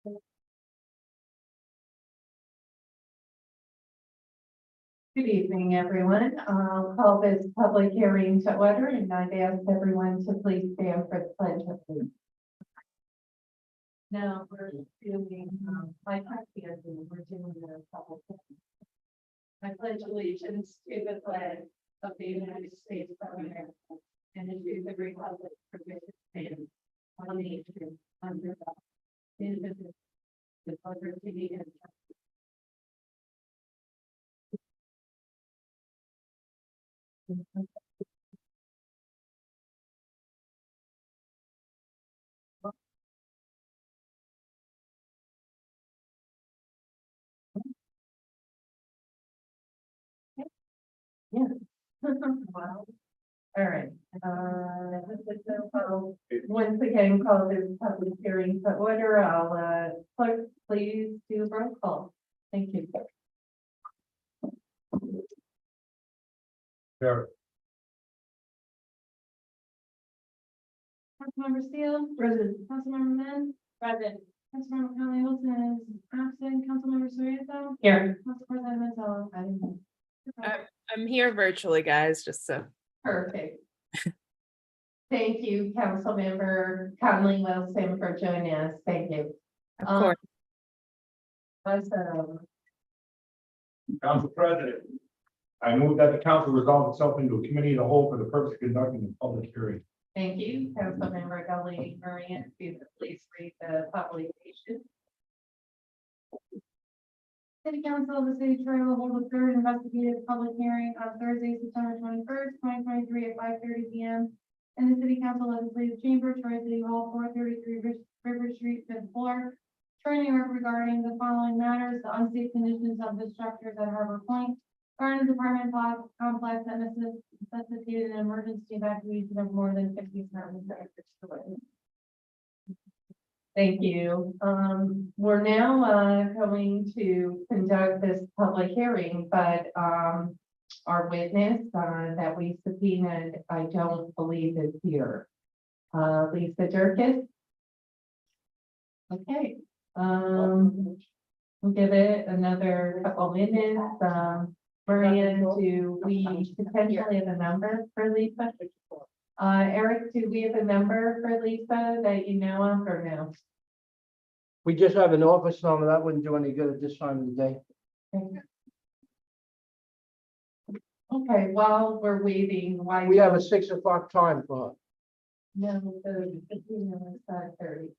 Good evening, everyone. I'll call this public hearing to order, and I'd ask everyone to please stand for the pledge of allegiance. Now, we're doing, like we're doing the public hearing. I pledge allegiance to the flag of the United States of America and to the republic for which it stands, one nation, under God, indivisible, with liberty and justice. Yeah. Wow. All right. Once again, call this public hearing to order. I'll clerk, please do roll call. Thank you. There. Councilmember Steele. Present. Councilmember Men. Present. Councilmember Conley Wilson is absent. Councilmember Sorrento. Here. Council President Mazzello. I didn't know. I'm here virtually, guys, just so. Perfect. Thank you, Councilmember Conley Wilson, for joining us. Thank you. Of course. Awesome. Council President, I move that the council resolve itself into a committee of the whole for the purpose of conducting a public hearing. Thank you, Councilmember Gully Maria, to please read the publication. City Council of the City of Troy will hold a third investigative public hearing on Thursday, September 21st, 2023 at 5:30 p.m. in the City Council Legislative Chamber, Troy City Hall, 433 River Street, 5th floor. Troy, New York, regarding the following matters: the unsafe conditions of the structures at Harbor Point, Garden Department complex that necessitated an emergency evacuation of more than 50 apartments. Thank you. We're now going to conduct this public hearing, but our witness that we subpoenaed, I don't believe is here. Lisa Durkis. Okay. We'll give it another couple minutes. Maria, do we potentially have a number for Lisa? Eric, do we have a number for Lisa that you know of or no? We just have an office number. That wouldn't do any good at this time of the day. Okay, while we're waiting, why? We have a 6 o'clock time for her. No, the 5:30.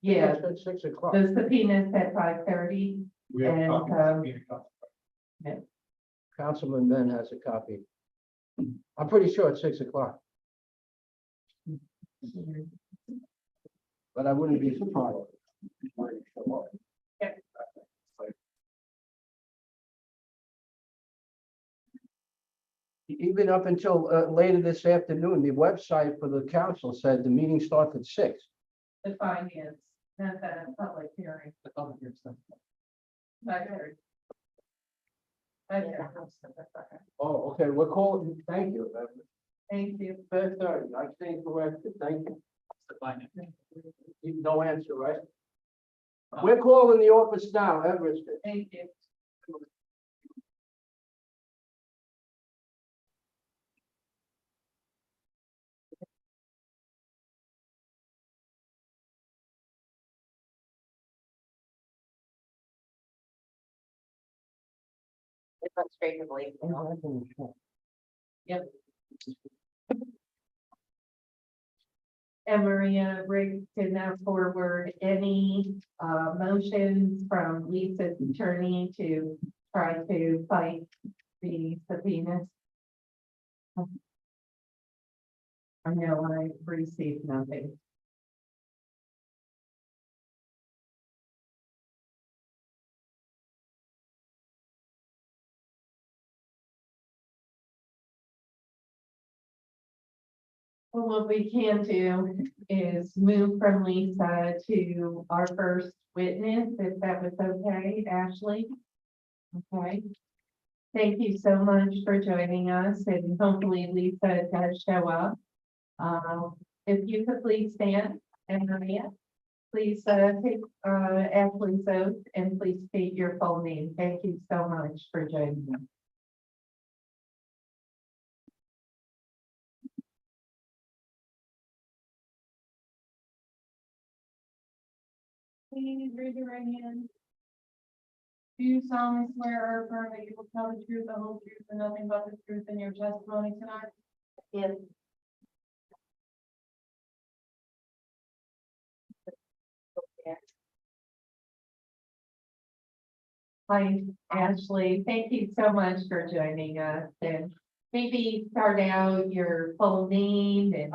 Yeah, It's at 6 o'clock. the subpoena said 5:30. We have And, copies. Councilman Ben has a copy. I'm pretty sure it's 6 o'clock, but I wouldn't be surprised. Even up until later this afternoon, the website for the council said the meeting starts at 6. The finance, not the public hearing. The public hearing stuff. 5:30. Oh, okay, we're calling, thank you. Thank you. 5:30, I stand corrected, thank you. No answer, right? We're calling the office now, Everett. Thank you. It went straight to voicemail. Yep. And Maria Briggs did not forward any motions from Lisa's attorney to try to fight the subpoenas. I know I received nothing. Well, what we can do is move from Lisa to our first witness, if that was okay, Ashley. Okay. Thank you so much for joining us, and hopefully Lisa does show up. If you could please stand, and Maria. Please, take, Ashley's oath and please state your full name. Thank you so much for joining us. Please raise your right hand. Do you solemnly swear or affirm that you will tell the truth, the whole truth, and nothing but the truth in your testimony tonight? Yes. Hi, Ashley. Thank you so much for joining us. And maybe start out your full name and,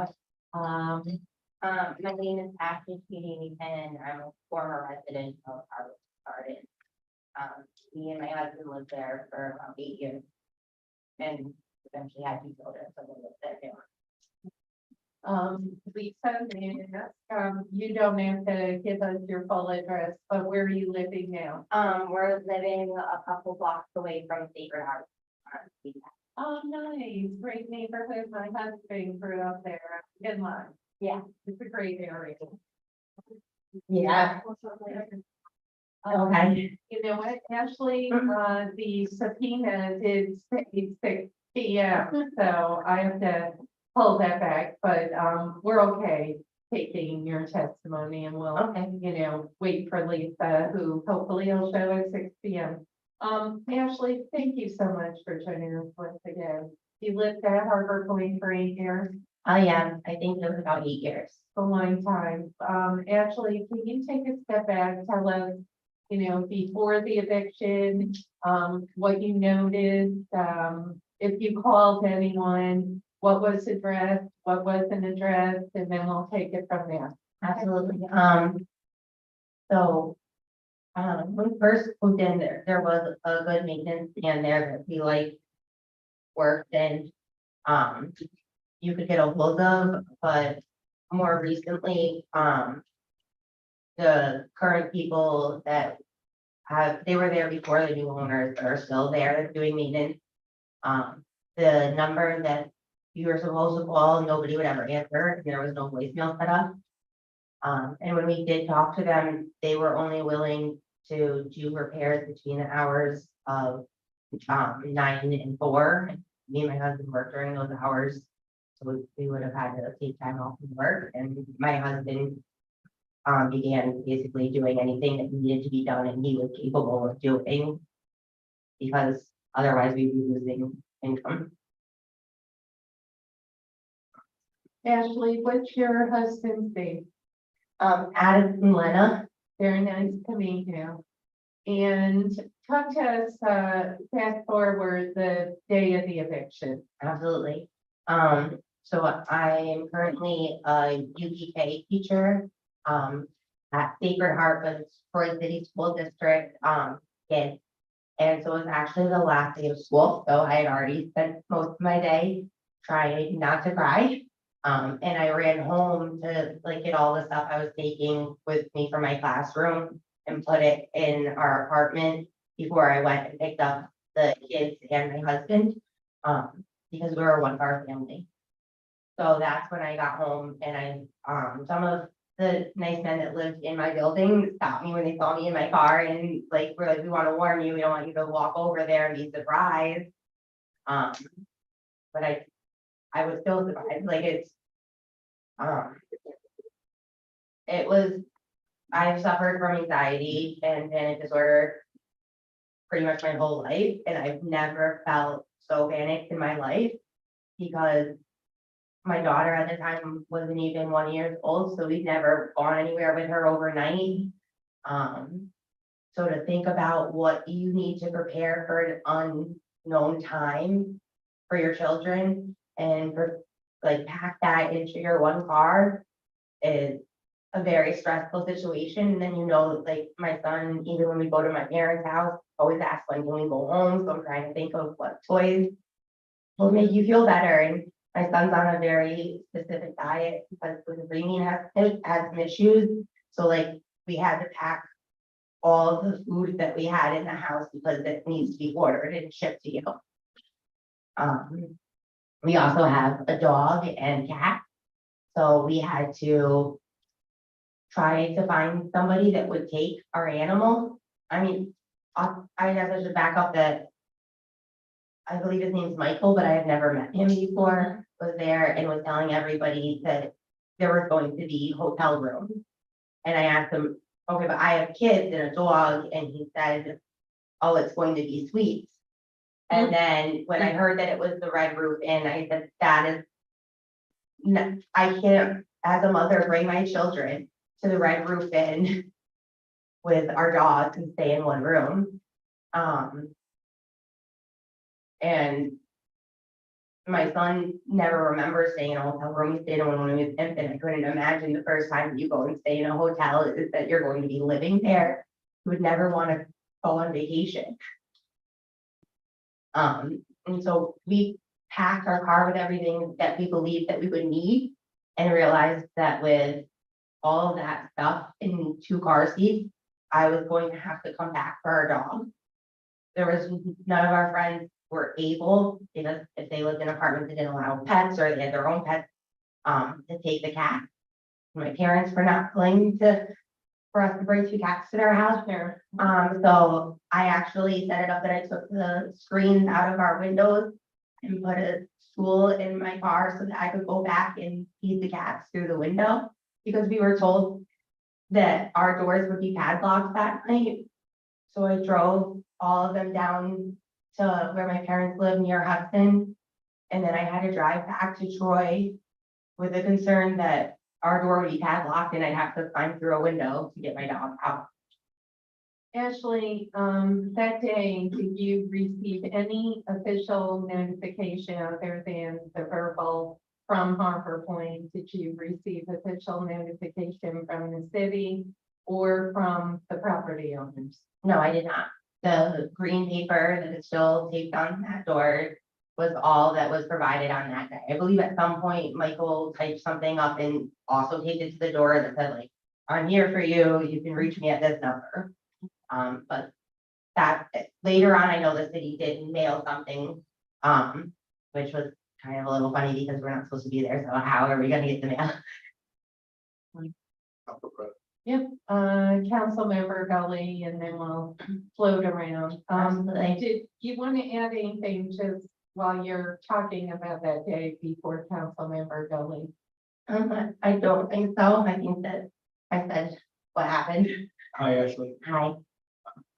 My name is Ashley Keating and I'm a former resident of Harvard Garden. Me and my husband lived there for about 8 years. And eventually had 2 children, so we lived there now. Lisa, may I ask, you don't have to give us your full address, but where are you living now? We're living a couple blocks away from Sacred Heart. Oh, nice, great neighborhood. My husband grew up there. Good luck. Yeah. It's a great area. Yeah. Okay. You know what, Ashley, the subpoena did say 6 p.m., so I have to pull that back, but, we're okay taking your testimony and we'll, Okay. you know, wait for Lisa, who hopefully will show at 6 p.m. Ashley, thank you so much for joining us once again. You lived at Harbor Point for 8 years, I think it was about 8 years. a long time. Ashley, can you take a step back, tell us, you know, before the eviction, what you noticed, if you called anyone, what was addressed, what wasn't addressed, and then we'll take it from there. Absolutely. So, when we first moved in there was a good maintenance man there that we like worked and, you could get a hold of, but more recently, the current people that they were there before the new owners that are still there doing maintenance. The number that you were supposed to call, nobody would ever answer, and there was no voicemail set up. And when we did talk to them, they were only willing to do repairs between the hours of 9 and 4. Me and my husband worked during those hours, so we would have had to take time off from work, and my husband began basically doing anything that needed to be done and he was capable of doing, because otherwise we'd be losing income. Ashley, what's your husband's name? Addison Lena. Very nice to meet you. And talk to us, fast forward the day of the eviction. Absolutely. So I am currently a UPK teacher, at Sacred Heart, but it's Troy City School District, kid. And so it was actually the last day of school, so I had already spent most of my day trying not to cry. And I ran home to like get all the stuff I was taking with me from my classroom and put it in our apartment before I went and picked up the kids and my husband, because we were a one-car family. So that's when I got home and some of the nice men that lived in my building stopped me when they saw me in my car and like, we're like, we want to warn you, we don't want you to walk over there and be surprised. But I was still surprised, like it was, I've suffered from anxiety and panic disorder pretty much my whole life, and I've never felt so panicked in my life because my daughter at the time wasn't even 1 year old, so we'd never gone anywhere with her overnight. So to think about what you need to prepare for an unknown time for your children and for like pack that into your one car is a very stressful situation. And then, you know, like my son, even when we go to my parents' house, always asks when can we go home. So I'm trying to think of what toys will make you feel better. And my son's on a very specific diet because the bringing has some issues. So like we had to pack all the food that we had in the house because it needs to be ordered and shipped to you. We also have a dog and cat. So we had to try to find somebody that would take our animal. I mean, I guess I should back up that I believe his name's Michael, but I have never met him before, was there and was telling everybody that there was going to be hotel rooms. And I asked him, okay, but I have kids and a dog, and he said, oh, it's going to be suites. And then when I heard that it was the Red Roof Inn, I said, that is, I can't, as a mother, bring my children to the Red Roof Inn with our dogs and stay in one room. And my son never remembers staying in a hotel room. He stayed in one when he was infant. I couldn't imagine the first time you go and stay in a hotel is that you're going to be living there. You would never want to go on vacation. And so we packed our car with everything that we believed that we would need and realized that with all of that stuff in 2 car seats, I was going to have to come back for our dog. There was none of our friends were able, because if they lived in apartments that didn't allow pets or they had their own pets, to take the cat. My parents were not willing for us to bring 2 cats to their house. So I actually set it up that I took the screens out of our windows and put a stool in my car so that I could go back and feed the cats through the window, because we were told that our doors would be padlocked that night. So I drove all of them down to where my parents live near Hudson. And then I had to drive back to Troy with the concern that our door would be padlocked and I'd have to climb through a window to get my dog out. Ashley, that day, did you receive any official notification other than the verbal from Harbor Point? Did you receive official notification from the city or from the property owners? No, I did not. The green paper that is still taped on that door was all that was provided on that day. I believe at some point Michael typed something up and also taped it to the door that said like, I'm here for you, you can reach me at this number. But that later on, I know the city did mail something, which was kind of a little funny because we're not supposed to be there. So how are we gonna get the mail? Council President. Councilmember Gully, and then we'll float around. Absolutely. Did you want to add anything just while you're talking about that day before Councilmember Gully? I don't think so. I think that I said what happened. Hi, Ashley. Hi.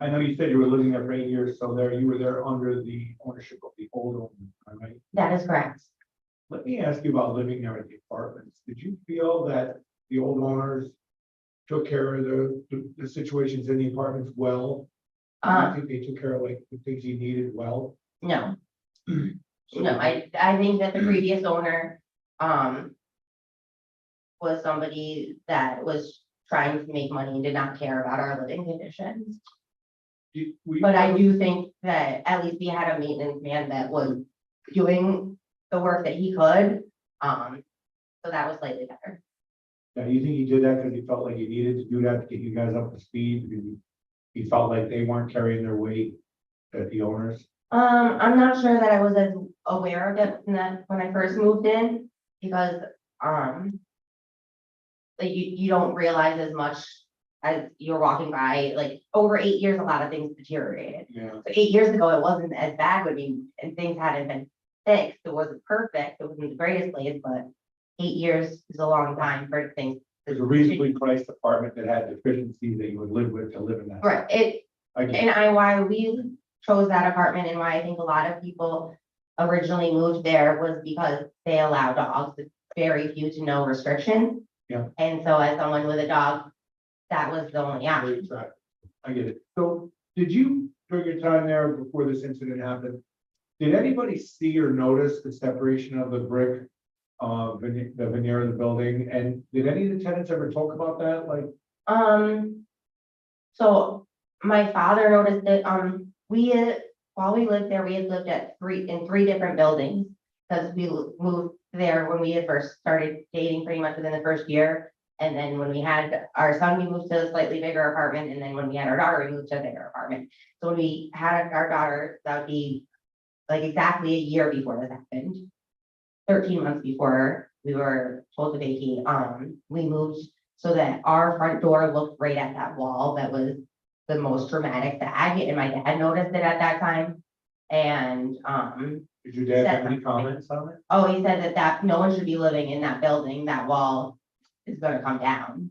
I know you said you were living there for 8 years, so you were there under the ownership of the old owner, right? That is correct. Let me ask you about living there in the apartments. Did you feel that the old owners took care of the situations in the apartments well? I think they took care of like the things you needed well. No, So no, I think that the previous owner, was somebody that was trying to make money and did not care about our living conditions. But I do think that at least we had a maintenance man that was doing the work that he could. So that was slightly better. Yeah, you think he did that because he felt like he needed to do that to get you guys up to speed? Because he felt like they weren't carrying their weight at the owners? I'm not sure that I was as aware of it when I first moved in, because, like you don't realize as much as you're walking by, like over 8 years, a lot of things deteriorated. Yeah. So 8 years ago, it wasn't as bad with me and things hadn't been fixed. It wasn't perfect. It wasn't the greatest place, but 8 years is a long time for things. There's a reasonably priced apartment that had deficiencies that you would live with to live in that. Right, I get it. why we chose that apartment and why I think a lot of people originally moved there was because they allow dogs with very few to no restrictions. Yeah. And so as someone with a dog, that was the only option. Exactly. I get it. So did you, during your time there before this incident happened, did anybody see or notice the separation of the brick, the veneer of the building? And did any of the tenants ever talk about that? Like, So my father noticed that, while we lived there, we had lived in three different buildings. Because we moved there when we had first started dating pretty much within the first year. And then when we had our son, we moved to a slightly bigger apartment. And then when we had our daughter, we moved to a bigger apartment. So when we had our daughter, that would be like exactly a year before this happened. 13 months before we were told to vacate, we moved so that our front door looked right at that wall that was the most dramatic sag, and my dad noticed it at that time. And, Did your dad have Set any up. comments on it? oh, he said that no one should be living in that building, that wall is gonna come down.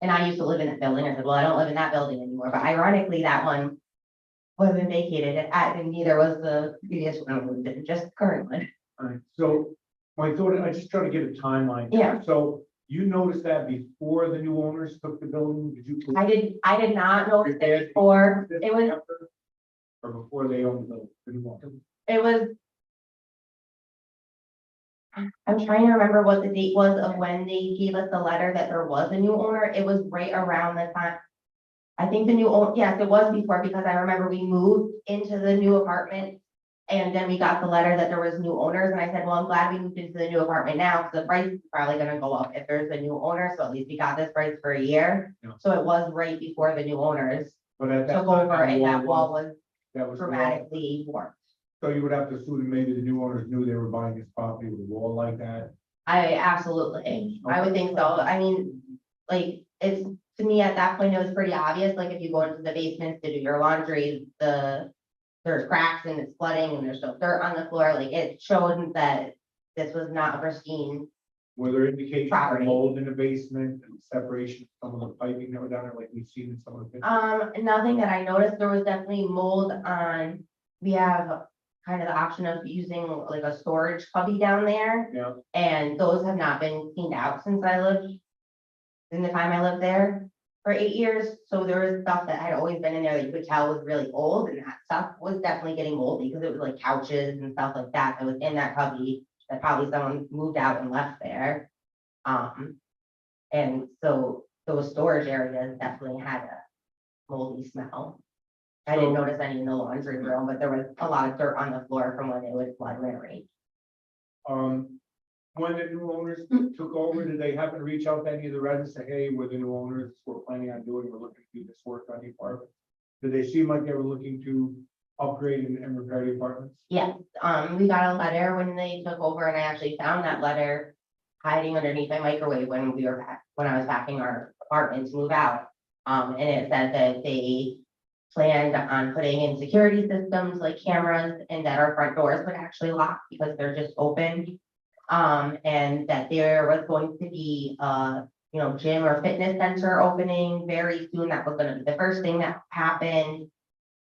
And I used to live in that building, I said, well, I don't live in that building anymore, but ironically, that one wasn't vacated, and neither was the previous one, I lived in, just the current one. Alright, so my thought, I just try to get a timeline. Yeah. So you noticed that before the new owners took the building, did you? I did not notice Your dad- it before, it was, After? Or before they owned the new one? it was. I'm trying to remember what the date was of when they gave us the letter that there was a new owner, it was right around the time. I think the new own, yes, it was before, because I remember we moved into the new apartment. And then we got the letter that there was new owners, and I said, well, I'm glad we moved into the new apartment now, because the price is probably gonna go up if there's a new owner, so at least we got this price for a year. Yeah. So it was right before the new owners But at that took time, over, and that wall was that was the wall. dramatically warped. So you would have to assume that maybe the new owners knew they were buying this property with a wall like that. I absolutely, I would think so, I mean, like, it's, to me, at that point, it was pretty obvious, like, if you go into the basement to do your laundry, there's cracks and it's flooding and there's still dirt on the floor, like, it showed that this was not a pristine. Were there indications of Property. mold in the basement and separation of some of the piping that were down there, like we've seen in some of the pictures? Nothing that I noticed, there was definitely mold on, we have kind of the option of using like a storage cubby down there. Yeah. And those have not been cleaned out since I lived, in the time I lived there for 8 years. So there was stuff that had always been in there that you could tell was really old, and that stuff was definitely getting moldy, because it was like couches and stuff like that that was in that cubby that probably someone moved out and left there. And so those storage areas definitely had a moldy smell. I didn't So- notice any in the laundry room, but there was a lot of dirt on the floor from when it would flood when it rained. When the new owners took over, did they happen to reach out to any of the residents, say, hey, we're the new owners, we're planning on doing, we're looking to do this work on the apartment? Did they seem like they were looking to upgrade and repair the apartments? Yes, we got a letter when they took over, and I actually found that letter hiding underneath my microwave when we were back, when I was packing our apartment to move out. And it said that they planned on putting in security systems like cameras, and that our front doors would actually lock because they're just open. And that there was going to be gym or fitness center opening very soon. That was gonna be the first thing that happened.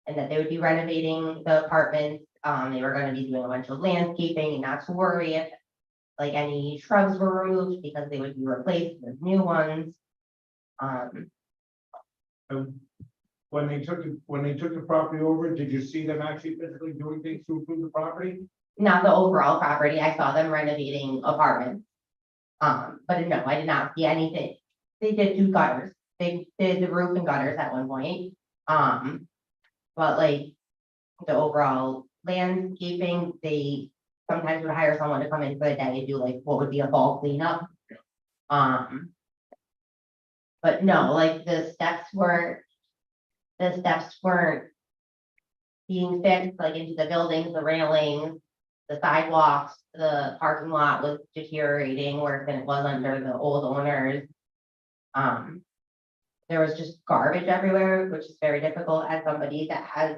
And that they would be renovating the apartments. They were gonna be doing a bunch of landscaping, and not to worry if like any shrubs were removed, because they would be replaced with new ones. And when they took the property over, did you see them actually physically doing things to improve the property? Not the overall property, I saw them renovating apartments. But no, I did not see anything. They did do gutters, they did the roof and gutters at one point. But like the overall landscaping, they sometimes would hire someone to come in for the day and do like what would be a fall cleanup. But no, like the steps weren't being fixed, like into the buildings, the railings, the sidewalks, the parking lot was deteriorating worse than it was under the old owners. There was just garbage everywhere, which is very difficult as somebody that has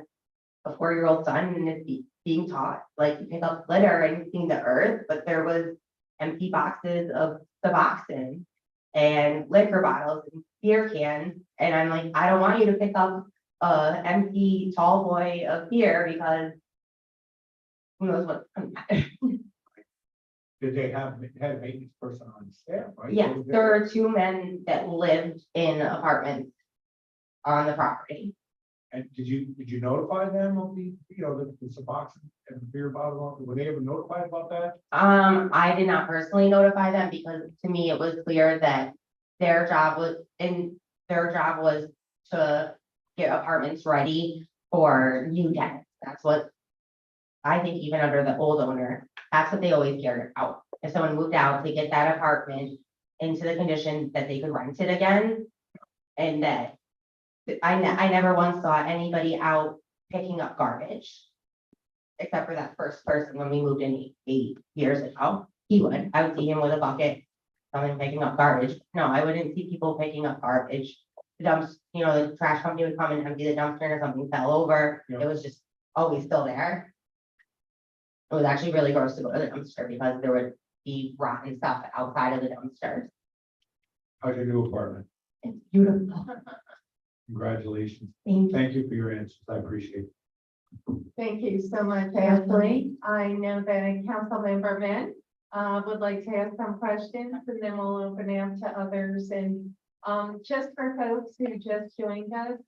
a 4-year-old son and is being taught, like, to pick up litter and clean the earth, but there was empty boxes of Suboxone and liquor bottles and beer cans, and I'm like, I don't want you to pick up a empty tall boy of beer, because who knows what's coming out. Did they had a maintenance person on staff, right? Yes, So there were 2 men that lived in apartments on the property. And did you notify them of the Suboxone and the beer bottle? Were they ever notified about that? I did not personally notify them, because to me, it was clear that their job was to get apartments ready for new tenants. That's what I think, even under the old owner, that's what they always cared about. If someone moved out, to get that apartment into the condition that they could rent it again. And that I never once saw anybody out picking up garbage. Except for that first person when we moved in 8 years ago. I would see him with a bucket someone picking up garbage. No, I wouldn't see people picking up garbage. The dumps, you know, the trash company would come and empty the dumpster and something fell over. Yeah. It was just always still there. It was actually really gross to go to the dumpster because there would be rotten stuff outside of the dumpsters. How's your new apartment? It's beautiful. Congratulations. Thank you. Thank you for your answers. I appreciate it. Thank you so much, Ashley. I know that Councilmember Mint would like to ask some questions, and then we'll open it up to others. And just for folks who just joined us,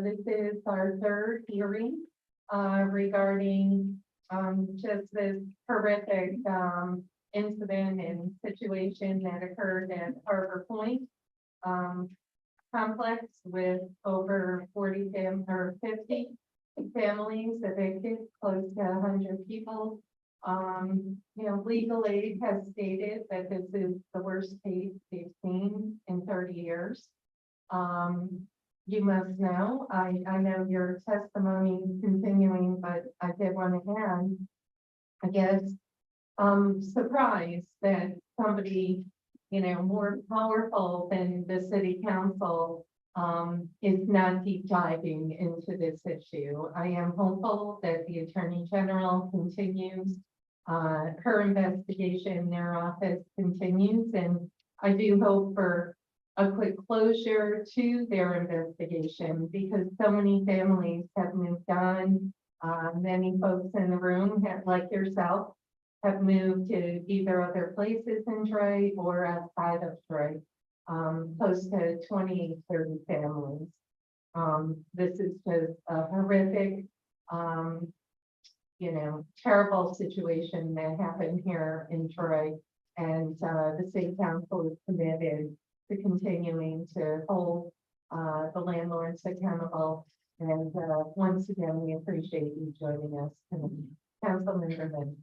this is our third hearing regarding just this horrific incident and situation that occurred at Harbor Point complex with over 40 or 50 families evicted, close to 100 people. You know, legal aid has stated that this is the worst case they've seen in 30 years. You must know, I know your testimony is continuing, but I did want to add, I guess, surprised that somebody, you know, more powerful than the city council is not deep diving into this issue. I am hopeful that the Attorney General continues her investigation, their office continues, and I do hope for a quick closure to their investigation because so many families have moved on. Many folks in the room have, like yourself, have moved to either other places in Troy or outside of Troy. Close to 28, 30 families. This is just a horrific, you know, terrible situation that happened here in Troy. And the city council is committed to continuing to hold the landlords accountable. And once again, we appreciate you joining us tonight. Councilmember Min.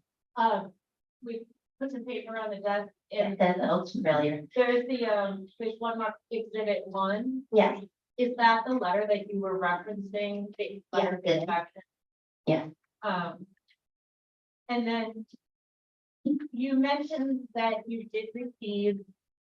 We put some paper on the desk and That's also familiar. there's there's one marked exhibit 1. Yes. Is that the letter that you were referencing? The letter of Yes. introduction? Yes. And then you mentioned that you did receive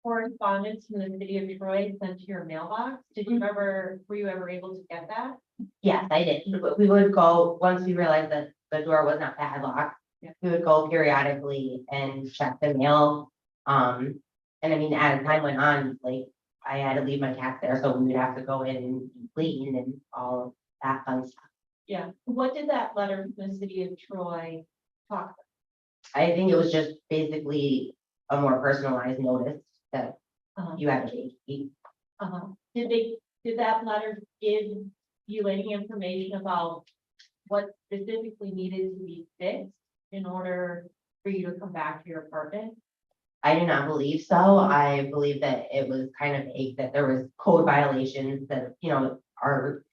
correspondence from the city of Troy sent to your mailbox. Did you were you ever able to get that? Yes, I did. We would go, once we realized that the door was not padlocked, we would go periodically and check the mail. And I mean, as time went on, like, I had to leave my cat there, so we would have to go in and clean and all of that fun stuff. Yeah. What did that letter from the city of Troy talk about? I think it was just basically a more personalized notice that you had to take. Did that letter give you any information about what specifically needed to be fixed in order for you to come back to your apartment? I do not believe so. I believe that it was kind of vague, that there was code violations that, you know, our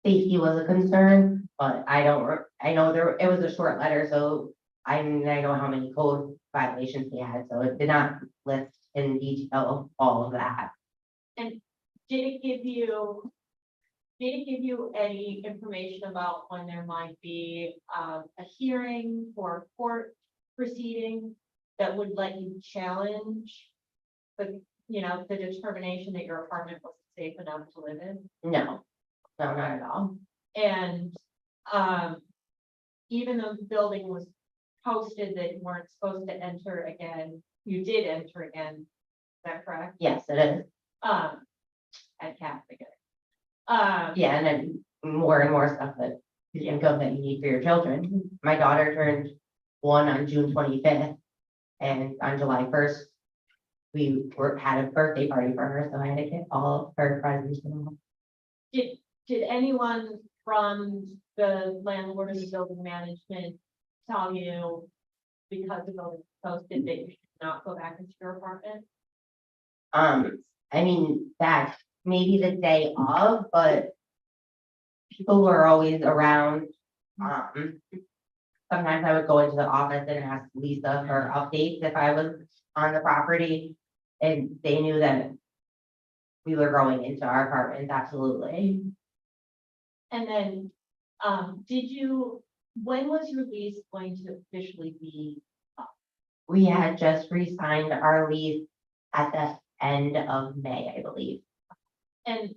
safety was a concern, but I know it was a short letter, so I know how many code violations they had, so it did not list in detail all of that. Did it give you any information about when there might be a hearing or court proceeding that would let you challenge the determination that your apartment was safe enough to live in? No, not at all. And even though the building was posted that you weren't supposed to enter again, you did enter again. Is that correct? Yes, it is. At Catholic. Yeah, and then more and more stuff that you think of that you need for your children. My daughter turned 1 on June 25th, and on July 1st, we had a birthday party for her, so I had to get all of her presents. Did anyone from the landlord or the building management tell you, because the building was posted, that you should not go back into your apartment? I mean, that maybe the day of, but people were always around. Sometimes I would go into the office and ask Lisa for updates if I was on the property, and they knew that we were going into our apartment, absolutely. And then, when was your lease going to officially be? We had just re-signed our lease at the end of May, I believe. And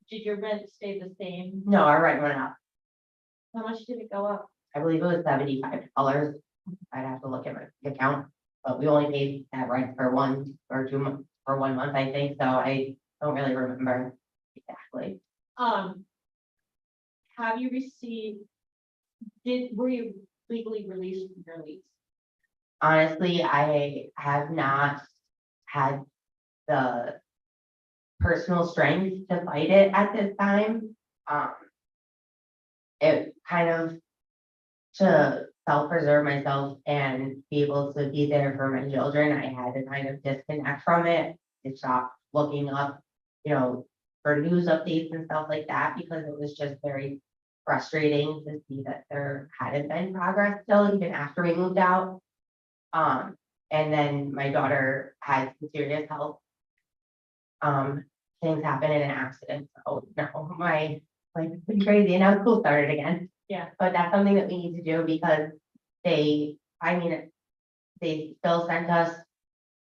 did your rent stay the same? No, our rent went up. How much did it go up? I believe it was $75. I'd have to look at my account, but we only paid that rent for 1 or 2 months, for 1 month, I think, so I don't really remember exactly. Have you received, were you legally released from your lease? Honestly, I have not had the personal strength to fight it at this time. It kind of to self-preserve myself and be able to be there for my children, I had to kind of disconnect from it and stop looking up, for news updates and stuff like that, because it was just very frustrating to see that there hadn't been progress still, even after we moved out. And then my daughter had some serious health things happen in an accident, so no, my life is pretty crazy, and now school started again. Yeah. But that's something that we need to do because they still sent us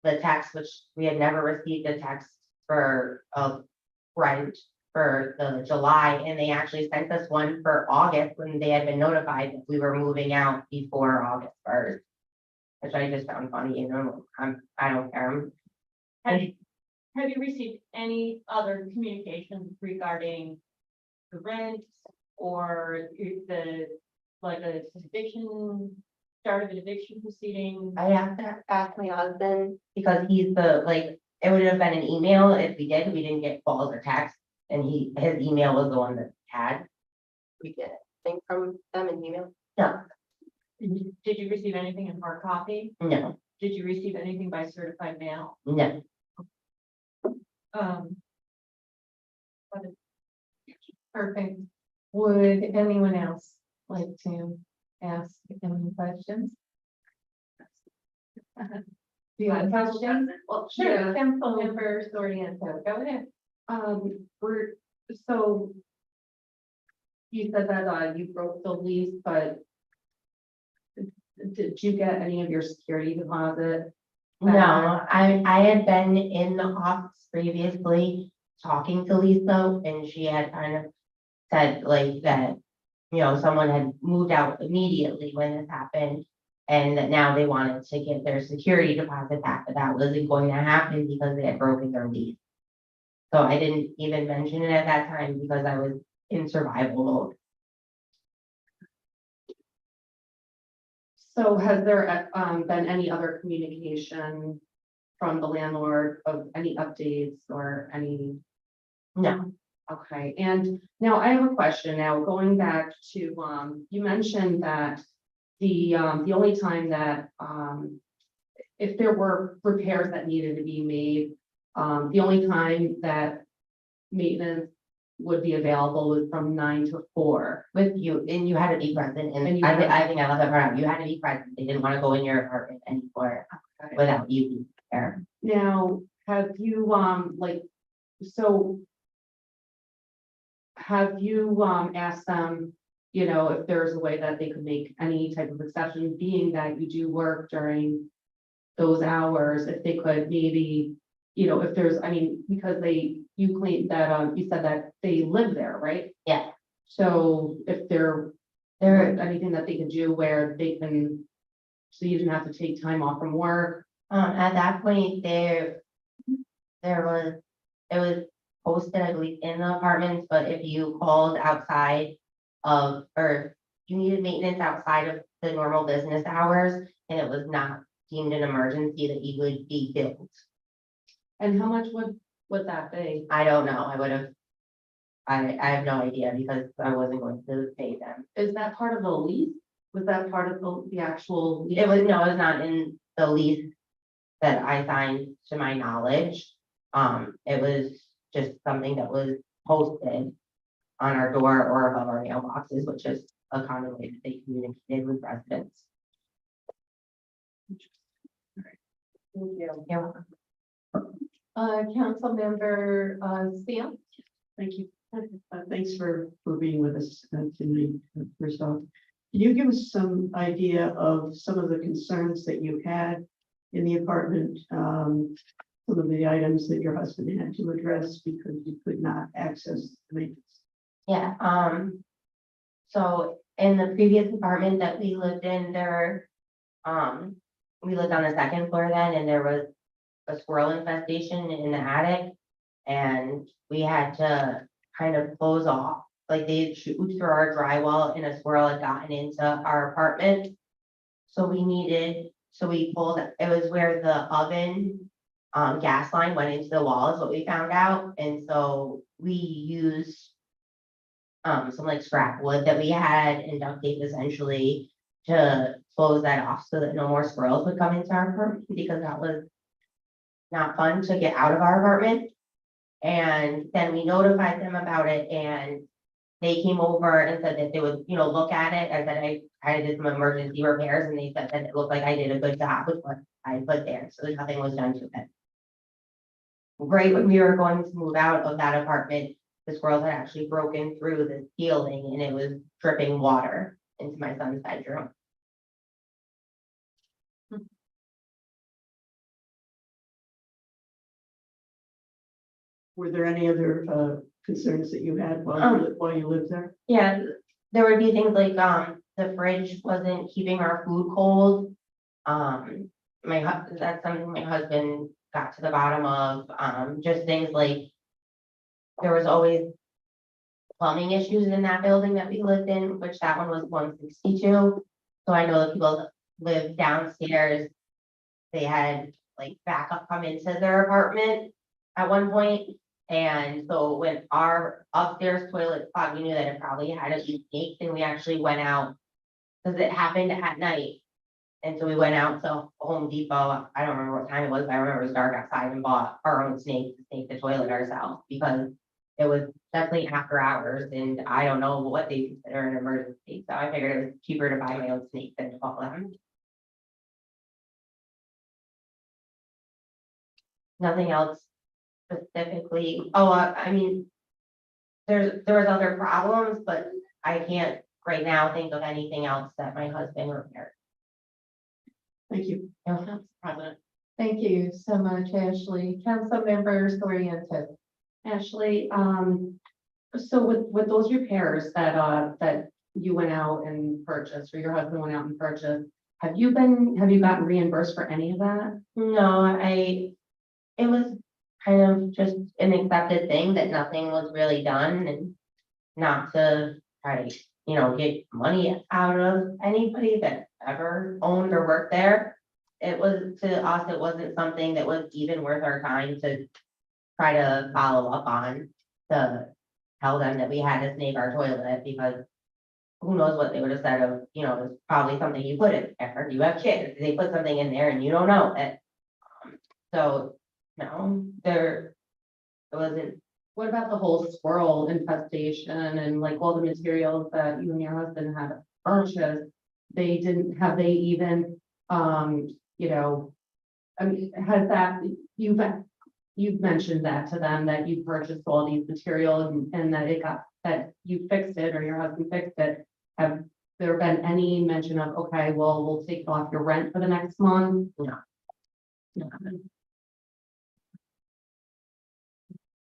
the text, which we had never received a text for rent for the July, and they actually sent us one for August when they had been notified that we were moving out before August 1st. Which I just found funny, I don't care. Have you received any other communications regarding the rent or like a eviction, start of an eviction proceeding? I have to ask my husband because he's it would have been an email if we didn't get calls or texts. And his email was the one that had. We get anything from them in email? No, Did you receive anything in hard copy? no, Did you receive anything by certified mail? no. Perfect. Would anyone else like to ask any questions? Do you have questions? Well, sure, Councilmember Soriento, go ahead. So you said that you broke the lease, but did you get any of your security deposit? No, I had been in the office previously talking to Lisa, and she had kind of said that, someone had moved out immediately when this happened. And that now they wanted to get their security deposit back, but that wasn't going to happen because they had broken their lease. So I didn't even mention it at that time because I was in survival mode. So has there been any other communication from the landlord of any updates or any? No, Okay, and now I have a question now, going back to, you mentioned that the only time that, if there were repairs that needed to be made, the only time that maintenance would be available was from 9 to 4. with you, and you had to be present, And and you I had- think I left that part out. You had to be present. They didn't want to go in your apartment anymore without you being there. Now, have you, so have you, asked them, if there's a way that they could make any type of exception, being that you do work during those hours, if they could maybe, if there's, because you claim that, you said that they live there, right? Yeah. So if there anything that they could do where they can, so you didn't have to take time off from work. At that point, it was posted, I believe, in the apartments, but if you called outside of, or you needed maintenance outside of the normal business hours, and it was not deemed an emergency, that you would be billed. And how much would that be? I don't know, I have no idea because I wasn't going to pay them. Is that part of the lease? Was that part of the actual? lease? It was not in the lease that I signed, to my knowledge. It was just something that was posted on our door or above our mailboxes, which is a common way that they communicated with residents. Thank you. Yeah. Councilmember, Sam? Thank you. Thanks for being with us tonight, first off. Can you give us some idea of some of the concerns that you had in the apartment? some of the items that your husband had to address because you could not access the maintenance. Yeah, so in the previous apartment that we lived in, we lived on the second floor then, and there was a squirrel infestation in the attic. And we had to kind of close off, like they shoot through our drywall and a squirrel had gotten into our apartment. So we pulled, it was where the oven, gas line went into the wall is what we found out. And so we used some like scrap wood that we had and duct tape essentially to close that off so that no more squirrels would come into our apartment, because that was not fun to get out of our apartment. And then we notified them about it and they came over and said that they would, look at it. I said I kind of did some emergency repairs and they said that it looked like I did a good job with what I put there. So nothing was done to it. Right when we were going to move out of that apartment, the squirrels had actually broken through the ceiling and it was dripping water into my son's bedroom. Were there any other concerns that you had while you lived there? Yeah, there would be things like, the fridge wasn't keeping our food cold. That's something my husband got to the bottom of, just things like. There was always plumbing issues in that building that we lived in, which that one was 162. So I know the people that live downstairs, they had like backup come into their apartment at one point. And so when our upstairs toilet clogged, we knew that it probably had a leak, and we actually went out because it happened at night. And so we went out to Home Depot. I don't remember what time it was, but I remember it was dark outside and bought our own snake to snake the toilet ourselves because it was definitely after hours and I don't know what they consider an emergency. So I figured it was cheaper to buy my own snake than to call them. Nothing else specifically. Oh, I mean, there was other problems, but I can't right now think of anything else that my husband repaired. Thank you. President. Thank you so much, Ashley. Council members oriented. Ashley, so with those repairs that you went out and purchased, or your husband went out and purchased, have you gotten reimbursed for any of that? No, it was kind of just an accepted thing that nothing was really done and not to try to, get money out of anybody that ever owned or worked there. It was, to us, it wasn't something that was even worth our time to try to follow up on, to tell them that we had to snake our toilet, because who knows what they would have said of, it's probably something you put in there. You have kids, they put something in there and you don't know it. So, no, it wasn't. What about the whole squirrel infestation and like all the materials that you and your husband had purchased? Have they even, I mean, has that, you've mentioned that to them, that you purchased all these materials and that you fixed it or your husband fixed it. Have there been any mention of, okay, well, we'll take off your rent for the next month? No.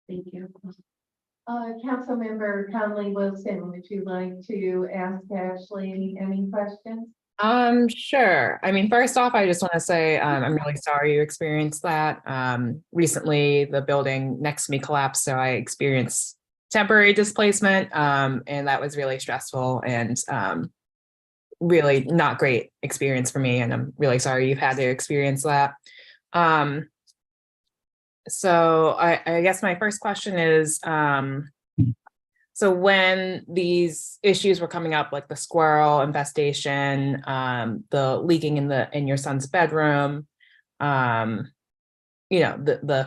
Thank you. Councilmember Conley Wilson, would you like to ask Ashley any questions? Sure. I mean, first off, I just want to say, I'm really sorry you experienced that. Recently, the building next to me collapsed, so I experienced temporary displacement, and that was really stressful and really not great experience for me, and I'm really sorry you've had to experience that. So I guess my first question is, so when these issues were coming up, like the squirrel infestation, the leaking in your son's bedroom, the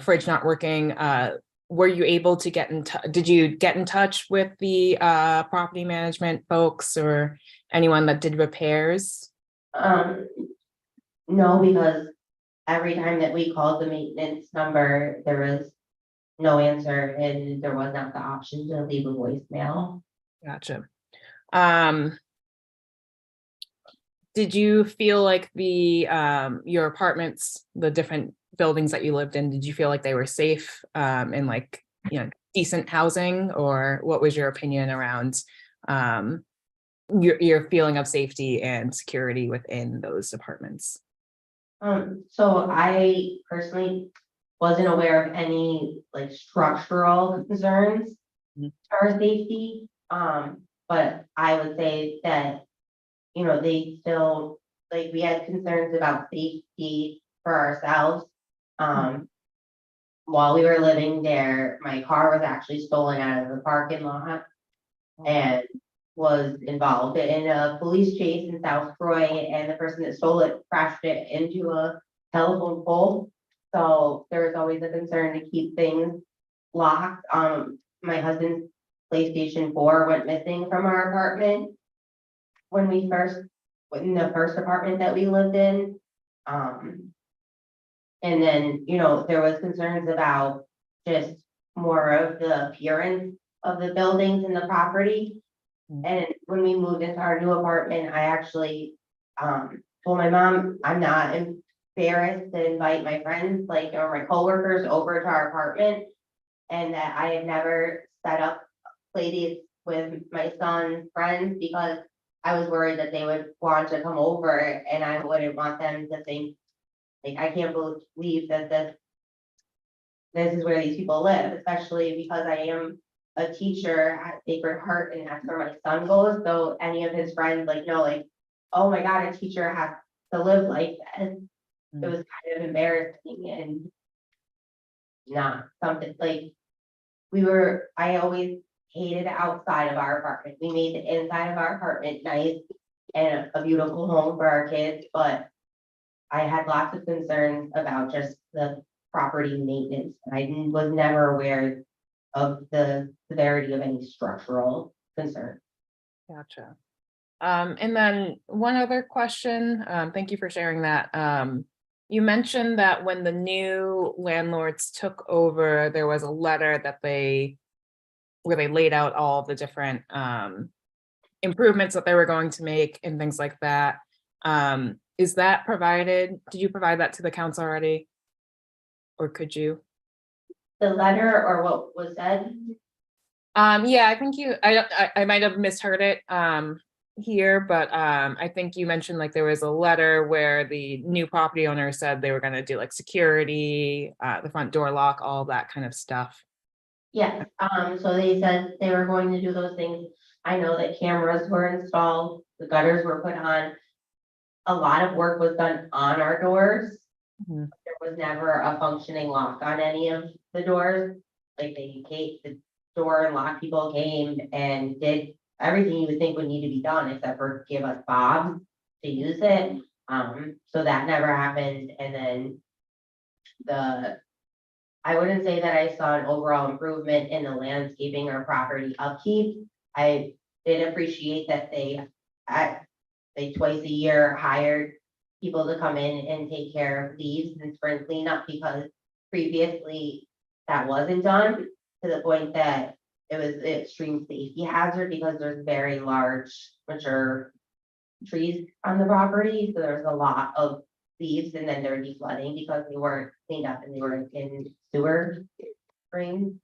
fridge not working, were you able to get in touch? Did you get in touch with the property management folks or anyone that did repairs? No, because every time that we called the maintenance number, there was no answer and there was not the option to leave a voicemail. Gotcha. Did you feel like your apartments, the different buildings that you lived in, did you feel like they were safe and like, decent housing? Or what was your opinion around your feeling of safety and security within those apartments? So I personally wasn't aware of any like structural concerns Mhm. for safety. But I would say that, they still, like, we had concerns about safety for ourselves. While we were living there, my car was actually stolen out of the parking lot and was involved in a police chase in South Troy, and the person that stole it crashed it into a telephone pole. So there was always a concern to keep things locked. My husband's PlayStation 4 went missing from our apartment when in the first apartment that we lived in. And then, there was concerns about just more of the appearance of the buildings and the property. And when we moved into our new apartment, I actually told my mom, I'm not embarrassed to invite my friends, like, or my coworkers over to our apartment. And that I had never set up playdates with my son's friends because I was worried that they would want to come over and I wouldn't want them to think, like, I can't believe that this is where these people live, especially because I am a teacher at Sacred Heart and that's where my son goes. So any of his friends know, like, oh my God, a teacher has to live like this. It was kind of embarrassing and not something like I always hated outside of our apartment. We made the inside of our apartment nice and a beautiful home for our kids, but I had lots of concerns about just the property maintenance. I was never aware of the severity of any structural concern. Gotcha. And then one other question, thank you for sharing that. You mentioned that when the new landlords took over, there was a letter that where they laid out all the different improvements that they were going to make and things like that. Is that provided? Did you provide that to the council already? Or could you? The letter or what was said? Yeah, I think I might have misheard it here, but I think you mentioned like there was a letter where the new property owner said they were gonna do like security, the front door lock, all that kind of stuff. Yes, so they said they were going to do those things. I know that cameras were installed, the gutters were put on. A lot of work was done on our doors. Mhm. There was never a functioning lock on any of the doors. Like the door and lock people came and did everything you would think would need to be done except for give us fobs to use it. So that never happened. And then I wouldn't say that I saw an overall improvement in the landscaping or property upkeep. I did appreciate that they twice a year hired people to come in and take care of leaves and spring cleanup because previously that wasn't done to the point that it was an extreme safety hazard because there's very large mature trees on the property. So there's a lot of leaves and then they're deflooding because they weren't cleaned up and they were in sewer drains.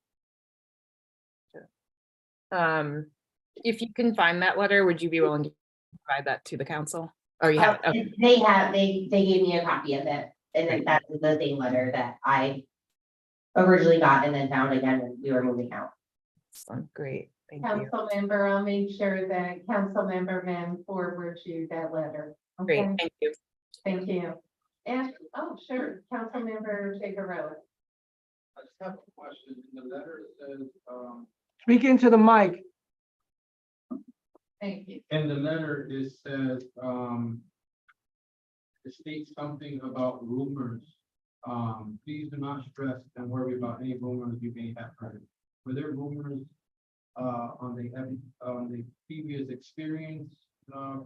If you can find that letter, would you be willing to provide that to the council? Oh, you have it. Okay. They gave me a copy of it, and then that's the same letter that I originally got and then found again when we were moving out. Excellent. Great. Thank you. Council member, I'll make sure that council member Mem forwards you that letter. Great. Okay, Thank you. thank you. And, oh, sure, council member Figueroa. I just have a question. In the letter it says, Speak into the mic. Thank you. in the letter, it says, it states something about rumors. Please do not stress and worry about any rumors you may have heard. Were there rumors on the previous experience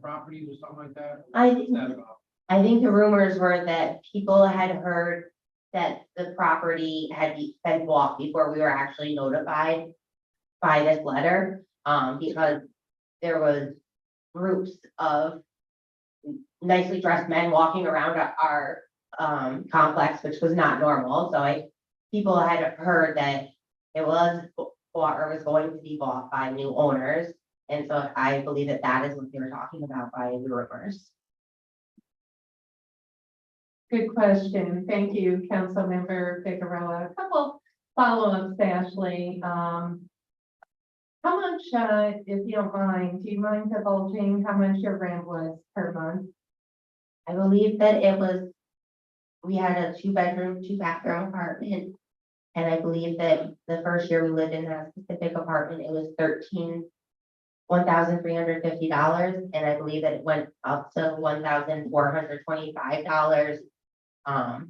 properties or something like that? What's that about? I think the rumors were that people had heard that the property had been bought before we were actually notified by this letter, because there was groups of nicely dressed men walking around our complex, which was not normal, so people had heard that it was bought or was going to be bought by new owners. And so I believe that that is what they were talking about by the rumors. Good question. Thank you, Councilmember Figueroa. A couple follow-ups, Ashley. How much, if you don't mind, do you mind divulging how much your rent was per month? I believe that it was, we had a 2-bedroom, 2-bathroom apartment. And I believe that the first year we lived in that specific apartment, it was $1,350. And I believe that it went up to $1,425 a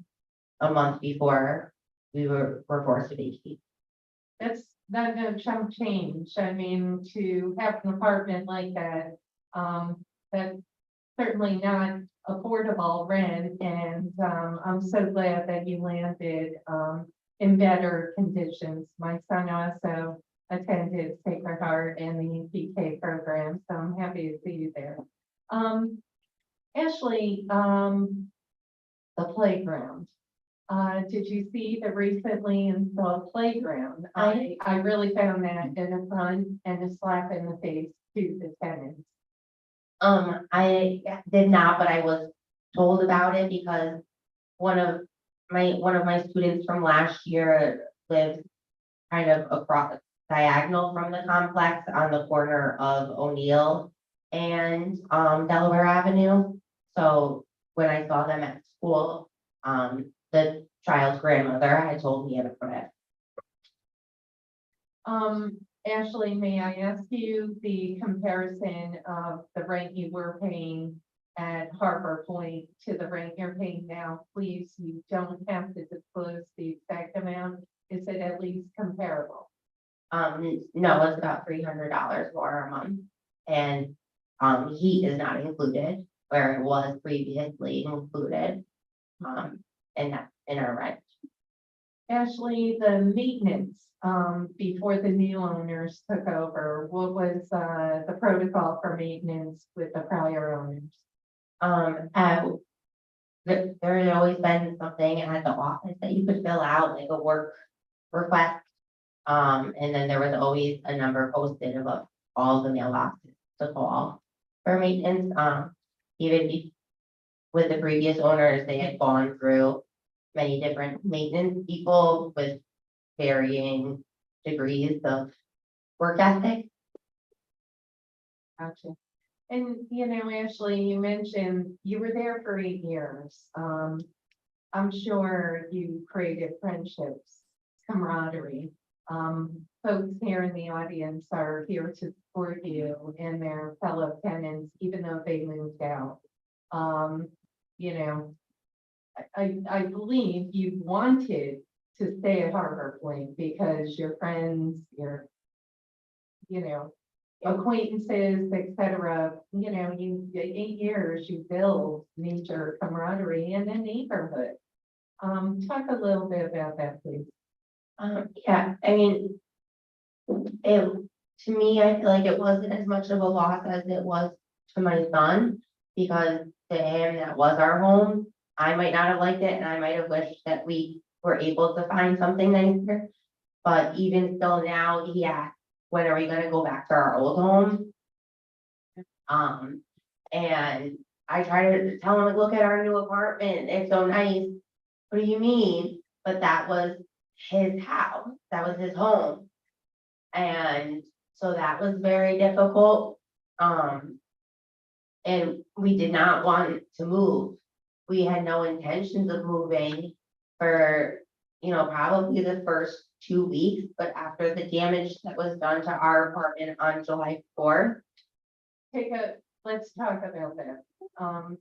month before we were forced to vacate. That's not a chunk change. I mean, to have an apartment like that, that's certainly not affordable rent. And, I'm so glad that you landed, in better conditions. My son also attended Sacred Heart and the PK program, so I'm happy to see you there. Ashley, the playground. Did you see the recently installed playground? I really found that an affront and a slap in the face to the tenants. I did not, but I was told about it because one of my students from last year lives kind of across diagonal from the complex on the corner of O'Neill and Delaware Avenue. So when I saw them at school, the child's grandmother had told me about it. Ashley, may I ask you the comparison of the rent you were paying at Harbor Point to the rent you're paying now? Please, you don't have to disclose the exact amount. Is it at least comparable? No, it's about $300 more a month. And heat is not included where it was previously included. In our rent. Ashley, the maintenance, before the new owners took over, what was, the protocol for maintenance with the prior owners? There had always been something at the office that you could fill out, like a work request. And then there was always a number posted of all the mailboxes to call for maintenance. Even with the previous owners, they had gone through many different maintenance people with varying degrees of work ethic. Gotcha. And, you know, Ashley, you mentioned you were there for 8 years. I'm sure you created friendships, camaraderie. Folks here in the audience are here to support you and their fellow tenants, even though they moved out. You know, I believe you wanted to stay at Harbor Point because your friends, your, you know, acquaintances, etc. You know, 8 years, you build major camaraderie in a neighborhood. Talk a little bit about that, please. Yeah, I mean, to me, I feel like it wasn't as much of a loss as it was to my son, because to him, that was our home. I might not have liked it, and I might have wished that we were able to find something nicer. But even still now, he asked, when are we gonna go back to our old home? And I try to tell him, like, look at our new apartment, it's so nice. What do you mean? But that was his house, that was his home. And so that was very difficult. And we did not want to move. We had no intentions of moving for, probably the first 2 weeks, but after the damage that was done to our apartment on July 4th. Let's talk about that.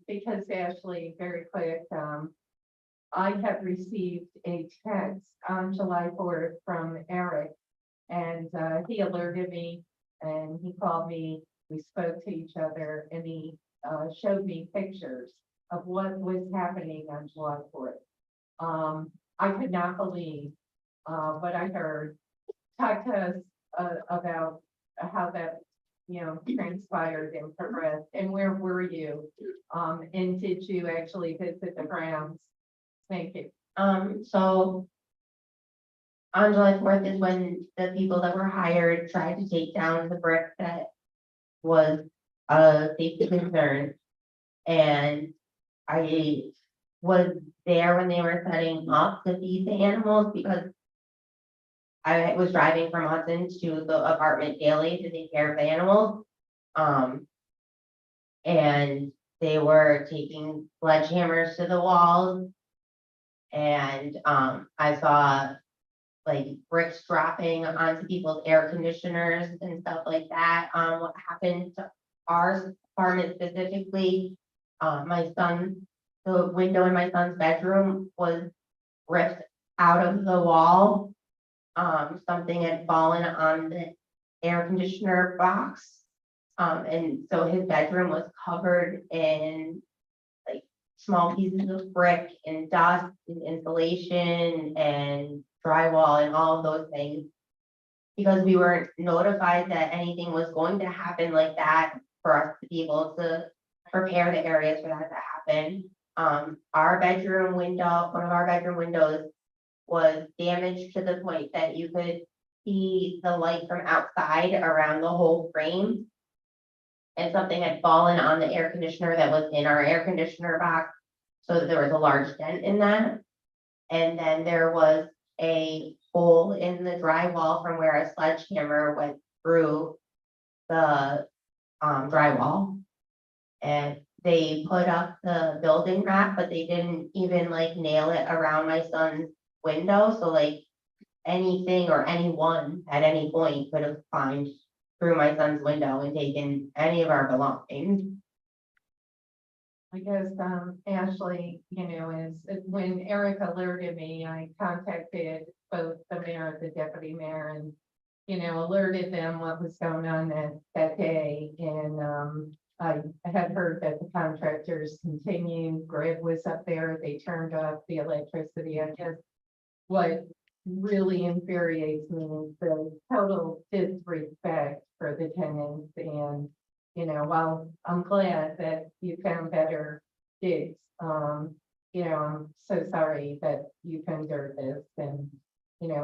Because Ashley, very quick, I have received a text on July 4th from Eric. And he alerted me and he called me, we spoke to each other, and he showed me pictures of what was happening on July 4th. I could not believe what I heard. Talk to us about how that, transpired and progressed, and where were you? And did you actually visit the grounds Thank you. So on July 4th is when the people that were hired tried to take down the brick that was a safety concern. And I was there when they were setting up to feed the animals because I was driving from Hudson to the apartment daily to take care of the animals. And they were taking sledgehammers to the walls. And I saw like bricks dropping onto people's air conditioners and stuff like that. What happened to our apartment specifically, my son, the window in my son's bedroom was ripped out of the wall. Something had fallen on the air conditioner box. And so his bedroom was covered in like small pieces of brick and dust and insulation and drywall and all of those things. Because we weren't notified that anything was going to happen like that for us to be able to prepare the areas for that to happen. Our bedroom window, one of our bedroom windows was damaged to the point that you could see the light from outside around the whole frame. And something had fallen on the air conditioner that was in our air conditioner box. So there was a large dent in that. And then there was a hole in the drywall from where a sledgehammer went through the drywall. And they put up the building wrap, but they didn't even like nail it around my son's window. So like anything or anyone at any point could have climbed through my son's window and taken any of our belongings. I guess, Ashley, is when Eric alerted me, I contacted both the mayor and the deputy mayor and, alerted them what was going on that day. And, I had heard that the contractors continued, Greg was up there, they turned off the electricity. I guess what really infuriates me is the total disrespect for the tenants. And, while I'm glad that you found better digs, I'm so sorry that you've endured this. And,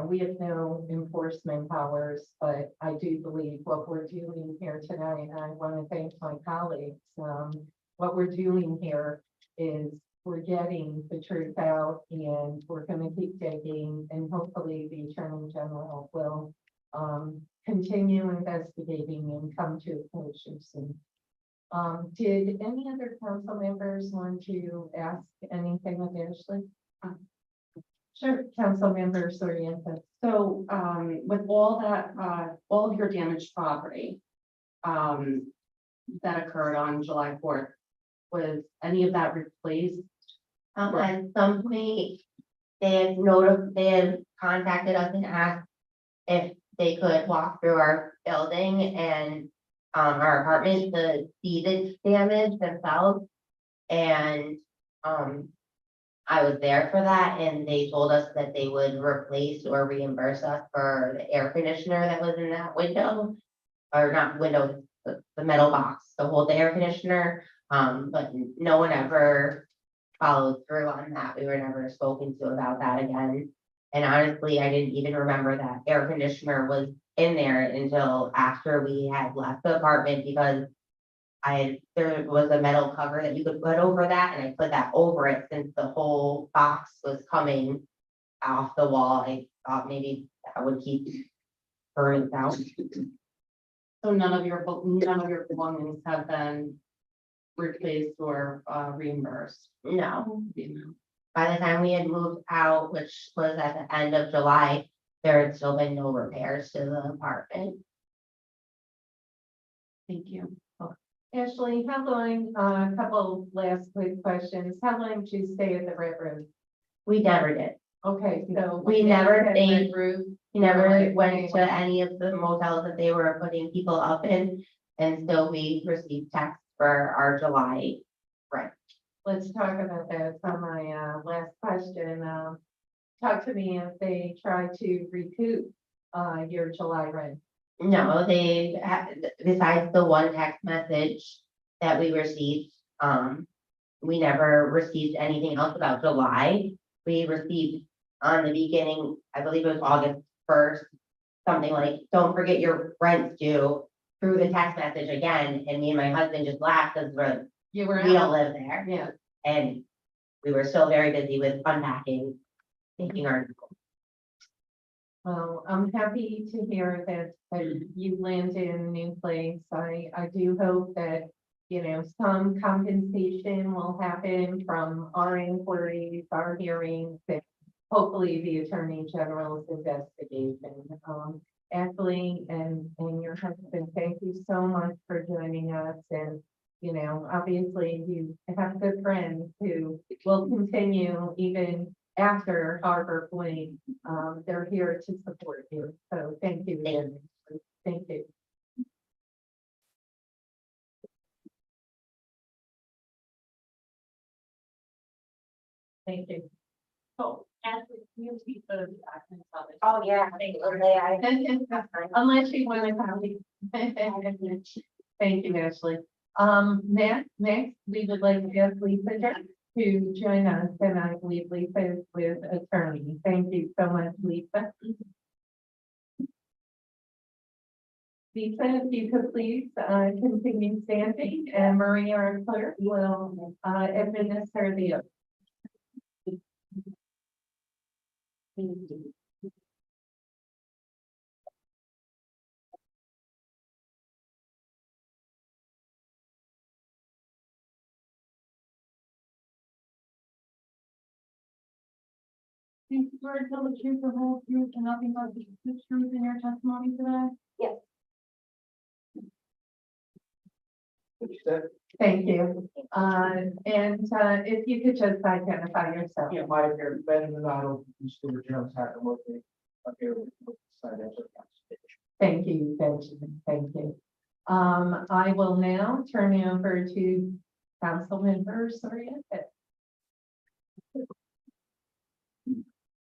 we have no enforcement powers, but I do believe what we're doing here tonight, and I want to thank my colleagues. What we're doing here is we're getting the truth out and we're going to keep digging, and hopefully the Attorney General will continue investigating and come to a closure soon. Did any other council members want to ask anything of Ashley? Sure, Council Member Sorientos. So, with all that, all of your damaged property, that occurred on July 4th, was any of that replaced? At some point, they had contacted us and asked if they could walk through our building and our apartment to see the damage themselves. And I was there for that, and they told us that they would replace or reimburse us for the air conditioner that was in that window. Or not window, the metal box to hold the air conditioner. But no one ever followed through on that. We were never spoken to about that again. And honestly, I didn't even remember that air conditioner was in there until after we had left the apartment, because there was a metal cover that you could put over that, and I put that over it since the whole box was coming off the wall. I thought maybe that would keep burning out. So none of your belongings have been replaced or reimbursed? No. By the time we had moved out, which was at the end of July, there had still been no repairs to the apartment. Thank you. Ashley, how long, a couple last quick questions. How long did you stay at the Red Roof? We never did. Okay, so. We never Red stayed. Roof. We never went to any of the motels that they were putting people up in. And so we received texts for our July rent. Let's talk about that. So my last question, talk to me if they try to recoup your July rent. No, besides the one text message that we received, we never received anything else about July. we received on the beginning, I believe it was August 1st, something like, don't forget your rent's due, through the text message again, and me and my husband just laughed because You were we don't out, live there. yeah. And we were still very busy with unpacking, thinking our. Well, I'm happy to hear that you landed in a new place. I do hope that, you know, some compensation will happen from our inquiries, our hearings, and hopefully the Attorney General's investigation. Ashley and your husband, thank you so much for joining us. And, you know, obviously you have good friends who will continue even after Harbor Point. They're here to support you. So thank you. again. Thank you. Thank you. So, Ashley, you speak for the documents of it. Oh, yeah, Unless you want to copy. Thank you, Ashley. Next, we would like to ask Lisa to join us, and I believe Lisa is with attorney. Thank you so much, Lisa. Lisa, if you could please, continue standing, and Maria, our clerk, will, administer the oath. Do you swear to tell the truth, the whole truth, and nothing but the truth in your testimony today? Thank you. If you could just identify yourself. Yeah, my here, Ben Donato, Stuart Jones, Hacker, working up here with the financial council. Thank you, Benjamin. Thank you. I will now turn it over to Councilmember Soria.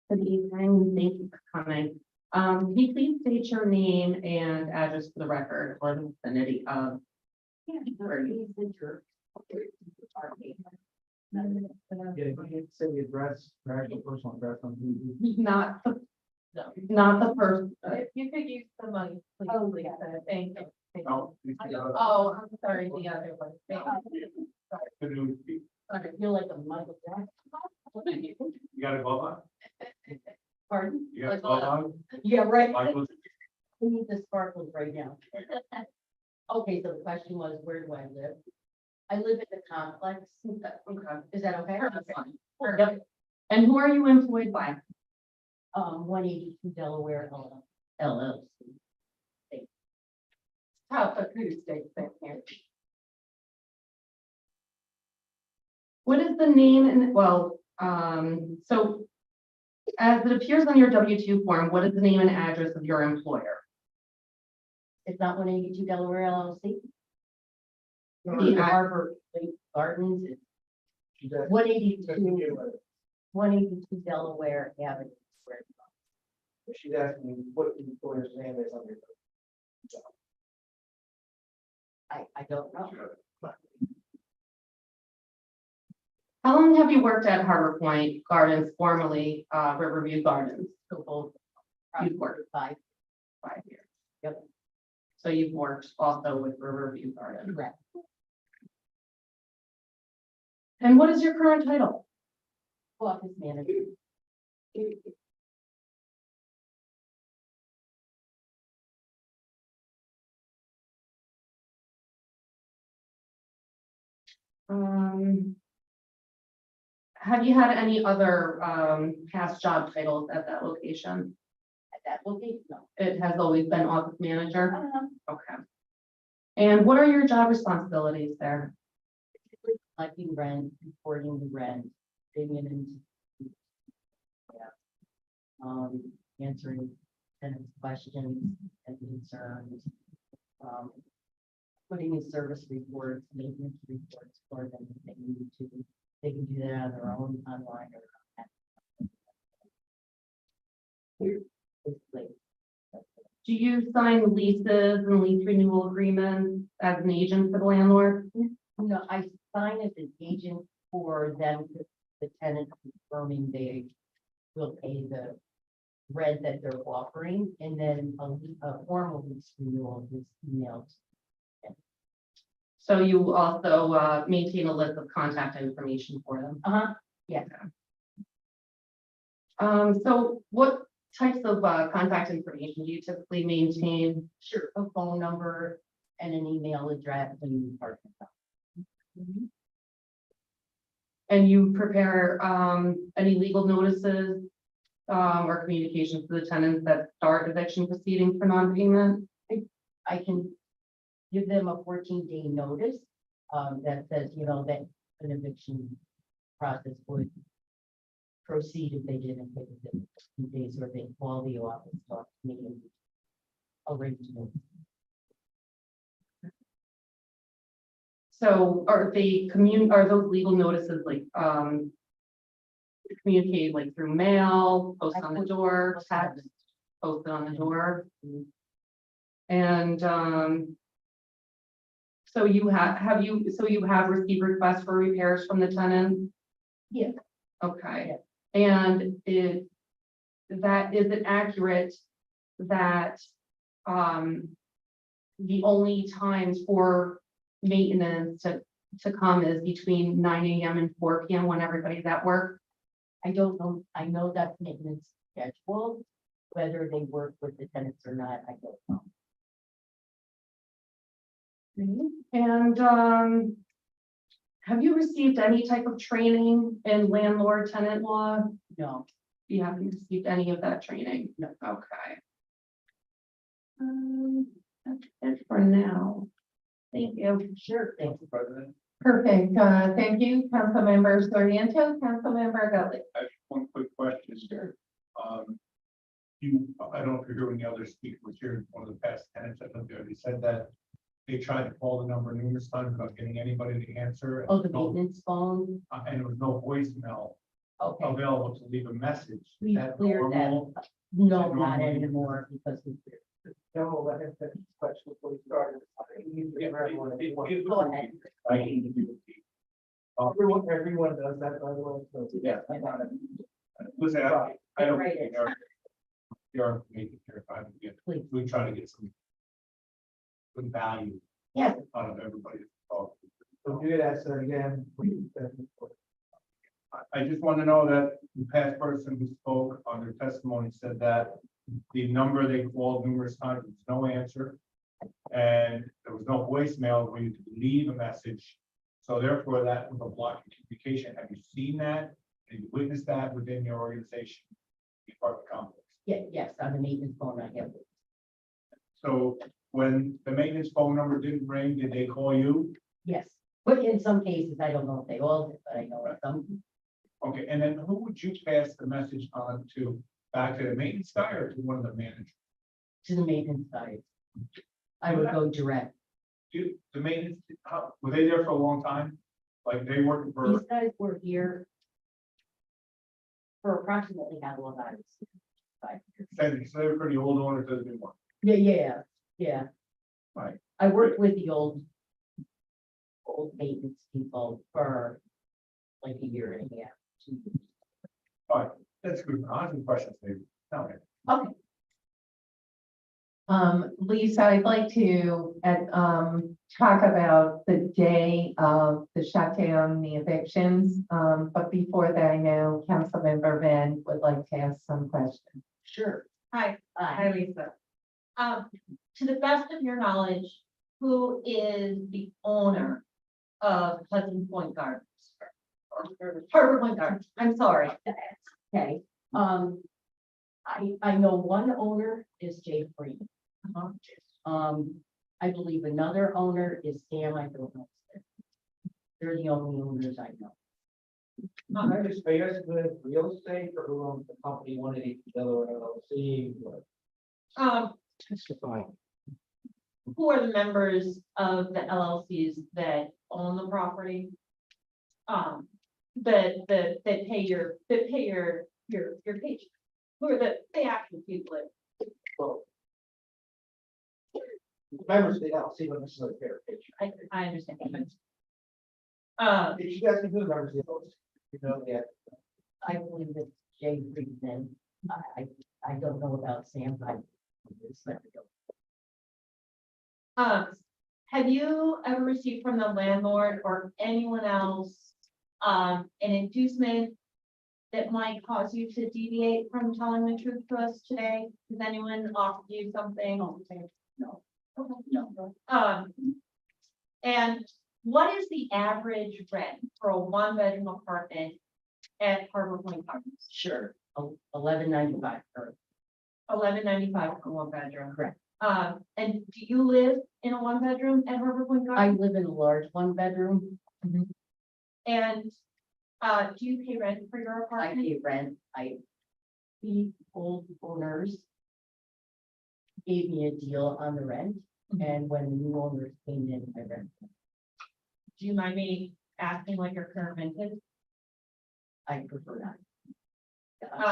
Good evening, thank you for coming. Can you please state your name and address for the record or the vicinity of? Where you live? Yeah, you can say the address, your actual personal address on who. Not the first. If you could use the money, please, Lisa. Thank you. Thank you. Oh, I'm sorry, the other one. Thank you. Sorry, you're like a Michael Jackson. You got a glove on? Pardon? You got a glove on? Yeah, right. Michael? We need the sparkles right now. Okay, so the question was, where do I live? I live in the complex. Okay. Is that okay? Yep. And who are you employed by? 182 Delaware LLC. Tough acoustic thing here. What is the name and, well, so as it appears on your W-2 form, what is the name and address of your employer? It's not 182 Delaware LLC. The Harbor Lake Gardens, it's 182 Delaware Avenue. She's asking what the employer's name is on your. I don't know. How long have you worked at Harbor Point Gardens, formerly Riverview Gardens? So both. You've worked 5. 5 years. Yep. So you've worked also with Riverview Gardens. Correct. And what is your current title? Office manager. Have you had any other past job titles at that location? At that location, no. It has always been office manager? Okay. And what are your job responsibilities there? Collecting rent, reporting the rent, digging into. Answering tenants' questions and concerns. Putting in service reports, maintenance reports for them if they need to. They can do that on their own online or. Basically, Do you sign leases and lease renewal agreements as an agent for the landlord? no, I sign as an agent for them to the tenant confirming they will pay the rent that they're offering, and then a formal lease renewal is emailed. So you also maintain a list of contact information for them? Yeah, So what types of contact information do you typically maintain? sure, a phone number and an email address and apartment. And you prepare any legal notices or communications to the tenants that start eviction proceedings for non-payment? I can give them a 14-day notice, that says, you know, that an eviction process would proceed if they didn't pay the 15 days, or they call the office, talk to me and arrange it. So are are those legal notices like communicated like through mail, post on the door, text, posted on the door? And so you have received requests for repairs from the tenant? Yeah. Okay, and is it accurate that the only times for maintenance to come is between 9 AM and 4 PM when everybody's at work? I don't know, I know that's maintenance schedule, whether they work with the tenants or not, I don't know. And have you received any type of training in landlord tenant law? No, You haven't received any of that training? No. Okay. That's it for now. Thank you. sure, thanks. President, Perfect. Thank you, Councilmember Soriento, Councilmember Gulley. I have one quick question. Sure. I don't know if you're hearing the other speaker was here, one of the past tenants that lived there, they said that they tried to call the number numerous times without getting anybody to answer. Oh, the maintenance phone, And there was no voicemail okay, available to leave a message. Is we that cleared that, normal? no, Is that not normal? anymore, because we cleared. No, let him finish the question before we started. Go ahead. I can do it. Everyone does that, by the way. So. Yeah. Listen, I don't. Right, it. You're making sure if I can get, Please. we try to get some good value Yes, out of everybody. So do that, sir, again. I just want to know that the past person who spoke on their testimony said that the number they called numerous times, there was no answer. And there was no voicemail where you could leave a message. So therefore, that was a block of communication. Have you seen that? Have you witnessed that within your organization? Apartment complex? yes, on the maintenance phone, I have it. So when the maintenance phone number didn't ring, did they call you? Yes, but in some cases, I don't know if they all did, but I know some, Okay, and then who would you pass the message on to, back to the maintenance guy or to one of the managers? to the maintenance side. I would go direct. Do the maintenance, were they there for a long time? Like they worked for, These guys were here for approximately how long I was. 5 years. so they were pretty old owners that have been working. Yeah. Right. I worked with the old maintenance people for like a year and a half, 2 years. All right, that's good. I have some questions, maybe. No, Okay, Lisa, I'd like to, talk about the day of the shutdown, the evictions. But before that, I know Councilmember Van would like to ask some questions. sure. Hi, Hi. Lisa. To the best of your knowledge, who is the owner of Hudson Point Gardens? Harbor Point Gardens, I'm sorry. Okay, I know one owner is Jay Freeman. I believe another owner is Sam, I don't know. They're the only owners I know. I just pay us with real estate or who owns the company, one of each other, LLC. Testify. Who are the members of the LLCs that own the property? That pay your paycheck. Who are the actual people? Well, members of the LLC don't necessarily pay our paycheck. I understand. If you guys can do the members of the LLC. You know, that I believe it's Jay Friedman. I don't know about Sam, but just let me go. Have you ever received from the landlord or anyone else, an inducement that might cause you to deviate from telling the truth to us today? Has anyone offered you something? No. Okay. No, And what is the average rent for a one-bedroom apartment at Harbor Point Gardens? sure, 11.95 per, $11.95 for one bedroom. correct. And do you live in a one-bedroom at Harbor Point I Gardens? live in a large one bedroom. And, do you pay rent for your I apartment? pay rent. The old owners gave me a deal on the rent, and when the new owners came in, I rent. Do you mind me asking what your current rent is? I prefer not.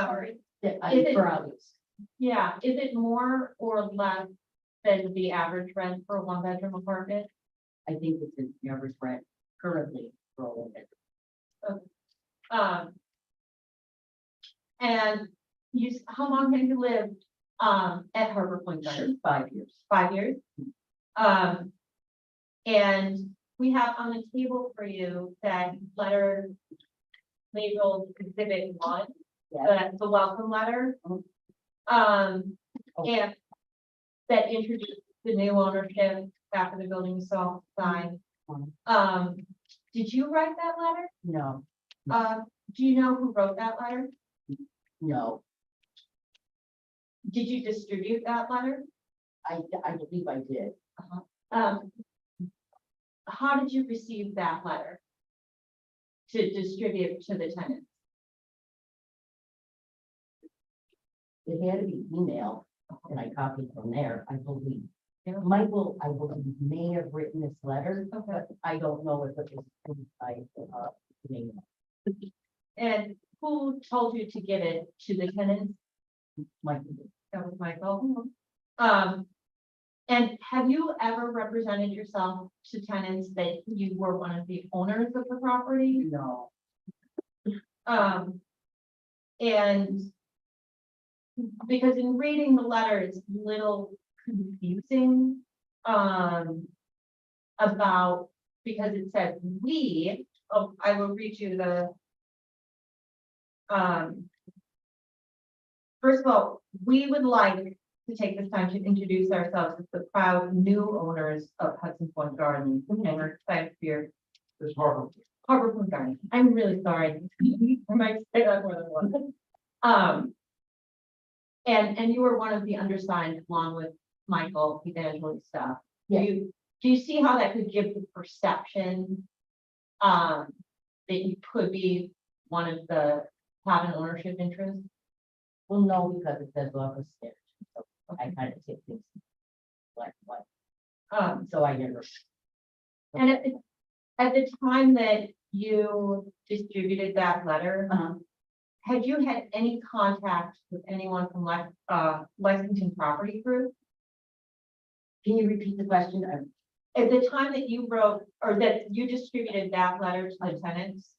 Sorry. I Is it- prefer others. Yeah, is it more or less than the average rent for a one-bedroom apartment? I think it's the average rent currently for a one bedroom. And how long have you lived, at Harbor Point Gardens? 5 years. 5 years? And we have on the table for you that letter labeled exhibit 1, the welcome letter. And that introduced the new ownership after the building was sold, signed. Did you write that letter? No, Do you know who wrote that letter? no, Did you distribute that letter? I believe I did. How did you receive that letter to distribute to the tenants? It had to be email, and I copied from there, I believe. Michael, I believe, may have written this letter, but I don't know if it was approved by, me. And who told you to give it to the tenants? Michael. That was Michael. And have you ever represented yourself to tenants that you were one of the owners of the property? No, And because in reading the letter, it's a little confusing, about, because it said we, I will read you the, first of all, we would like to take this time to introduce ourselves as the proud new owners of Hudson Point Gardens, and we're excited for your this Harbor. Harbor Point Gardens. I'm really sorry. I might say that more than once. And you were one of the undersigned along with Michael Evangelista. Yeah. Do you see how that could give the perception that you could be one of the, have an ownership interest? well, no, because it says office stairs, so I kind of take things like, so I never. And at the time that you distributed that letter, had you had any contact with anyone from Lexington Property Group? Can you repeat the question? At the time that you wrote, or that you distributed that letter to the tenants,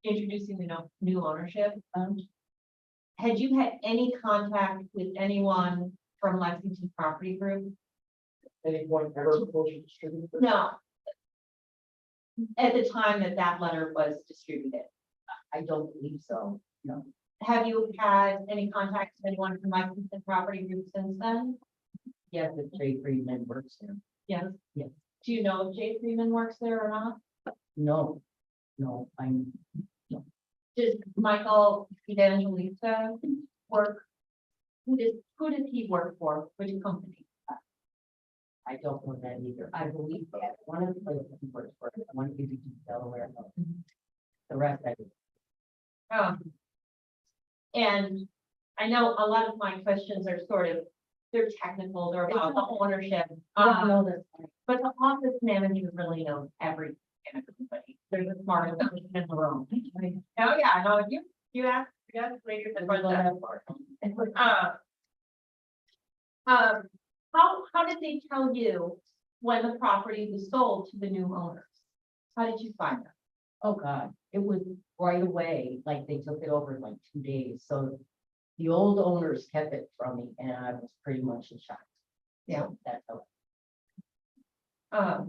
introducing the new ownership, had you had any contact with anyone from Lexington Property Group? Anyone ever supposed to distribute this? No. At the time that that letter was distributed, I don't believe so, no. have you had any contact with anyone from Lexington Property Group since then? Yes, if Jay Friedman works there. Yes. Yes. Do you know if Jay Freeman works there or not? No, I'm, Does Michael Evangelista work? Who does he work for? Which company? I don't know that either. I believe that one of the places he works for, one of the Delaware. The rest I do. And I know a lot of my questions are sort of, they're technical, they're about the ownership. I don't know this. But the office manager really knows everything and everybody. They're the smartest person in the room. Oh, yeah, no, you ask later the front desk. How did they tell you when the property was sold to the new owners? How did you find that? Oh, God, it was right away, like they took it over in like 2 days, so the old owners kept it from me and I was pretty much in shock. Yeah. So that's how. How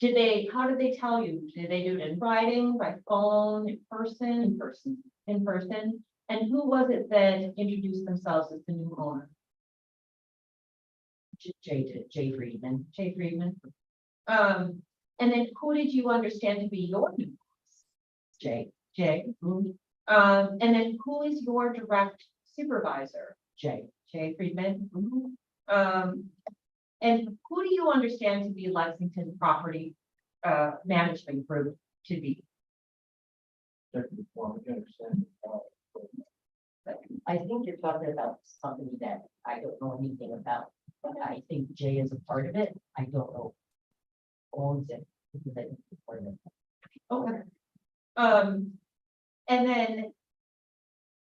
did they tell you? Did they do it in writing, by phone, in person? In person, In person? And who was it that introduced themselves as the new owner? Jay Friedman, Jay Friedman? And then who did you understand to be your new boss? Jay, Jay? mhm, And then who is your direct supervisor? Jay. Jay Friedman? Mhm. And who do you understand to be Lexington Property Management Group to be? I think you're talking about something that I don't know anything about, but I think Jay is a part of it. I don't know. who Owns it. Because I think he's part of it. Okay. And then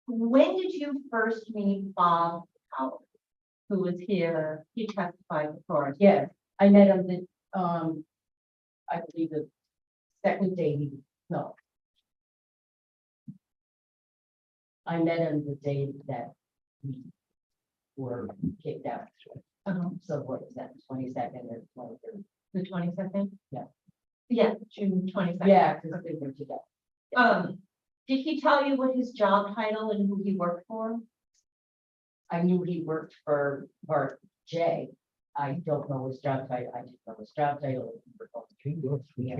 when did you first meet Bob Howard, who was here? He testified before us. Yes, I met him I believe the second day no. I met him the day that we were kicked out. So what is that, 22nd or 23rd? The 22nd? Yeah. Yeah, June 22nd. Yeah, because they were together. Did he tell you what his job title and who he worked for? I knew he worked for Jay. I don't know his job title. I just know his job title. Yeah.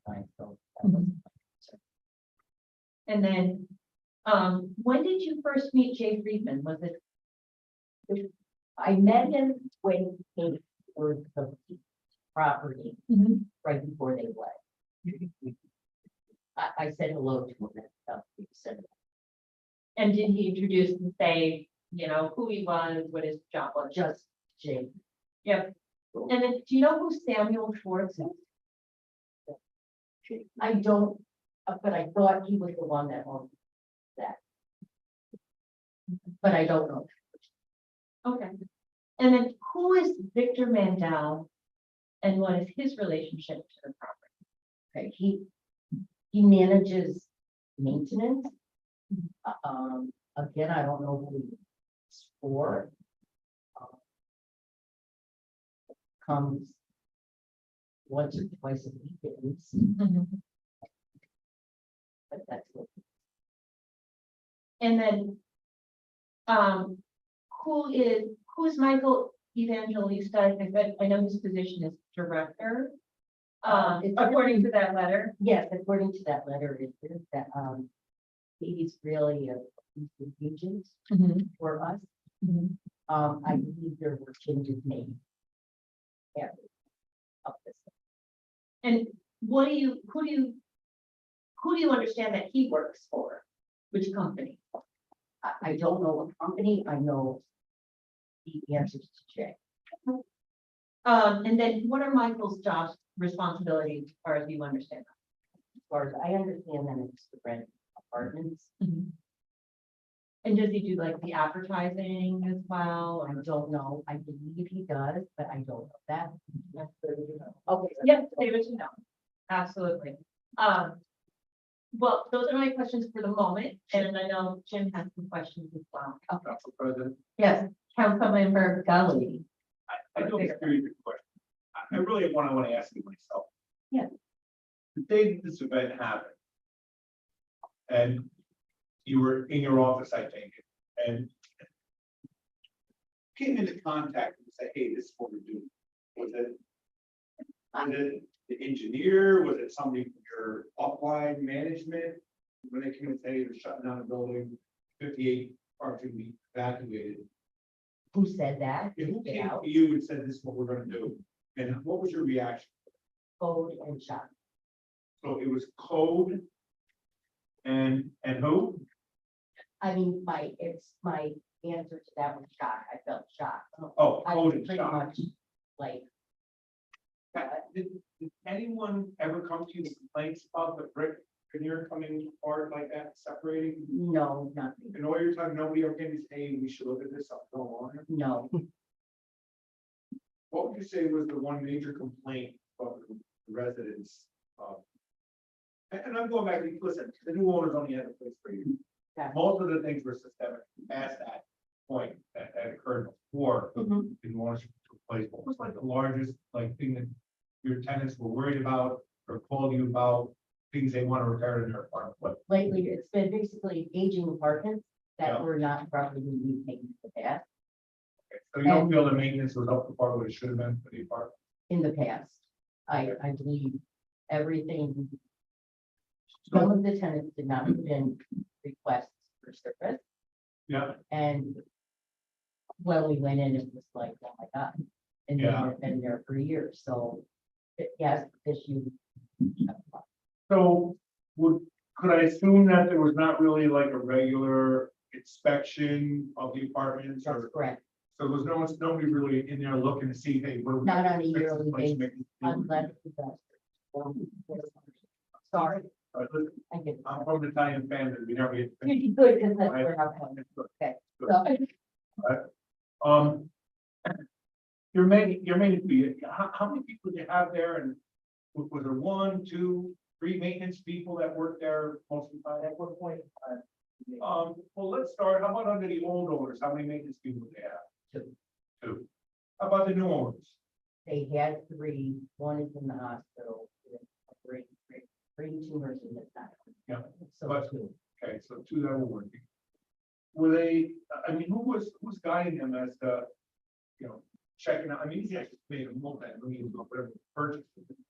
Right, so that was- And then, when did you first meet Jay Friedman? Was it? I met him when he came for the property right before they left. I said hello to him and stuff. He said, And did he introduce and say, you know, who he was, what his job was? just Jay. Yep. And then, do you know who Samuel Schwartz is? I don't, but I thought he was the one that owned that. But I don't know. Okay. And then who is Victor Mandel? And what is his relationship to the property? Okay, he manages maintenance. Again, I don't know who it's for. Comes once or twice a week at least, but that's what. And then, who's Michael Evangelista? I know his position is director. According to that letter. Yes, according to that letter, it is that, he's really a agent for us. I believe there were changes made. Yeah. Of this. And who do you understand that he works for? Which company? I don't know what company, I know he answers to Jay. And then what are Michael's job responsibilities as far as you understand? As far as I understand, then it's to rent apartments. And does he do like the advertising as well? I don't know, I believe he does, but I don't know that. Okay, yes, David, you know, absolutely. Well, those are my questions for the moment, and I know Jim has some questions as well. Council President. Yes, Councilmember Gully. I don't agree with your question. I really want to ask you myself. Yeah. The day that this event happened. And you were in your office, I think, and came into contact and said, hey, this is what we're doing. Was it the engineer? Was it somebody from your upline management? When they came and say they're shutting down a building, 58 are to be evacuated. Who said that? Who Get came out, to you and said, this is what we're gonna do? And what was your reaction? code and shop. So it was code and who? I mean, it's my answer to that was shock. I felt shocked. Oh, I code was and pretty shop. much like, Did anyone ever come to you with complaints about the brick veneer coming apart like that, separating? no, nothing, In all your time, nobody ever came to say, hey, we should look at this, something going on here? no. What would you say was the one major complaint of the residents of and I'm going back, listen, the new owners only had a place for you. Yeah. Most of the things were systemic past that point that occurred before the new ownership took place. What was like the largest, like, thing that your tenants were worried about or called you about, things they want to repair in their apartment? What? Lately, it's been basically aging apartments Yeah. that were not properly maintained in the past, So you don't feel the maintenance was up to par what it should have been for the apartment? in the past. I believe everything. Some of the tenants did not put in requests for service, Yeah. and when we went in, it was like, oh my God. And Yeah. they've been there for years, so, yes, issue. So could I assume that there was not really like a regular inspection of the apartments That's or? correct, So there's nobody really in there looking to see, hey, what? are we- not on a fix this yearly place, basis, make it- unless. Sorry, Listen, I get. I'm from an Italian family, we never get. You're good, because that's where I'm from. Okay. So, Your main fee, how many people do you have there and was there 1, 2, 3 maintenance people that work there most of the time? At what point? Well, let's start, how about under the old owners, how many maintenance people do they have? 2. 2. How about the new owners? They had 3, 1 is in the hospital, brain tumors in the back. Yeah, So but- 2. Okay, so 2 that were working. Were they, I mean, who's guiding them as the, checking out, I mean, these guys made a multi-million, whatever, purchase,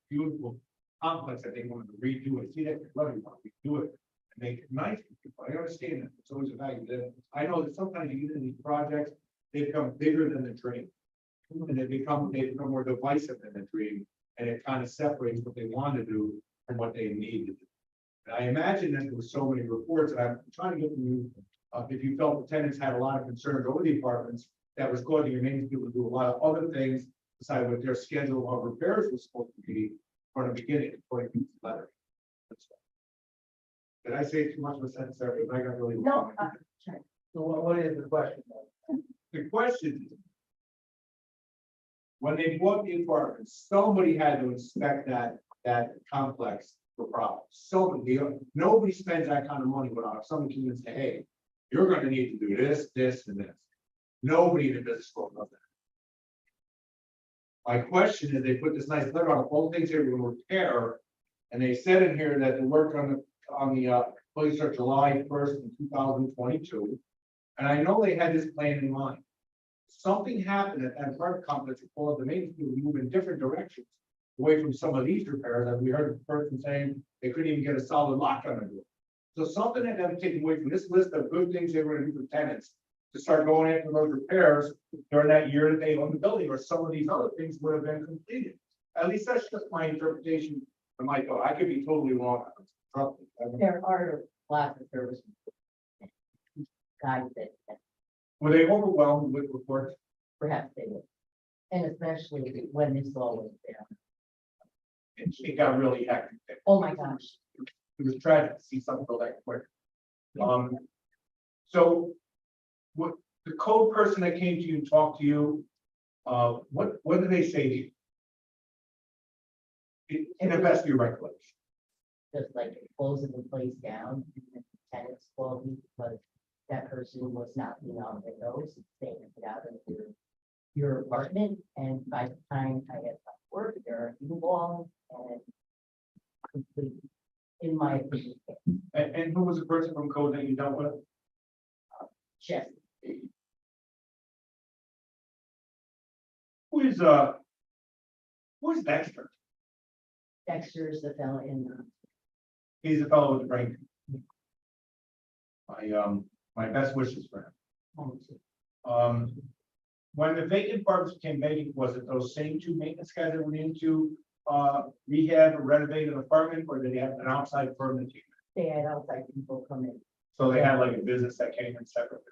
beautiful complex that they wanted to redo it, see that, well, you want to redo it, and make it nice, for people. I understand that, it's always a value, that, I know that sometimes you get in these projects, they become bigger than the dream. And they become more divisive than the dream, and it kind of separates what they want to do from what they need to do. And I imagine that there were so many reports, and I'm trying to get from you, if you felt the tenants had a lot of concerns over the apartments, that was causing your maintenance people to do a lot of other things, besides what their schedule of repairs was supposed to be from the beginning, according to this letter. That's all. Did I say too much of a sentence there? Because I got really. No, So what is the question? The question is, when they bought the apartment, somebody had to inspect that complex for problems. Nobody spends that kind of money without someone can say, hey, you're gonna need to do this, this, and this. Nobody in the business world does that. My question is, they put this nice letter on all things they were gonna repair, and they said in here that the work on the place are July 1st in 2022. And I know they had this plan in mind. Something happened at that apartment complex that caused the maintenance people to move in different directions. Away from some of these repairs, and we heard the person saying they couldn't even get a solid lock on the door. So something had to be taken away from this list of good things they were gonna do for tenants. To start going after those repairs during that year that they owned the building, or some of these other things would have been completed. At least that's just my interpretation of my thought. I could be totally wrong. Trust me. there are lots of service. Guys that Were they overwhelmed with reports? perhaps they would. And especially when this law was there. It got really hectic. Oh, my gosh. It was tragic to see something go that quick. So what, the code person that came to you and talked to you, what did they say to you? In the best of your recollection. Just like closing the place down, and the tenants called me because that person was not being on windows, and staying out of your apartment, and by the time I had left work, there are walls and complete, in my opinion, And who was the person from code that you dealt with? just Who is Dexter? Dexter's the fellow in He's the fellow with the brain. My best wishes for him. home too. When the vacant apartments became vacant, was it those same 2 maintenance guys that went into rehab or renovate an apartment, or did they have an outside firm that came in? They had outside people come in, So they had like a business that came in separately.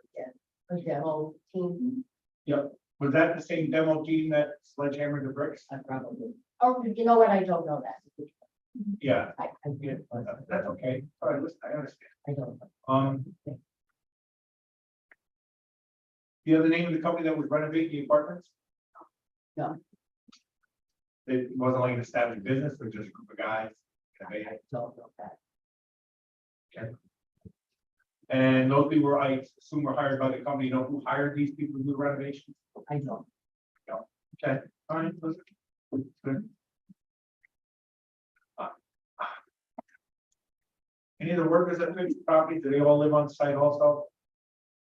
a demo team, Was that the same demo team that sledgehammered the bricks? I probably, oh, you know what, I don't know that. Yeah, I did, but that's okay. All right, listen, I understand. I don't know. Do you have the name of the company that was renovating the apartments? No. It wasn't like an established business, or just a group of guys? I don't know that. And those people were, I assume were hired by the company, you know, who hired these people to do the renovations? I don't. Okay, fine. Good. Any of the workers that fix the property, do they all live on site also?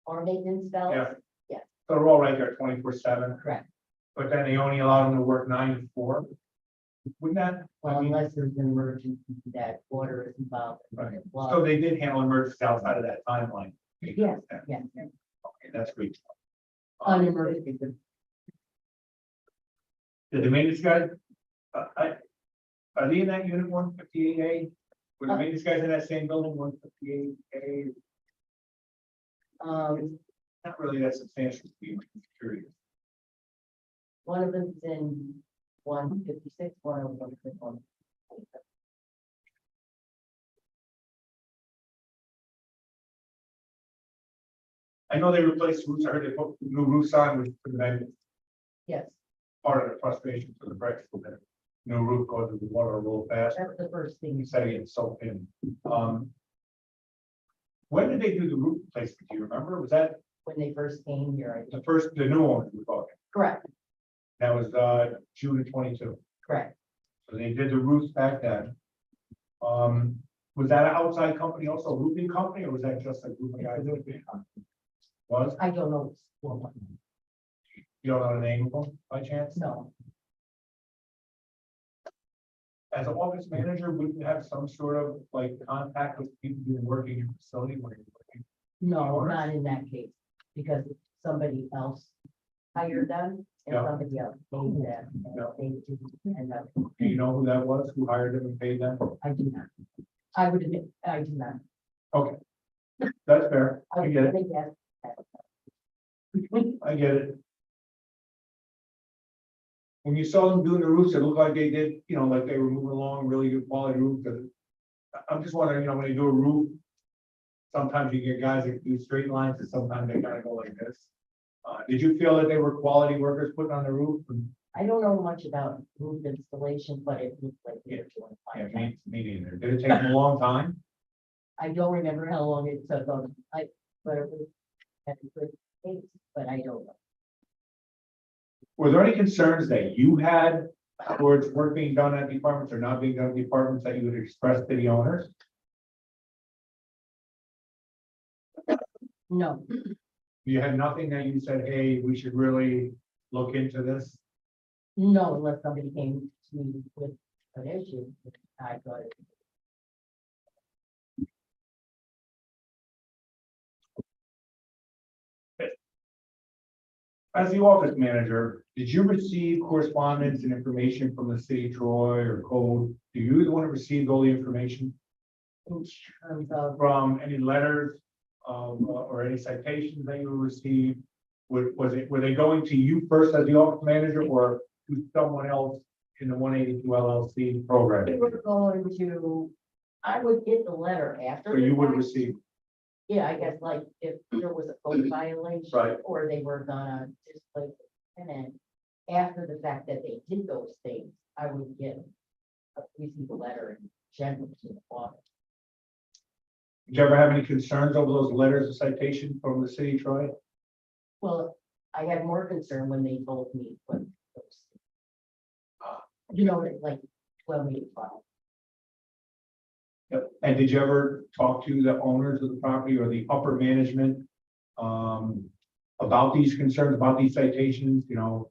Or maintenance fellows? Yeah. Yeah. So they're all right there 24/7, Correct. but then they only allow them to work 9 to 4. Wouldn't that? Well, I mean, unless there's an emergency that water is involved. Right. Well, So they did handle emergencies outside of that timeline. yes, yes, Okay, that's great. on emergency. Did the maintenance guys, are they in that unit 158A? Were the maintenance guys in that same building, 158A? Not really that substantial. To be curious. One of them's in 156, one of them is on. I know they replaced roofs. I heard they put new roofs on, which could have been Yes, part of the frustration for the Brexit. That new roof goes to the water a little fast. that's the first thing. Instead of getting soaked in. When did they do the roof replacement? Do you remember? Was that When they first came here, I think. the new one we're talking? Correct, That was June of 22. correct. So they did the roofs back then. Was that an outside company, also a roofing company, or was that just a group of guys? Was? I don't know. Well, You don't know the name of them by chance? no, As an office manager, would you have some sort of like contact with people who are working in the facility where you're working? no, not in that case, because somebody else hired them and Yeah. somebody else paid them. And Yeah. they didn't end up, Do you know who that was, who hired them and paid them? I do not. I would admit, I do not. Okay. That's fair. I I would get it. think yes. I get it. When you saw them doing the roofs, it looked like they did, you know, like they were moving along, really good quality roof. I'm just wondering, you know, when you do a roof, sometimes you get guys that do straight lines and sometimes they kind of go like this. Did you feel that they were quality workers putting on the roof? I don't know much about roof installation, but it looks like they're doing Yeah, fine. me neither. Did it take them a long time? I don't remember how long it took them, but it was at a good pace, but I don't know. Were there any concerns that you had towards work being done at departments or not being done at departments that you would express to the owners? No, You had nothing that you said, hey, we should really look into this? no, unless somebody came to me with an issue, I thought it. As the office manager, did you receive correspondence and information from the city of Troy or code? Do you the one who received all the information In terms of, from any letters or any citations that you received? Were they going to you first as the office manager or to someone else in the 182 LLC we program? were going to, I would get the letter after. So the you would fact. receive, Yeah, I guess like if there was a code violation. Right. Or they were gonna displace the tenant. After the fact that they did those things, I would get receive a letter in general to the office. did you ever have any concerns over those letters of citation from the city of Troy? Well, I had more concern when they told me what those. You know, like, when we filed. Yep. And did you ever talk to the owners of the property or the upper management about these concerns, about these citations, you know?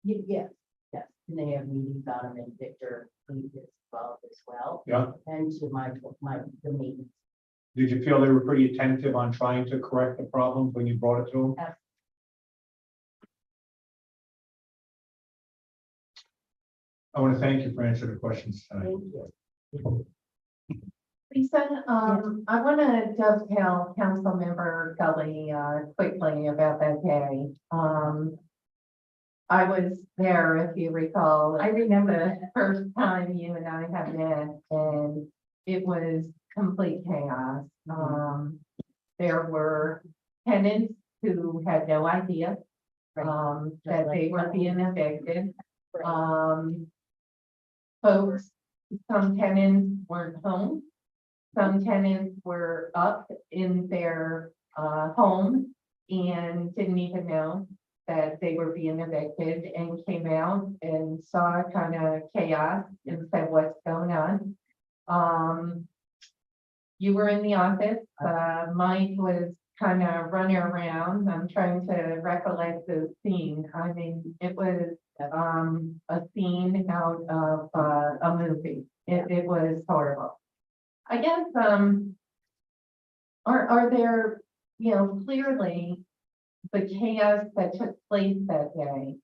Yes, yes, and they have meetings on them and Victor is involved as well, Yeah. and to the meetings. Did you feel they were pretty attentive on trying to correct the problems when you brought it to them? Yes. I want to thank you for answering the questions tonight. Thank you. Lisa, I want to dovetail Councilmember Gully, quickly about that day. I was there, if you recall. I remember The first time you and I had met, and it was complete chaos. There were tenants who had no idea, that they were being evicted. Folks some tenants weren't home. Some tenants were up in their home and didn't even know that they were being evicted and came out and saw kind of chaos and said, what's going on? You were in the office, Mike was kind of running around. I'm trying to recollect the scene. I mean, it was a scene out of a movie. It was horrible. I guess, are there, clearly the chaos that took place that day,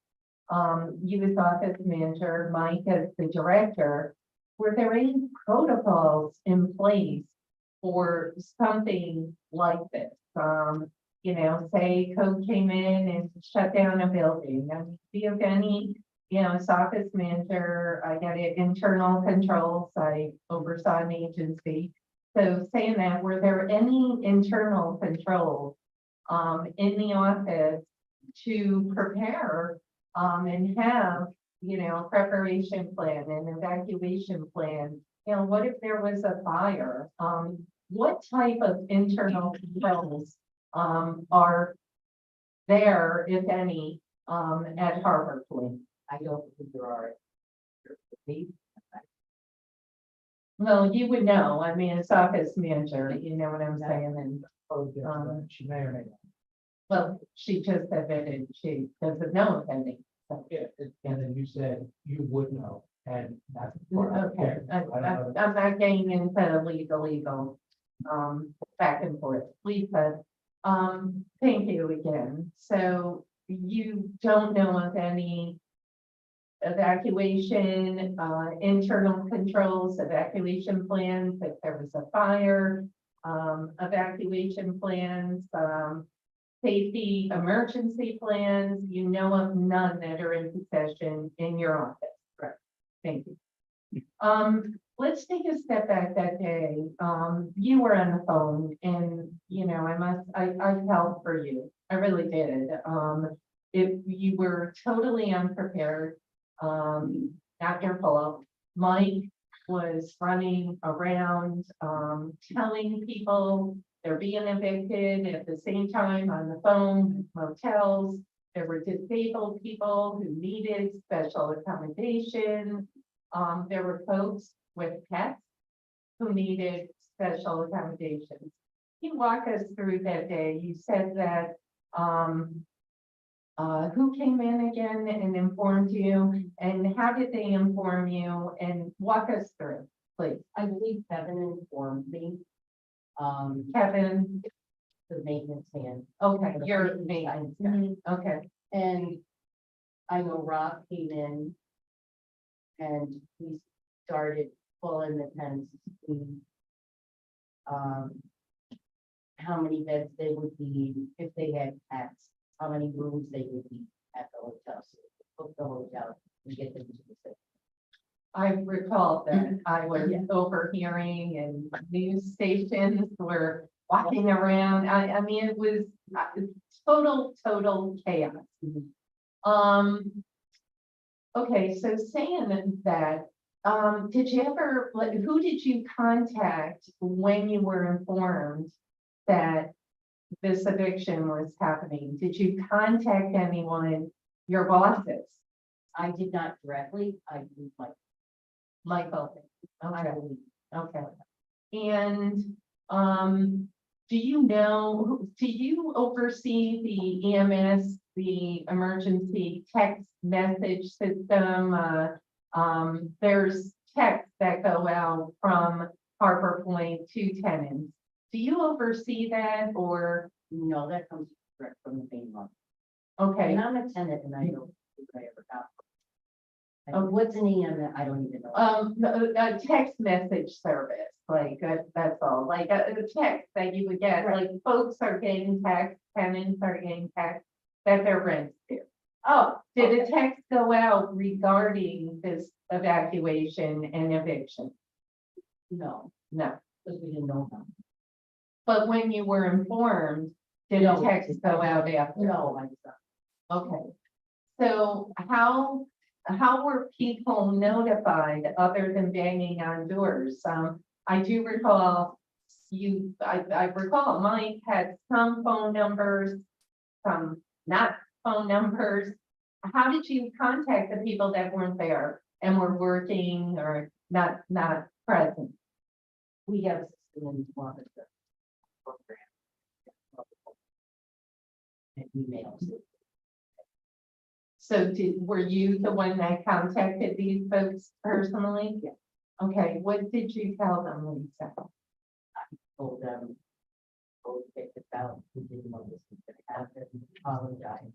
you as office manager, Mike as the director, were there any protocols in place for something like this? Say code came in and shut down a building. I mean, do you have any, as office manager, I got it, internal controls, I oversaw an agency. So saying that, were there any internal controls in the office to prepare and have, a preparation plan and evacuation plan? What if there was a fire? What type of internal controls are there, if any, at Harbor Point? I don't think there are. Well, you would know, I mean, as office manager, you know what I'm saying, and, She may or may not. well, she just admitted she doesn't know of any. So, Yeah, and then you said you would know, and that's. okay, I'm not getting into legal, back and forth, Lisa. Thank you again, so you don't know of any evacuation, internal controls, evacuation plans, if there was a fire, evacuation plans, safety, emergency plans, you know of none that are in possession in your office. Correct. Thank you. Let's take a step back that day. You were on the phone and, I felt for you. I really did. If you were totally unprepared, not your fault. Mike was running around, telling people they're being evicted at the same time on the phone, motels. There were disabled people who needed special accommodation. There were folks with pets who needed special accommodations. Can you walk us through that day? You said that, who came in again and informed you, and how did they inform you, and walk us through, please. I believe Kevin informed me. Kevin, The maintenance man. okay, The you're maintenance maintenance guy. guy. Okay, And I know Rob came in. And we started pulling the tents. To see, how many beds they would need if they had pets, how many rooms they would need at the hotel. So we book the hotel and get them to the city. I recall that I was overhearing and news stations were walking around. I mean, it was total chaos. Okay, so saying that, did you ever, who did you contact when you were informed that this eviction was happening? Did you contact anyone, your bosses? I did not directly, I used my, Michael? I Okay, believe. okay. And, do you oversee the EMS, the emergency text message system? There's texts that go out from Harbor Point to tenants. Do you oversee that, or, No, that comes direct from the main one. okay, And I'm a tenant and I don't think I ever got. Oh. What's an EM? I don't even know. a text message service, like, that's all, like a text that you would get, like, folks are getting text, tenants are getting text that their rent's due. Oh, Did a text go out regarding this evacuation and eviction? no, No, because we didn't know them. but when you were informed, did a No. text go out after? No, I just. Okay, so how, how were people notified other than banging on doors? I do recall I recall Mike had some phone numbers, some not phone numbers. How did you contact the people that weren't there and were working or not present? We have a system in one of the program. And emails. So were you the one that contacted these folks personally? Yeah. Okay, what did you tell them, Lisa? Told them. Told it about, we didn't know this was gonna happen, apologize.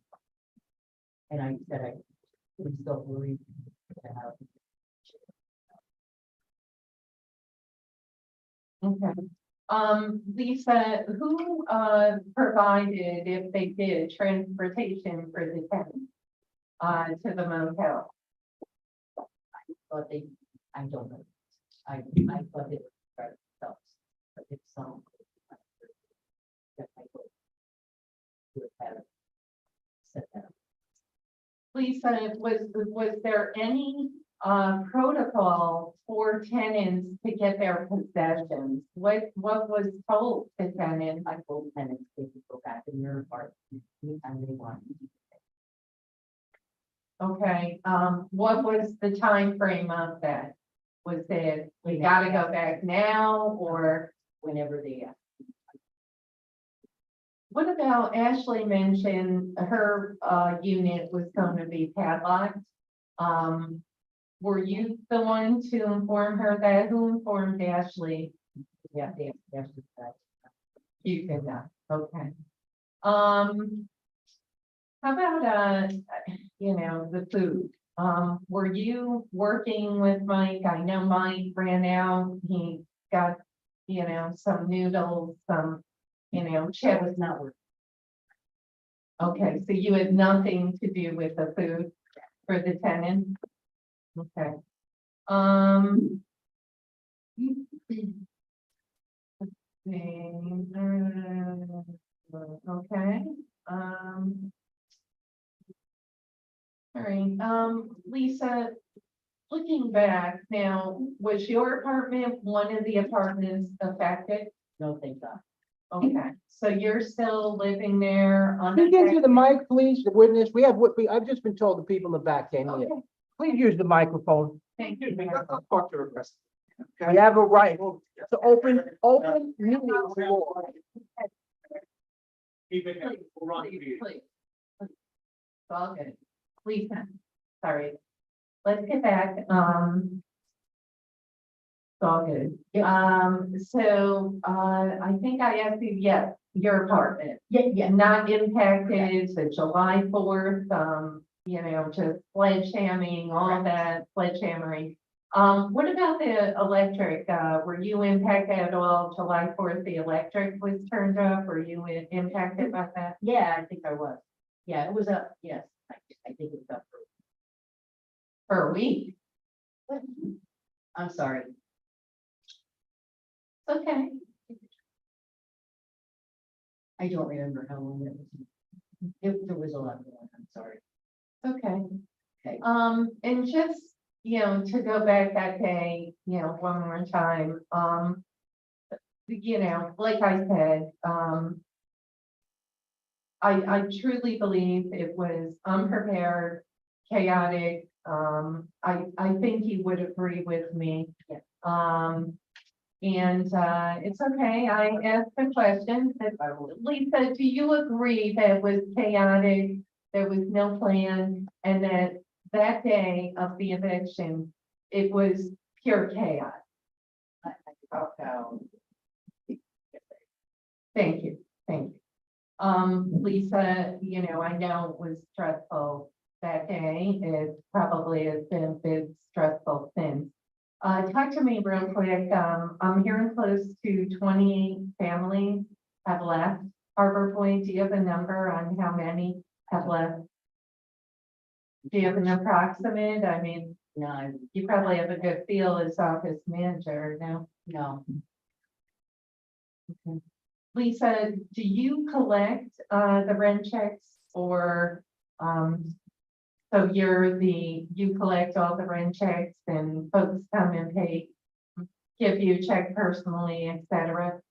And I said, I was so worried about. Okay. Lisa, who provided, if they did, transportation for the tenants to the motel? But they, I don't know. I thought it was right themselves, but it's some. That I would have said that. Lisa, was there any protocol for tenants to get their possessions? What was told to tenants? I told tenants they could go back in their apartment anytime they want. Okay, what was the time frame of that? Was it, we gotta go back now, or Whenever they ask. what about Ashley mentioned her unit was going to be padlocked? Were you the one to inform her that? Who informed Ashley? Yeah, they asked that. You did not, okay. How about, the food? Were you working with Mike? I know Mike ran out, he got, some noodles, some, That chips. was not working. Okay, so you had nothing to do with the food for the tenant? Okay. Let's see, okay, all right, Lisa, looking back now, was your apartment one of the apartments affected? No, thank God. Okay, so you're still living there on. Can you get to the mic, please, the witness? I've just been told the people in the back can't hear. Okay, Please use the microphone. thank you. We have a right to open meeting. Keep it, Please, we're on please, TV. please. It's all good. Lisa, sorry. Let's get back, it's all good. So, I think I asked you, yes, your apartment. Yeah. Not impacted, so July 4th, just sledgehammering, all that sledgehammering. What about the electric? Were you impacted at all? July 4th, the electric was turned off. Were you impacted by that? Yeah, I think I was. Yeah, it was up, yes, I think it was up For a week? I'm sorry. It's okay. I don't remember how long it was. There was a lot going on, I'm sorry. Okay. Okay. And just, to go back that day, one more time, like I said, I truly believe it was unprepared, chaotic. I think he would agree with me. Yeah. And it's okay. I asked the question. Lisa, do you agree that it was chaotic? There was no plan, and that day of the eviction, it was pure chaos. Thank you, thank you. Lisa, I know it was stressful that day. It probably has been a bit stressful since. Talk to me real quick. I'm hearing close to 28 families have left Harbor Point. Do you have a number on how many have left? Do you have an approximate? I mean, No, you probably have a good feel as office manager now. no, Lisa, do you collect the rent checks for So you collect all the rent checks and folks come and pay, give you a check personally, et cetera.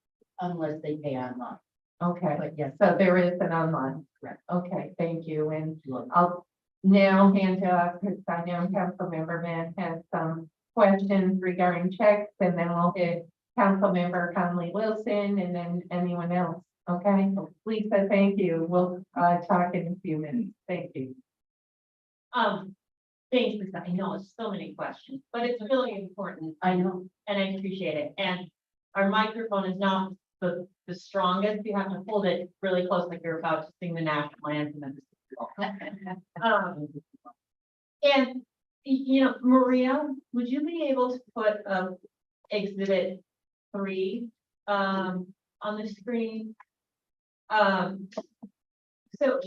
Unless they pay online, Okay, but yes. so there is an online. Correct. Okay, thank you. And Look, I'll now hand it off because I know Councilmember Mann has some questions regarding checks, and then we'll hit Councilmember Conley Wilson and then anyone else. Okay, Lisa, thank you. We'll talk in a few minutes. Thank you. Thanks, Lisa. I know it's so many questions, but it's really important. I know, And I appreciate it. And our microphone is not the strongest. You have to hold it really close, like you're about to sing the national anthem. And, you know, Maria, would you be able to put, exhibit 3, on the screen? So,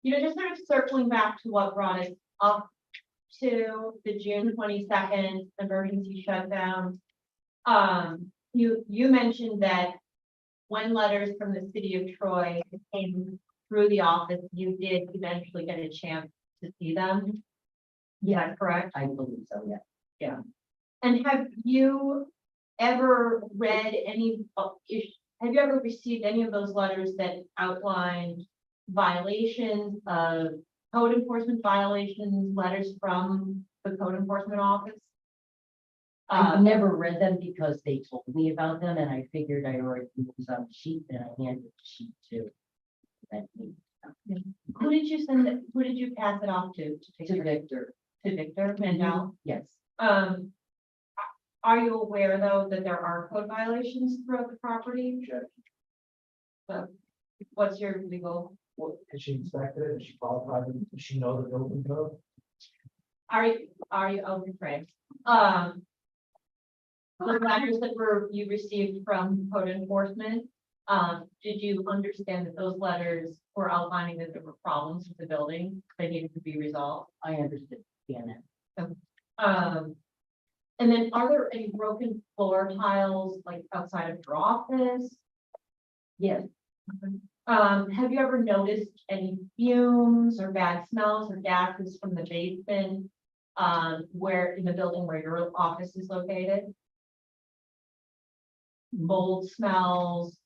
you know, just sort of circling back to what brought us up to the June 22nd emergency shutdown. You mentioned that when letters from the city of Troy came through the office, you did eventually get a chance to see them. Yeah, correct? I believe so, yeah. And have you ever read any, have you ever received any of those letters that outlined violations of code enforcement violations, letters from the code enforcement office? I've never read them because they told me about them and I figured I already was on the sheet and I handed the sheet to that meeting. Who did you send it, who did you pass it off to? To Victor. To Victor Mandel? Yes, Are you aware though that there are code violations throughout the property? So, what's your legal, Has she inspected it? Is she qualified? Does she know the building code? are you, okay, Frank? The letters that you received from code enforcement, did you understand that those letters were outlining that there were problems with the building that needed to be resolved? I understood, Janet. And then are there any broken floor tiles like outside of your office? Yes, Have you ever noticed any fumes or bad smells or gases from the basement? Where in the building where your office is located? Mold smells,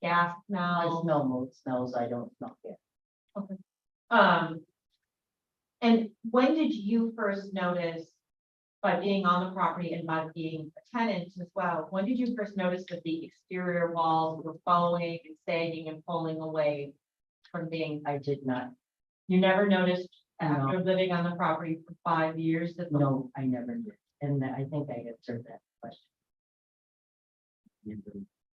gas I smells. smell mold smells, I don't smell it. And when did you first notice, by being on the property and by being a tenant as well, when did you first notice that the exterior walls were bowing and sagging and pulling away from being, I did not, you never noticed after No. living on the property for 5 years that the no, I never did, and I think I answered that question. Never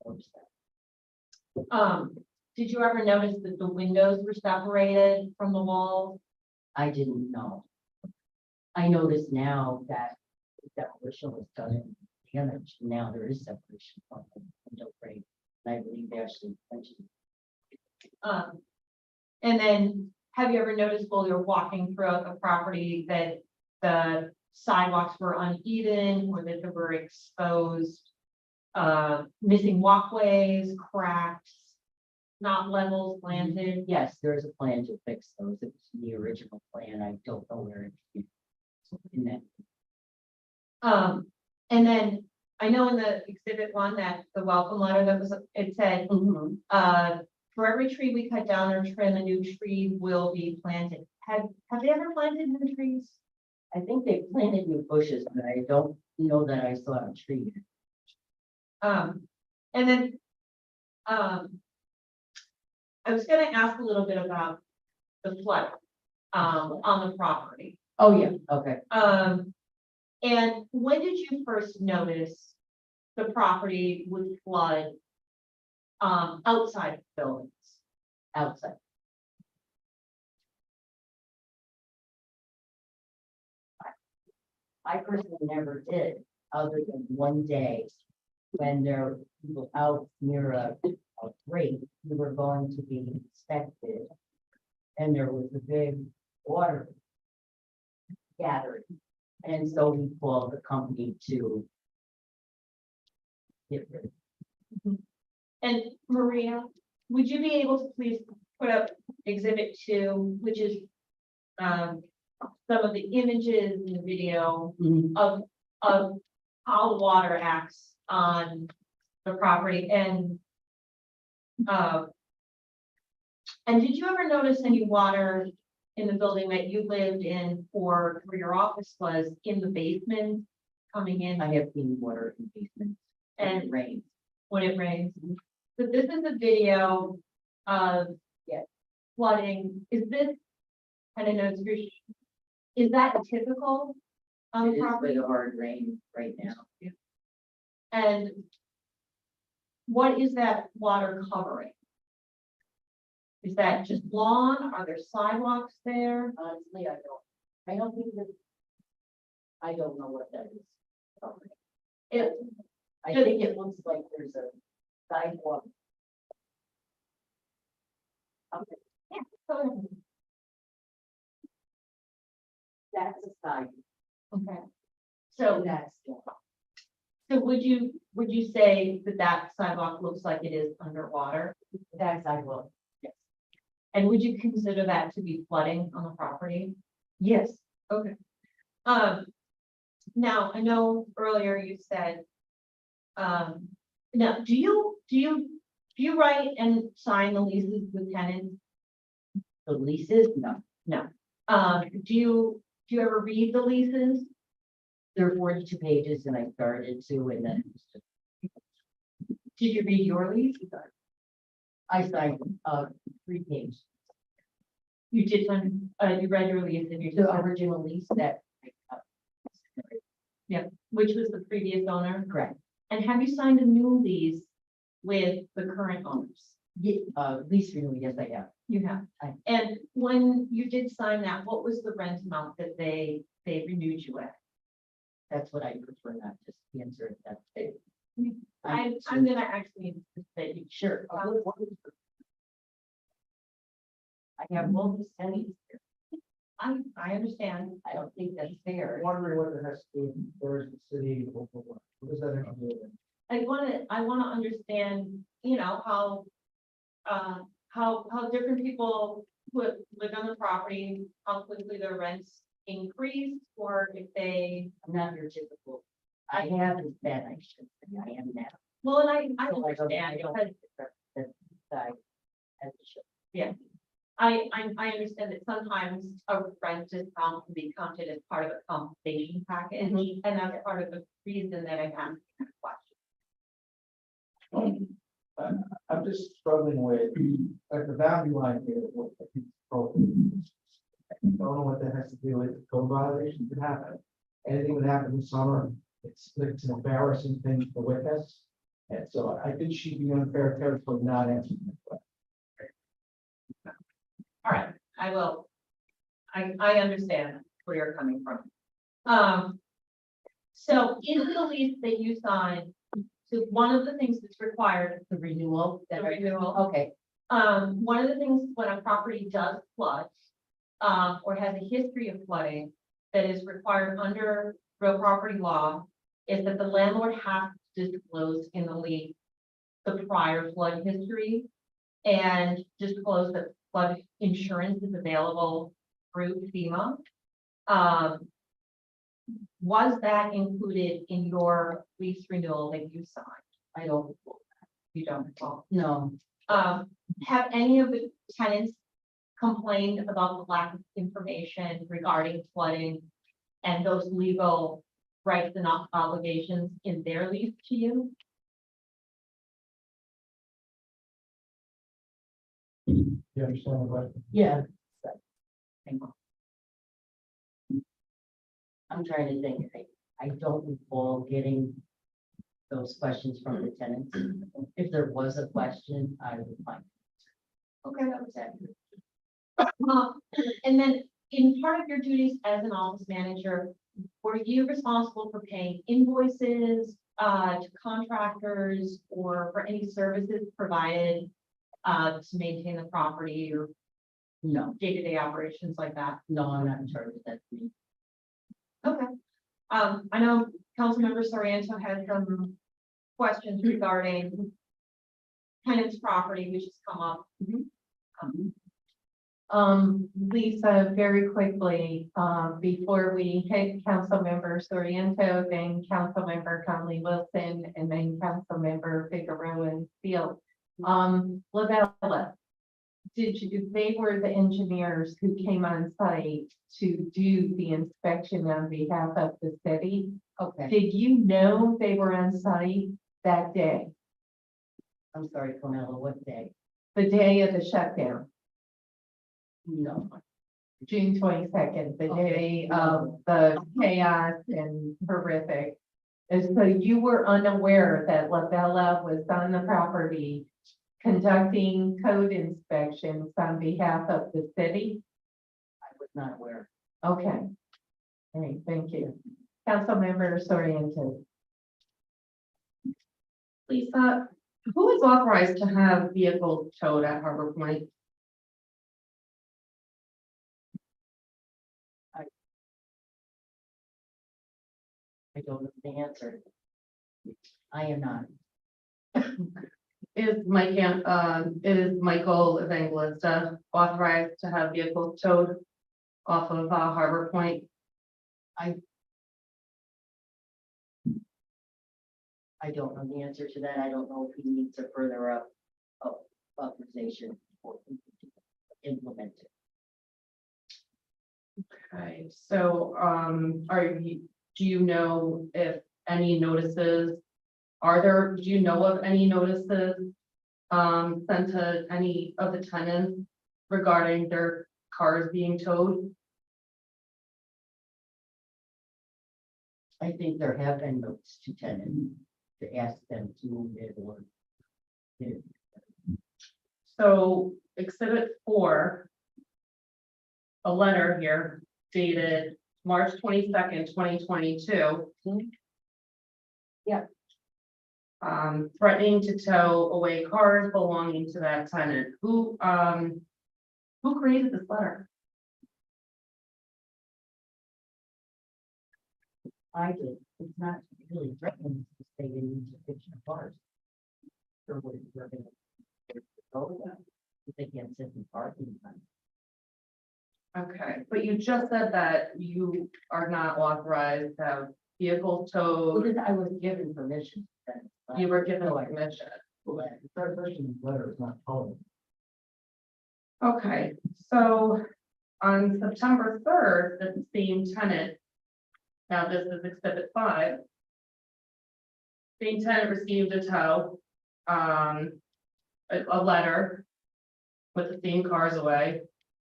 noticed that. did you ever notice that the windows were separated from the walls? I didn't know. I notice now that the demolition was done in damage, now there is separation from the window frame, and I believe Ashley mentioned. And then have you ever noticed while you're walking throughout the property that the sidewalks were uneven or that there were exposed, missing walkways, cracks, not level planted? Yes, there is a plan to fix those, it was in the original plan, I don't know where it is. In that, And then I know in the exhibit 1 that the welcome letter that was, it said, for every tree we cut down or trim, a new tree will be planted. Have they ever planted new trees? I think they planted new bushes, but I don't know that I saw a tree. And then, I was gonna ask a little bit about the flood, on the property. Oh, yeah, okay. And when did you first notice the property would flood, outside of buildings? Outside. I personally never did, other than one day when there were people out near a grate who were going to be inspected. And there was a big water gathering. And so we called the company to get rid of it. And Maria, would you be able to please put up exhibit 2, which is, some of the images in the video Mhm. of how the water acts on the property and did you ever notice any water in the building that you lived in or where your office was in the basement coming in I have clean water in the basement. and Rain. when it rains? So this is a video of flooding. Is this, I don't know, is that typical on It the is property? with a hard rain right now. And what is that water covering? Is that just lawn? Are there sidewalks there? Honestly, I don't think that. I don't know what that is. It, I think it looks like there's a sidewalk. That's a side, okay. so So, that's, so would you say that that sidewalk looks like it is underwater? that sidewalk. And would you consider that to be flooding on the property? Yes, Okay. Now, I know earlier you said, now, do you write and sign the leases with tenants? the leases, no, No. Do you ever read the leases? there are 42 pages and I started to, and then Did you read your lease? I signed, 3 pages. You did, you read your lease and you The just, original lease that, which was the previous owner? correct, And have you signed a new lease with the current owners? lease renewal, yes, I have. You have. Aye. And when you did sign that, what was the rent amount that they renewed you at? That's what I prefer not to answer that. I'm gonna actually say you. Sure. I have all these tenants, I understand. I don't think that's fair. Wondering what that has to do with Thursday City, what does that have to do with it? I wanna understand, you know, how different people would live on the property, how quickly their rents increase, or if they, I'm not your typical, I have as bad, I should say, I am now. well, and I So I understand, don't because that side as it should. I understand that sometimes a rent discount can be counted as part of a compensation package, Mhm. and that's part of the reason that I asked that question. I'm just struggling with, like, the boundary line here. What I think is appropriate. I don't know what that has to do with code violations that happen. Anything that happened in summer, it's an embarrassing thing to witness. And so I think she'd be unfair territory not answering that question. All right, I will. I understand where you're coming from. So in the lease that you signed, so one of the things that's required, The renewal. the renewal, Okay, one of the things when a property does flood, or has a history of flooding that is required under real property law, is that the landlord has to disclose in the lease the prior flood history and disclose that flood insurance is available through FEMA. Was that included in your lease renewal that you signed? I don't, You don't recall. no, Have any of the tenants complained about the lack of information regarding flooding and those legal rights and obligations in their lease to you? You understand the question? yeah. I'm trying to think, I don't recall getting those questions from the tenants. If there was a question, I would find. Okay, that was accurate. And then in part of your duties as an office manager, were you responsible for paying invoices to contractors or for any services provided to maintain the property or No, day-to-day operations like that? no, I'm not in charge of that. Okay. I know Councilmember Soriento had some questions regarding tenant's property, which has come up. Lisa, very quickly, before we hit Councilmember Soriento, then Councilmember Conley Wilson, and then Councilmember Figueroa and Field. Lavella, they were the engineers who came on site to do the inspection on behalf of the city. Okay, Did you know they were on site that day, I'm sorry, Cornella, what day? the day of the shutdown? No, June 22nd, the day of the chaos and horrific. And so you were unaware that Lavella was on the property conducting code inspections on behalf of the city? I was not aware. Okay. All right, thank you. Councilmember Soriento. Lisa, who is authorized to have vehicles towed at Harbor Point? I don't know the answer. I am not. Is Michael Evangelista authorized to have vehicles towed off of Harbor Point? I don't know the answer to that. I don't know if he needs a further authorization for him to implement it. Okay, so, do you know if any notices, do you know of any notices sent to any of the tenants regarding their cars being towed? I think there have been notes to tenants to ask them to move it or. So exhibit 4. A letter here dated March 22nd, 2022. Yeah. Threatening to tow away cars belonging to that tenant. Who created this letter? I did. It's not really threatening to say they need to fix your cars. Or what you're gonna. Go with that, if they can't sit in parking. Okay, but you just said that you are not authorized to have vehicles towed. Because I was given permission. then, but- You were given permission. Well, the third person's letter is not told. Okay, so on September 3rd, the same tenant. Now this is exhibit 5. Same tenant received a tow, a letter. With the same cars away.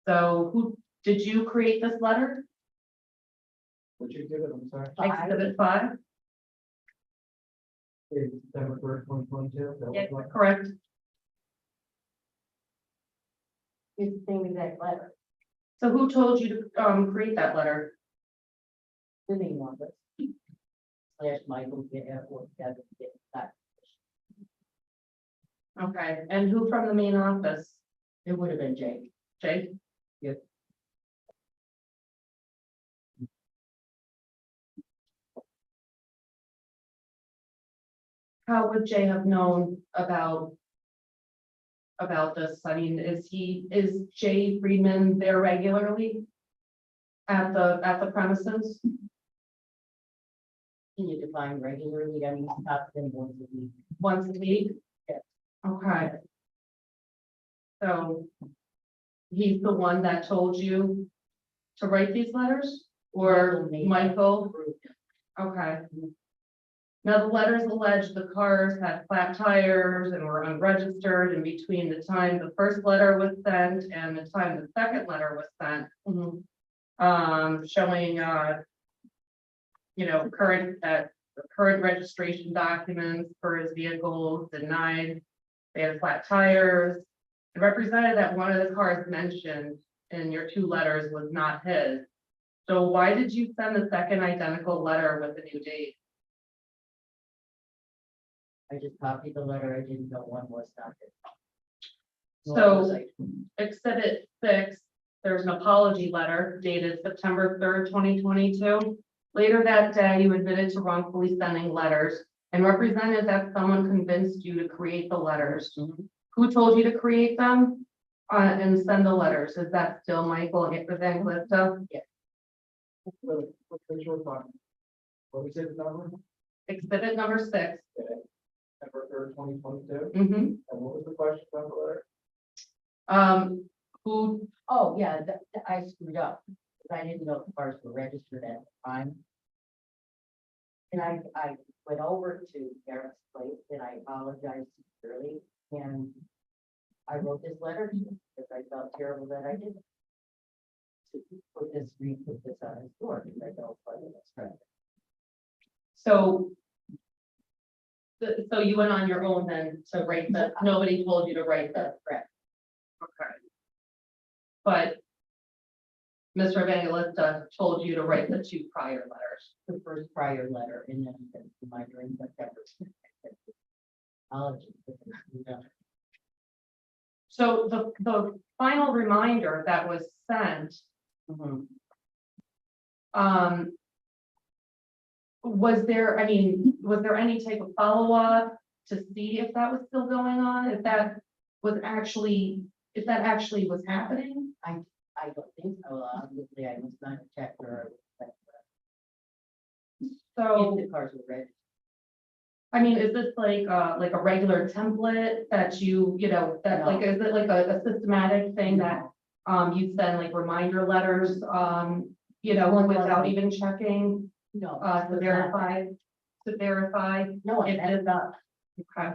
So who, did you create this letter? Would you give it, I'm sorry, Exhibit 5, is December 1st, 2022? yes, correct? It's the same exact letter, So who told you to create that letter? the name of it. Slash Michael get or Kevin get that. Okay, and who from the main office? It would have been Jake. Jake? Yep. How would Jay have known about this? I mean, is Jay Friedman there regularly? At the premises? Can you define regularly? I mean, not than once a week. Once a week? Yes. Okay. So. He's the one that told you to write these letters? Or Michael? Okay. Now, the letters allege the cars had flat tires and were unregistered in between the time the first letter was sent and the time the second letter was sent. Showing, current registration documents for his vehicles denied. They had flat tires. It represented that one of the cars mentioned in your 2 letters was not his. So why did you send the second identical letter with the new date? I just copied the letter. I didn't know one was not it. So exhibit 6, there's an apology letter dated September 3rd, 2022. Later that day, you admitted to wrongfully sending letters and represented that someone convinced you to create the letters. Who told you to create them? And send the letters. Is that still Michael Evangelista? What was it, number? Exhibit number 6. September 3rd, 2022. Mhm. And what was the question about the letter? Who, Oh, yeah, I screwed up, because I didn't know the cars were registered at the time. And I went over to Eric's place and I apologized sincerely, and I wrote this letter to him, because I felt terrible that I didn't. To put this on his door, because I felt funny, that's right. so. So you went on your own then to write nobody told you to write the. Correct. Okay. But. Mr. Evangelista told you to write the 2 prior letters. The first prior letter, and then the reminder in September. Apologies. So the final reminder that was sent, Mhm. was there, I mean, was there any type of follow-up to see if that was still going on? If that actually was happening? I don't think so, obviously, I was not a checker. So, If the cars were registered. I mean, is this like a regular template that that like, is it like a systematic thing that you send like reminder letters, without even checking, No. to verify? No, if I it's not. Okay.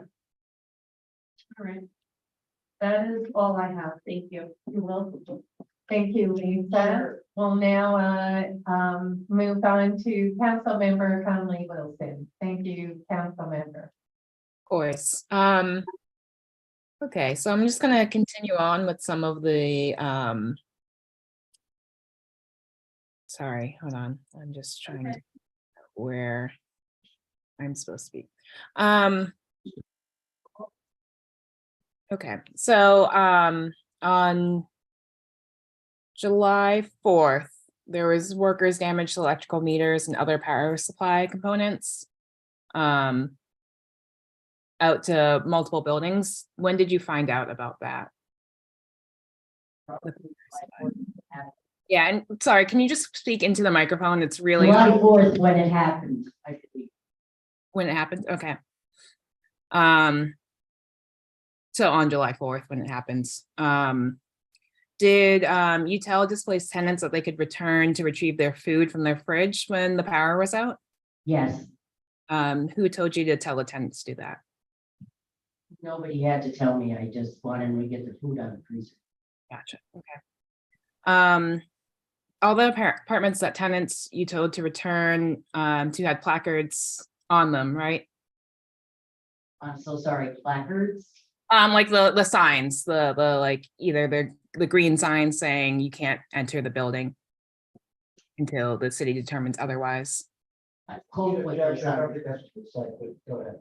All right. That is all I have. Thank you. You're welcome. Thank you, Lisa. We'll now, move on to Councilmember Conley Wilson. Thank you, Councilmember. Of course. Okay, so I'm just gonna continue on with some of the, sorry, hold on. I'm just trying to, where I'm supposed to be. Okay, so, on July 4th, there was workers damage to electrical meters and other power supply components. Out to multiple buildings. When did you find out about that? Yeah, and sorry, can you just speak into the microphone? It's really July 4th when it happened, I believe. when it happened. Okay. So on July 4th when it happens. Did you tell displaced tenants that they could return to retrieve their food from their fridge when the power was out? Yes, Who told you to tell the tenants to do that? nobody had to tell me, I just wanted them to get the food out of the freezer. Gotcha. Okay. All the apartments that tenants you told to return to had placards on them, right? I'm so sorry, placards? Like the signs, the like either the green sign saying you can't enter the building until the city determines otherwise. Code put Yeah, this I don't on. think that's what you said, but go ahead.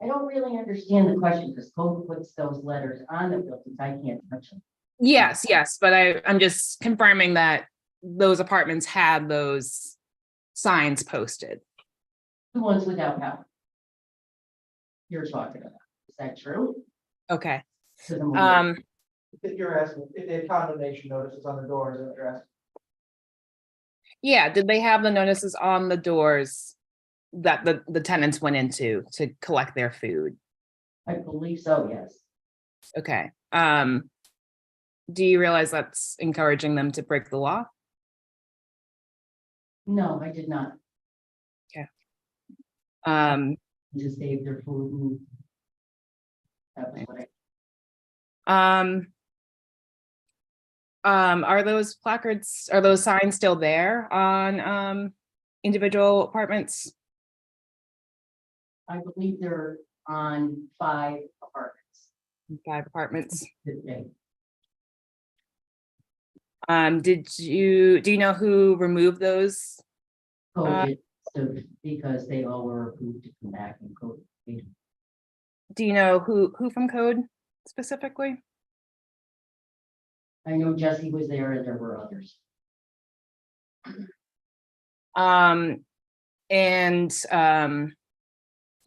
I don't really understand the question, because code puts those letters on the buildings, I can't touch them. Yes, but I'm just confirming that those apartments had those signs posted. The ones without power. You're talking about, is that true? Okay. 'Cause I'm aware. If you're asking, if they had condemnation notices on the doors, and you're asking. Yeah, did they have the notices on the doors that the tenants went into to collect their food? I believe so, yes. Okay. Do you realize that's encouraging them to break the law? No, I did not, to save their food. And that was what Are those placards, are those signs still there on individual apartments? I believe they're on 5 apartments 5 apartments. today. Do you know who removed those? Code, so because they all were approved to come back and code. Do you know who from code specifically? I know Jesse was there and there were others.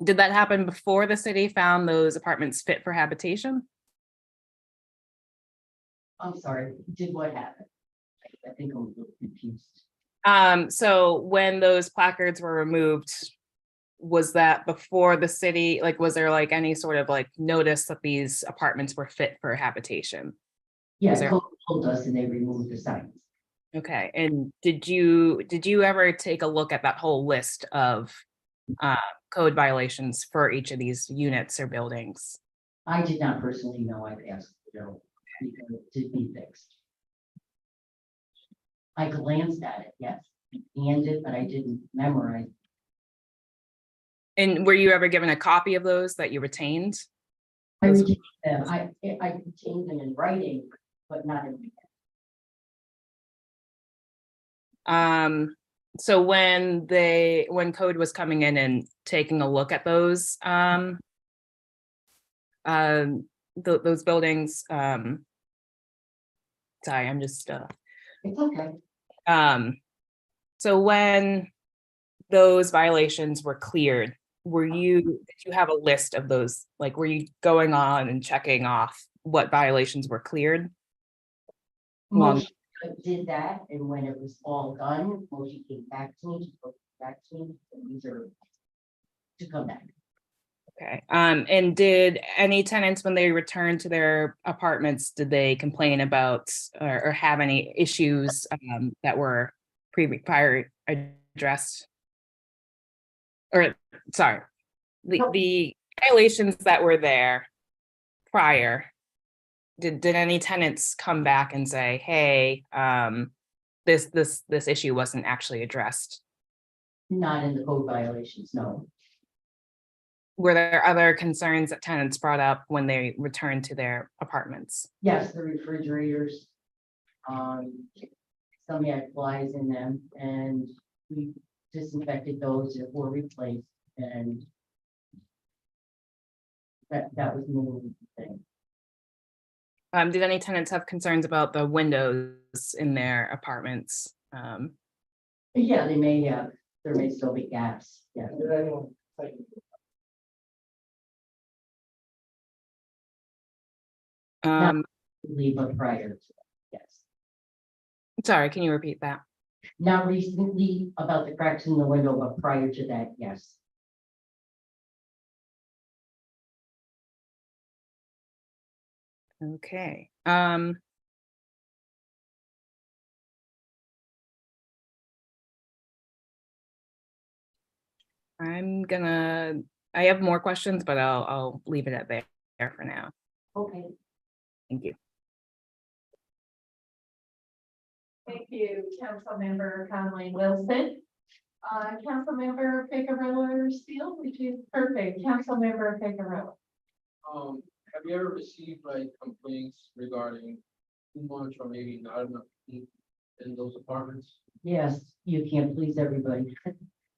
Did that happen before the city found those apartments fit for habitation? I'm sorry, did what happen? I think I'm a little confused. So when those placards were removed, was that before the city, like, was there like any sort of like notice that these apartments were fit for habitation? Yeah, Is there- code told us and they removed the signs. Okay, and did you ever take a look at that whole list of code violations for each of these units or buildings? I did not personally know, I'd asked Joe, because it did be fixed. I glanced at it, yes, and it, but I didn't memorize. And were you ever given a copy of those that you retained? I retained them, I retained them in writing, but not in. So when code was coming in and taking a look at those, those buildings, sorry, I'm just, It's okay. so when those violations were cleared, did you have a list of those? Like, were you going on and checking off what violations were cleared? Well- Moshe did that, and when it was all done, Moshe came back to me, and these are to come back. Okay, and did any tenants, when they returned to their apartments, did they complain about or have any issues that were prior addressed? Or, sorry, the violations that were there prior, did any tenants come back and say, hey, this issue wasn't actually addressed? Not in the code violations, no. Were there other concerns that tenants brought up when they returned to their apartments? Yes, the refrigerators. Some had flies in them, and we disinfected those that were replaced, and that was the thing. Did any tenants have concerns about the windows in their apartments? Yeah, they may have, there may still be gaps, yeah. Did anyone say? Leave a prior to that, yes. Sorry, can you repeat that? Not recently about the cracks in the window, but prior to that, yes. Okay, I have more questions, but I'll leave it at there for now. Okay. Thank you. Thank you, Councilmember Conley Wilson. Councilmember Picarillo Steele, which is perfect. Councilmember Picarillo. Have you ever received like complaints regarding too much or maybe not enough heat in those apartments? Yes, you can't please everybody.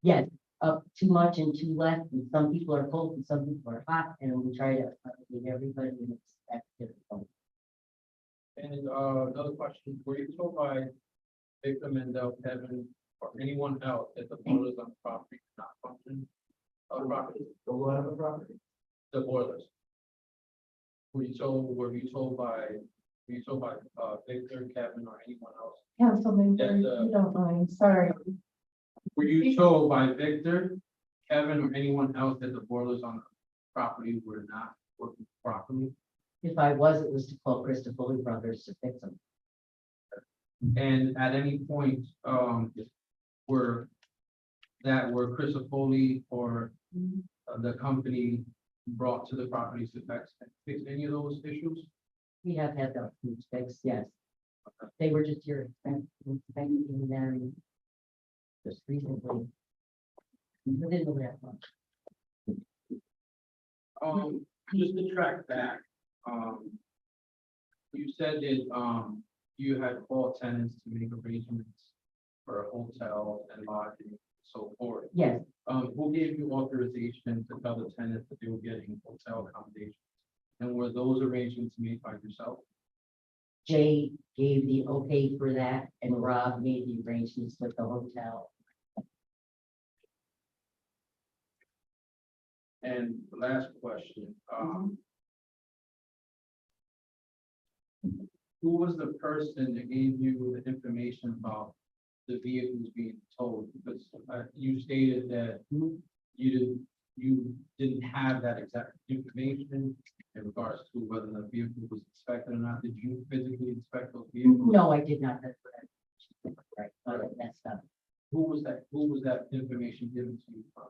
Yes, up too much and too less, and some people are cold and some people are hot, and we try to accommodate everybody in that difficult. And another question, were you told by Victor Mendel, Kevin, or anyone else that the boilers on the property did not function? Property, The what of the property? the boilers. Were you told by Victor, Kevin, or anyone else? Councilmember, Yes, you don't mind, sorry. Were you told by Victor, Kevin, or anyone else that the boilers on the property were not working properly? If I was, it was to call Christopher Brothers to fix them. And at any point, were Chris Foley or the company brought to the property to fix any of those issues? We have had the food fixed, yes. They were just here inspecting them just recently. Within the last month. Just to track back, you said that, you had called tenants to make arrangements for a hotel and lodging and so forth. Yes, Who gave you authorization to tell the tenants that they were getting hotel accommodations? And were those arrangements made by yourself? Jay gave the okay for that, and Rob made the arrangements with the hotel. And the last question, who was the person that gave you the information about the vehicles being towed? Because you stated that you didn't have that exact information in regards to whether the vehicle was inspected or not. Did you physically inspect those vehicles? No, I did not, that's what I, right, that's not, Who was that information given to you from?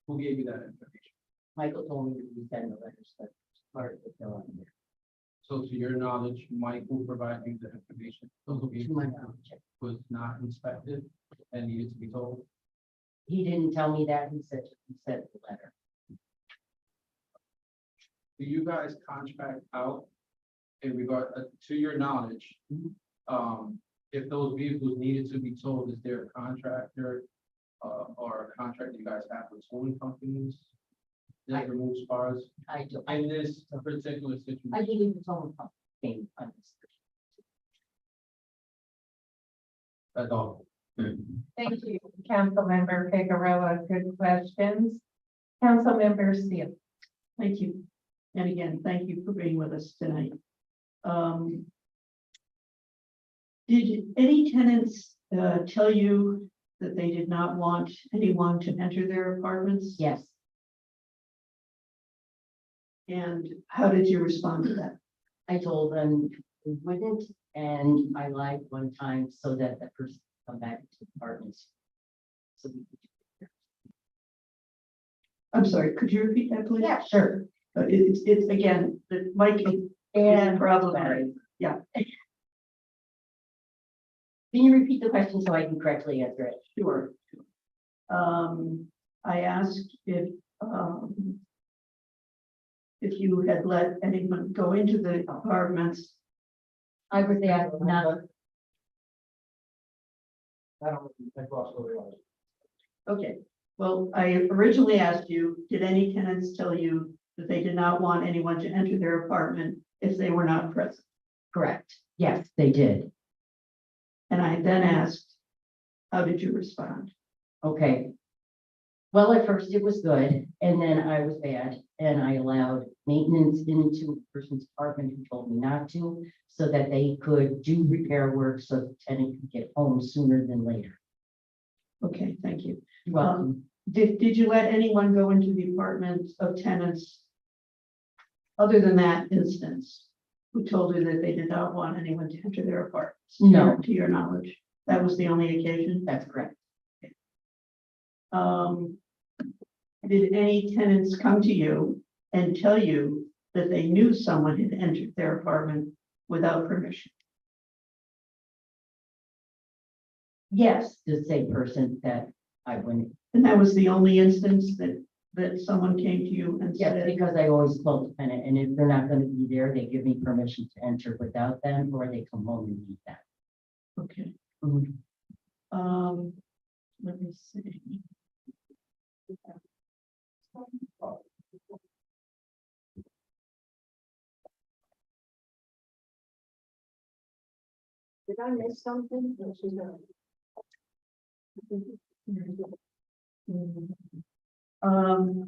Who gave you that information? Michael told me to send the letters, but part of the bill on there. So to your knowledge, Michael provided you the information. Those To my vehicles knowledge, was not inspected and needed to be told. he didn't tell me that, he said the letter. Do you guys contract out in regard, to your knowledge? If those vehicles needed to be towed, is there a contractor or a contract you guys have with towing companies that removes cars? I do, In this particular I situation, believe it's only came on this. that's all. Thank you, Councilmember Figueroa. Good questions. Councilmember Seal. Thank you. And again, thank you for being with us tonight. Did any tenants tell you that they did not want anyone to enter their apartments? Yes, And how did you respond to that? I told them we wouldn't, and I lied one time so that the person could come back to the apartments. So we could- I'm sorry, could you repeat that, please? Yeah, sure. It's again, the mic is And problematic. Yeah. Can you repeat the question so I can correctly answer it? Sure. I asked if you had let anyone go into the apartments. I would say I'm not, Okay, well, I originally asked you, did any tenants tell you that they did not want anyone to enter their apartment if they were not present? correct. Yes, they did. And I then asked, how did you respond? Okay. Well, at first it was good, and then I was bad, and I allowed maintenance into a person's apartment who told me not to, so that they could do repair work so the tenant could get home sooner than later. Okay, thank you. You're welcome. Did you let anyone go into the apartments of tenants? Other than that instance, who told you that they did not want anyone to enter their apartments? No. To your knowledge, that was the only occasion? That's correct. Did any tenants come to you and tell you that they knew someone had entered their apartment without permission? Yes, the same person that I went, And that was the only instance that someone came to you and yes, said, because I always told the tenant, and if they're not gonna be there, they give me permission to enter without them, or they come home and leave that. okay, Mhm. let me see. Did I miss something?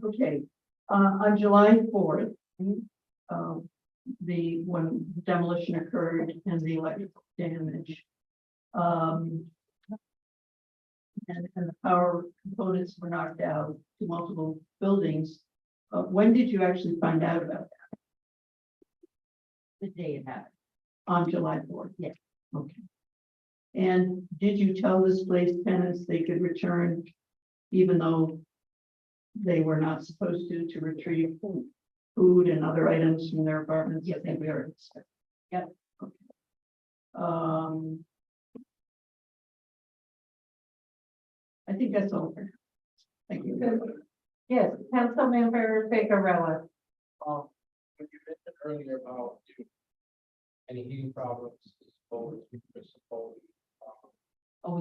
Okay, on July 4th, when demolition occurred and the electrical damage. And the power components were knocked out to multiple buildings. When did you actually find out about that? The day it happened. On July 4th? Yes. Okay. And did you tell displaced tenants they could return even though they were not supposed to retrieve food and other items from their apartments? Yes, I think we are. Yep. Okay. I think that's all for now. Thank you. Yes, Councilmember Figueroa. When you mentioned earlier about any heating problems, Oh,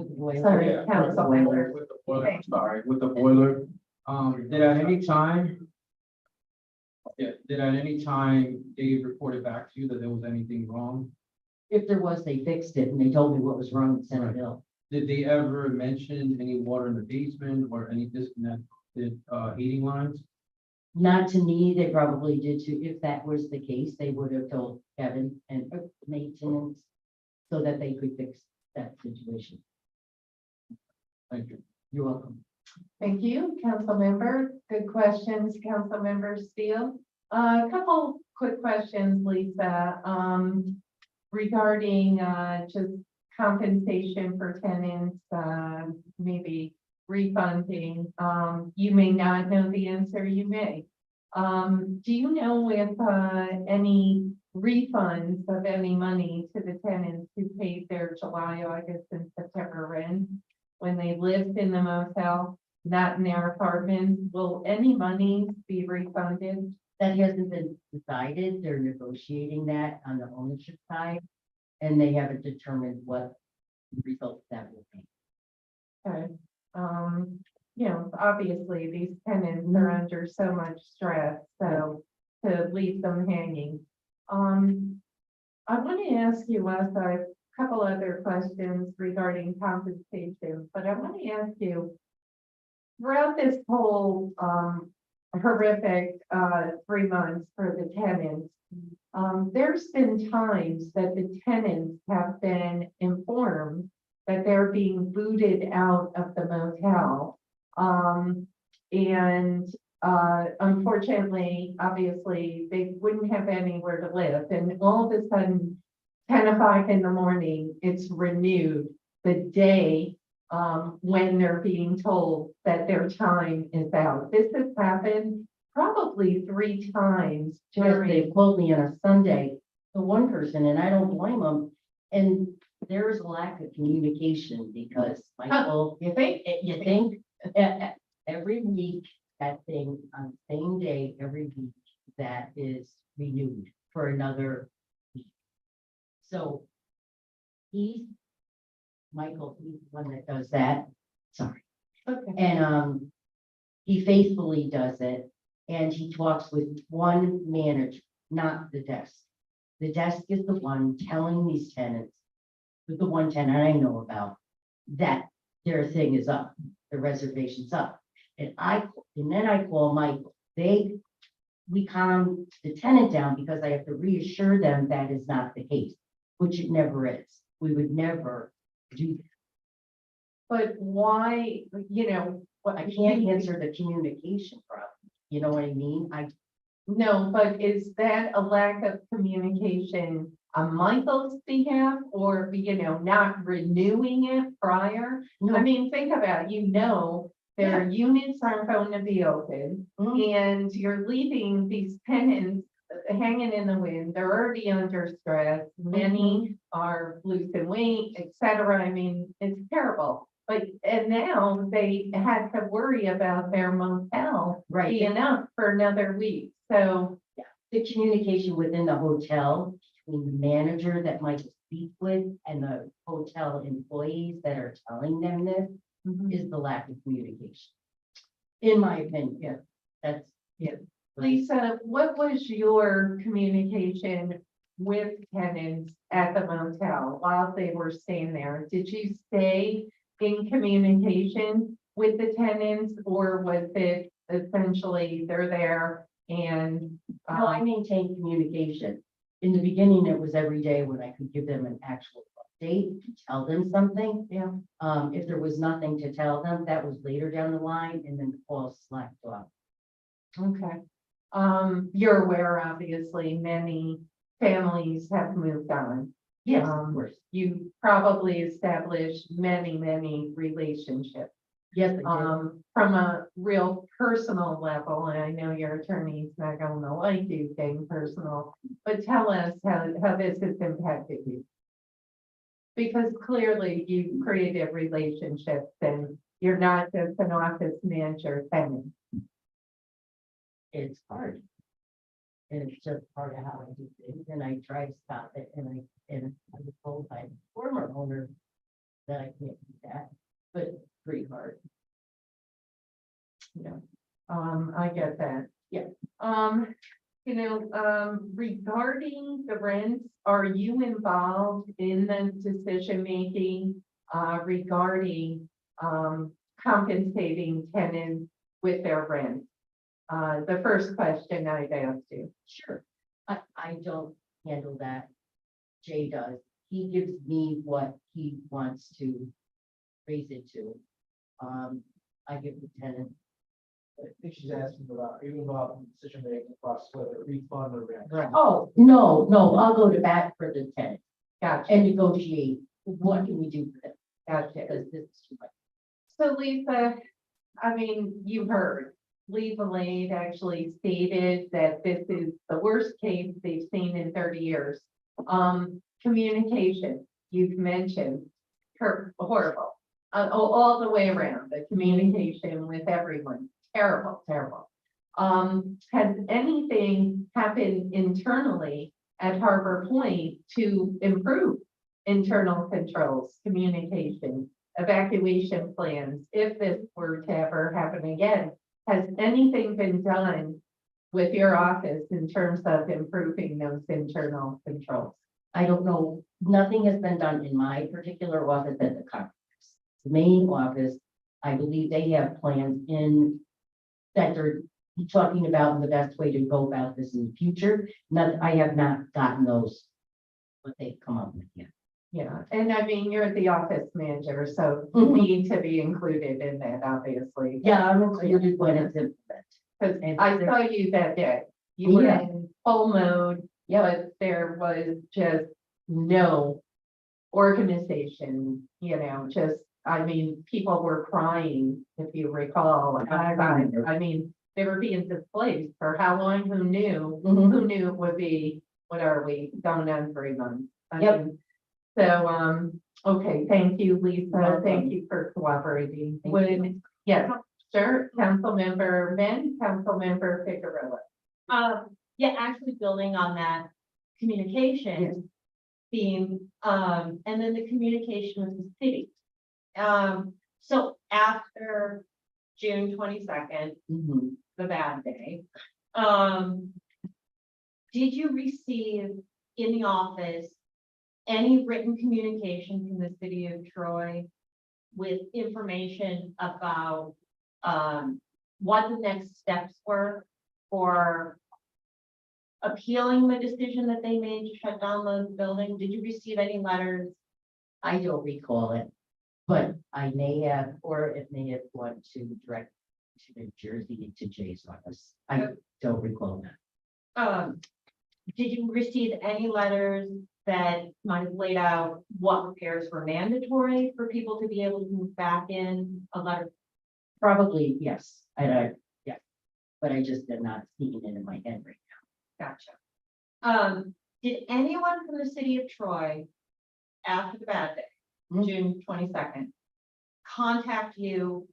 the boiler. Sorry, Yeah, Councilmember. with the boiler, Okay. sorry, with the boiler, did at any time? Yeah, did at any time Dave reported back to you that there was anything wrong? If there was, they fixed it, and they told me what was wrong and sent a bill. Did they ever mention any water in the basement or any disconnected heating lines? Not to me, they probably did too. If that was the case, they would have told Kevin and maintenance so that they could fix that situation. Thank you. You're welcome. Thank you, council member. Good questions, council member Steele. A couple quick questions, Lisa, regarding, just compensation for tenants, maybe refunding. You may not know the answer, you may. Do you know if, any refunds of any money to the tenants who paid their July, August, and September rent when they lived in the motel, not in their apartment? Will any money be refunded? That hasn't been decided. They're negotiating that on the ownership side. And they haven't determined what results that will be. Okay, you know, obviously, these tenants are under so much stress, so to leave them hanging. I want to ask you, Wes, a couple other questions regarding compensation, but I want to ask you, throughout this whole, horrific, 3 months for the tenants, there's been times that the tenants have been informed that they're being booted out of the motel. Unfortunately, obviously, they wouldn't have anywhere to live, and all of a sudden, 10:05 in the morning, it's renewed the day when they're being told that their time is out. This has happened probably 3 times Just during. they quote me on a Sunday, the one person, and I don't blame them. And there is a lack of communication because Michael, You think? every week, that thing on the same day, every week, that is renewed for another week. So Michael, he's the one that does that. Sorry. Okay. And he faithfully does it, and he talks with one manager, not the desk. The desk is the one telling these tenants, with the one tenant I know about, that their thing is up, the reservation's up. And then I call Michael. We calm the tenant down because I have to reassure them that is not the case, which it never is. We would never do that. But why, you know, I can't answer the communication problem. You know what I mean? No, but is that a lack of communication on Michael's behalf or, you know, not renewing it prior? I mean, think about it, you know, their units aren't going to be open and you're leaving these tenants hanging in the wind. They're already under stress. Many are losing weight, et cetera. I mean, it's terrible. And now they had to worry about their motel Right. being up for another week. So, The communication within the hotel, between the manager that Mike speaks with and the hotel employees that are telling them this, is the lack of communication. In my opinion, that's. Lisa, what was your communication with tenants at the motel while they were staying there? Did you stay in communication with the tenants, or was it essentially they're there and? No, I maintain communication. In the beginning, it was every day when I could give them an actual update, to tell them something. Yeah. If there was nothing to tell them, that was later down the line, and then the call slacked off. Okay. You're aware, obviously, many families have moved on. Yes, of course. You probably established many relationships. Yes, I did. From a real personal level, and I know your attorney's not gonna like you saying personal, but tell us how this has impacted you. Because clearly you created relationships and you're not just an office manager tenant. It's hard. And it's just part of how I do things, and I try to stop it, and I was told by the former owner that I can't do that, but it's pretty hard. Yeah, I get that. Yeah. Regarding the rents, are you involved in the decision-making, regarding, compensating tenants with their rent? the first question I'd asked you. Sure. I don't handle that. Jay does. He gives me what he wants to raise it to. I give the tenant. I think she's asking about, even about decision making process, whether refund or rent. Oh, no, I'll go to bat for the tenant Gotcha, and negotiate. What can we do for them? gotcha. Because this is too much. So Lisa, I mean, you heard, Lisa Lade actually stated that this is the worst case they've seen in 30 years. Communication, you've mentioned, horrible. All the way around, the communication with everyone, terrible, terrible. Has anything happened internally at Harbor Point to improve internal controls, communication, evacuation plans, if this were to ever happen again? Has anything been done with your office in terms of improving those internal controls? I don't know, nothing has been done in my particular office at the complex. The main office, I believe they have plans in that they're talking about the best way to go about this in the future. I have not gotten those, what they've come up with yet. Yeah, and I mean, you're the office manager, so you Mhm. need to be included in that, obviously. Yeah, I'm included when it's implemented. Because And I there- saw you that day. You were Yeah. in full mode, but there was just no organization, just, I mean, people were crying, if you recall. I remember. I mean, they were being displaced for how long, who knew? Mhm. Who knew it would be, what are we, going on 3 months? I Yep. mean, So, okay, thank you, Lisa, No thank problem. you for cooperating. Thank Would, yes, sure, Councilmember Men, Councilmember Figueroa. Yeah, actually building on that communication theme, and then the communication with the city. So after June 22nd, Mhm. the bad day, did you receive in the office any written communication from the city of Troy with information about, what the next steps were for appealing the decision that they made to shut down the building? Did you receive any letters? I don't recall it, but I may have, or it may have gone to direct to New Jersey to Jay's office. I don't recall that. Did you receive any letters that might have laid out what repairs were mandatory for people to be able to move back in? A letter, Probably, yes, yeah, but I just am not seeing it in my head right gotcha. Did anyone from the city of Troy after the bad day, Hmm. June 22nd, contact you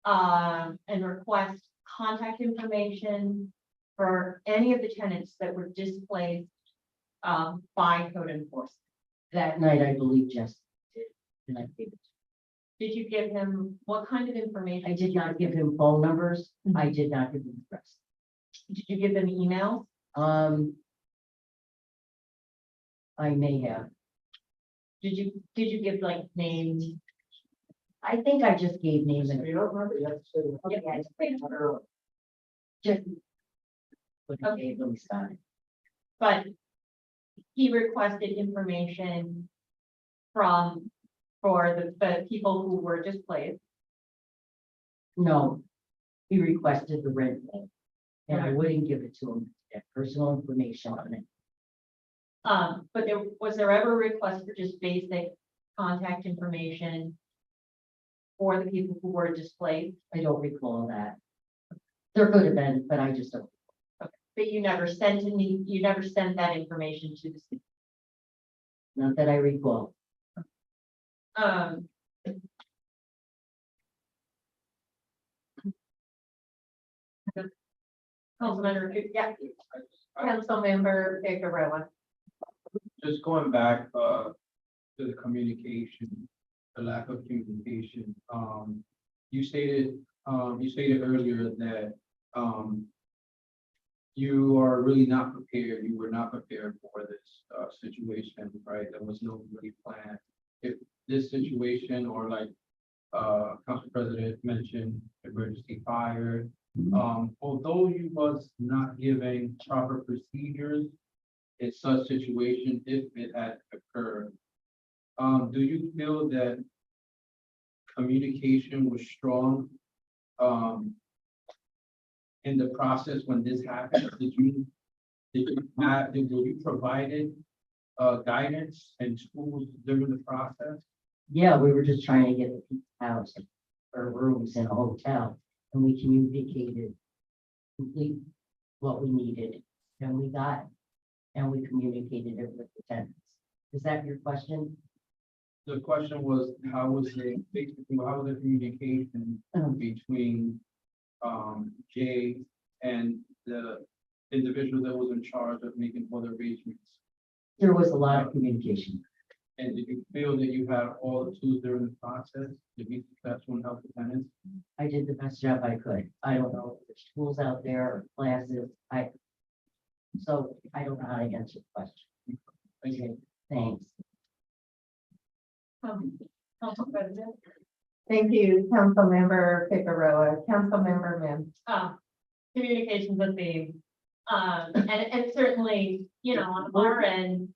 and request contact information for any of the tenants that were displaced by code enforcement? That night, I believe Jess did, and I gave it. Did you give him, what kind of information? I did not give him phone numbers. I did not give him address. Did you give them emails? I may have. Did you give like names? I think I just gave names If and. you don't remember, you have to say. Yeah, I just- Just. But I gave them sign. But he requested information for the people who were displaced. No, he requested the rent. roll, and I wouldn't give it to him, that personal information on it. But was there ever a request for just basic contact information for the people who were displaced? I don't recall that. There could have been, but I just don't. But you never sent that information to the city. Not that I recall. Councilmember, yeah, Councilmember Figueroa. Just going back, to the communication, the lack of communication, you stated earlier that, you are really not prepared, you were not prepared for this, situation, right? There was no really plan. If this situation or like, Council President mentioned emergency fire, Although you was not giving proper procedures in such situation, if it had occurred, do you feel that communication was strong, in the process when this happened? Were you provided, guidance and tools during the process? Yeah, we were just trying to get the people's house or rooms in a hotel, and we communicated complete what we needed, and we got, and we communicated it with the tenants. Is that your question? The question was, how was the, basically, how was the communication between, Jay and the individual that was in charge of making all the arrangements? There was a lot of communication. And did you feel that you had all the tools during the process to be successful and help the tenants? I did the best job I could. I don't know if there's tools out there or classes. So I don't know how to answer the question. Thank you. Okay, thanks. Council President. Thank you, Councilmember Figueroa, Councilmember Mims. Communication's a theme. And certainly, you know, on our end,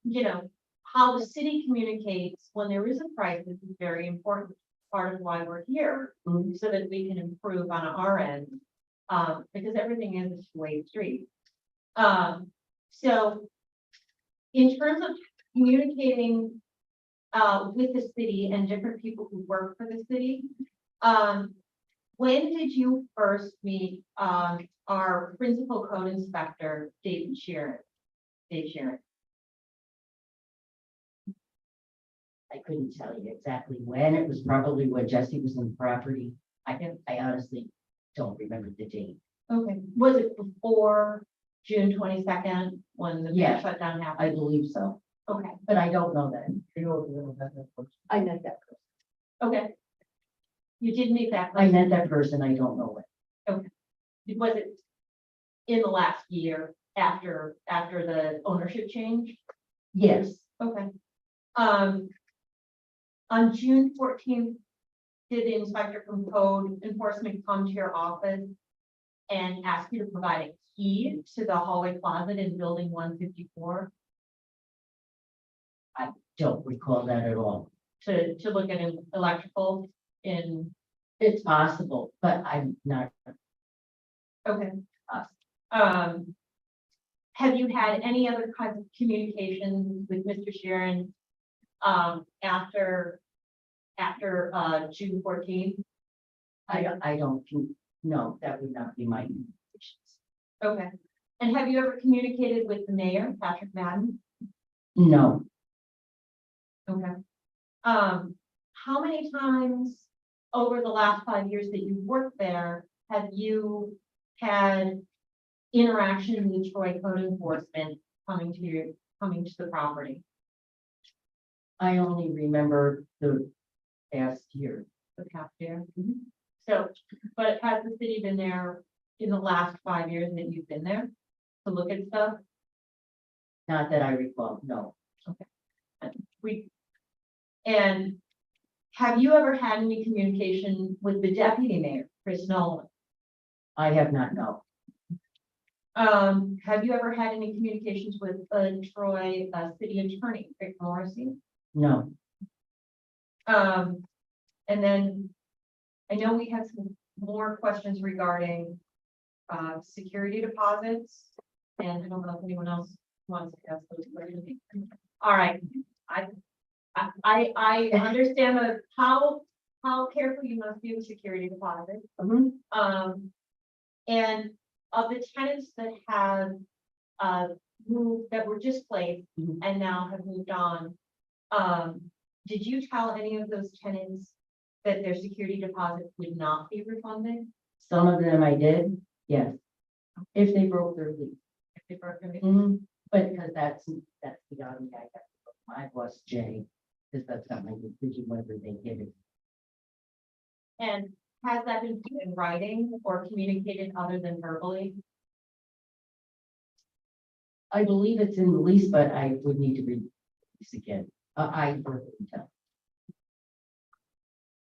you know, how the city communicates when there is a crisis is very important. Part of why we're here, so that we can improve on our end, because everything is a two-way street. So in terms of communicating with the city and different people who work for the city, when did you first meet our principal code inspector, David Sheeran? Dave Sheeran. I couldn't tell you exactly when. It was probably when Jesse was on the property. I honestly don't remember the date. Okay, was it before June 22nd when the big Yeah. shutdown I happened? believe so, Okay, but I don't know that. You know, if you have that question. I met that person. okay. You did meet that. I person. met that person. I don't know when. Was it in the last year after the ownership change? Yes, Okay. On June 14th, did the inspector from code enforcement come to your office and ask you to provide a key to the hallway closet in building 154 don't recall that at all. to look at an electrical in, It's possible, but I'm not. okay. Have you had any other kinds of communication with Mr. Sharon after June 14th? I don't, no, that would not be my communications. Okay. And have you ever communicated with the mayor, Patrick Madden? No, Okay. How many times over the last 5 years that you've worked there, have you had interaction with Troy Code Enforcement coming to the property? I only remember the past year. The past year? So, but has the city been there in the last 5 years that you've been there to look at stuff? Not that I recall, no. And have you ever had any communication with the deputy mayor, Chris Nolan? I have not, no. Have you ever had any communications with Troy city attorney, Rick Morrissey? No, And then I know we have some more questions regarding security deposits. And I don't know if anyone else wants to ask those questions. All right, I understand how careful you must be with security deposits. And of the tenants that have moved, that were displaced Mhm. and now have moved on, did you tell any of those tenants that their security deposit would not be refunded? some of them I did, yes. If they broke their lease. If they broke their lease? But because that's beyond me, I got to go to my boss, Jay, because that's not my decision whether they give it. And has that been put in writing or communicated other than verbally? I believe it's in the lease, but I would need to read this again. I verbally tell.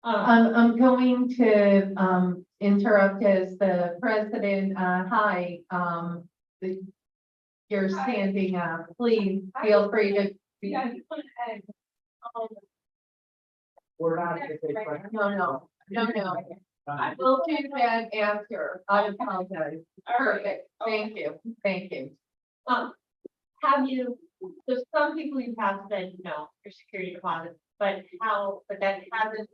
I'm going to, interrupt as the president, hi, you're standing up, please feel free to. We're not. gonna take questions. No. I will do that after, I apologize. Perfect, thank you. Have you, so some people you have said no, your security deposit, but that hasn't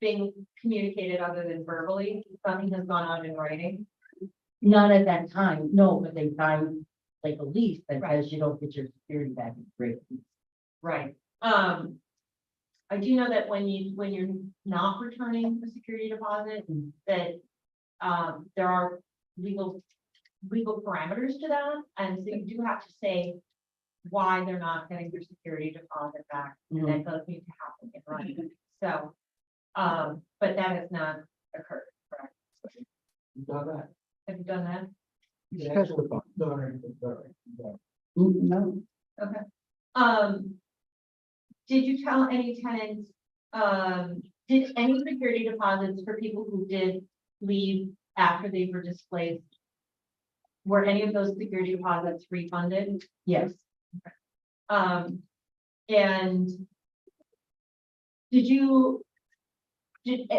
been communicated other than verbally, something has gone out in writing. Not at that time, no, but they signed like a lease that says you don't get your security back. Great. Right. I do know that when you're not returning the security deposit, that, there are legal parameters to that, and so you do have to say why they're not getting their security deposit back, and that does need to happen in writing. So, but that has not occurred, correct? You got that? Have you done that? You can actually go on it. No, Okay. Did you tell any tenants, did any security deposits for people who did leave after they were displaced? Were any of those security deposits refunded? yes, And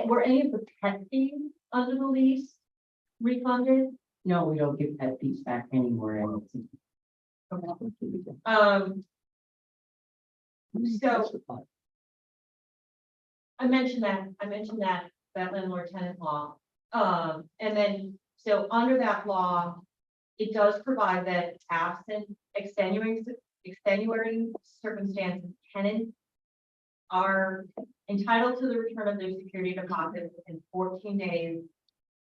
were any of the pet fees under the lease refunded? no, we don't give pet fees back anymore. I don't think. So I mentioned that landlord tenant law. And then, so under that law, it does provide that absent extenuating circumstances, tenants are entitled to the return of their security deposit within 14 days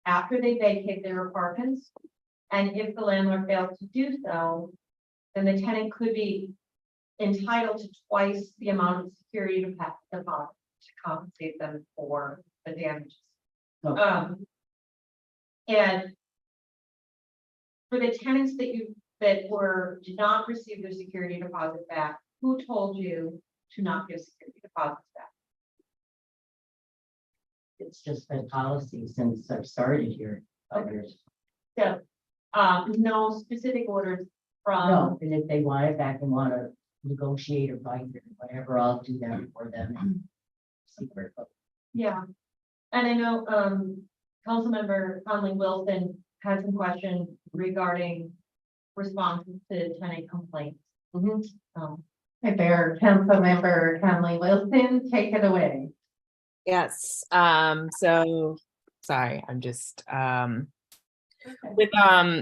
after they vacate their apartments. And if the landlord fails to do so, then the tenant could be entitled to twice the amount of security deposit to compensate them for the damages. Okay. And for the tenants that did not receive their security deposit back, who told you to not give security deposits back? It's just been policy since I've started here. Others. So, no specific orders from. No, and if they want it back and want to negotiate or fight or whatever, I'll do that for them. Secret. Yeah, and I know, Councilmember Conley Wilson had some questions regarding responses to tenant complaints. Hi there, Councilmember Conley Wilson, take it away. Yes, so, sorry, I'm just, with,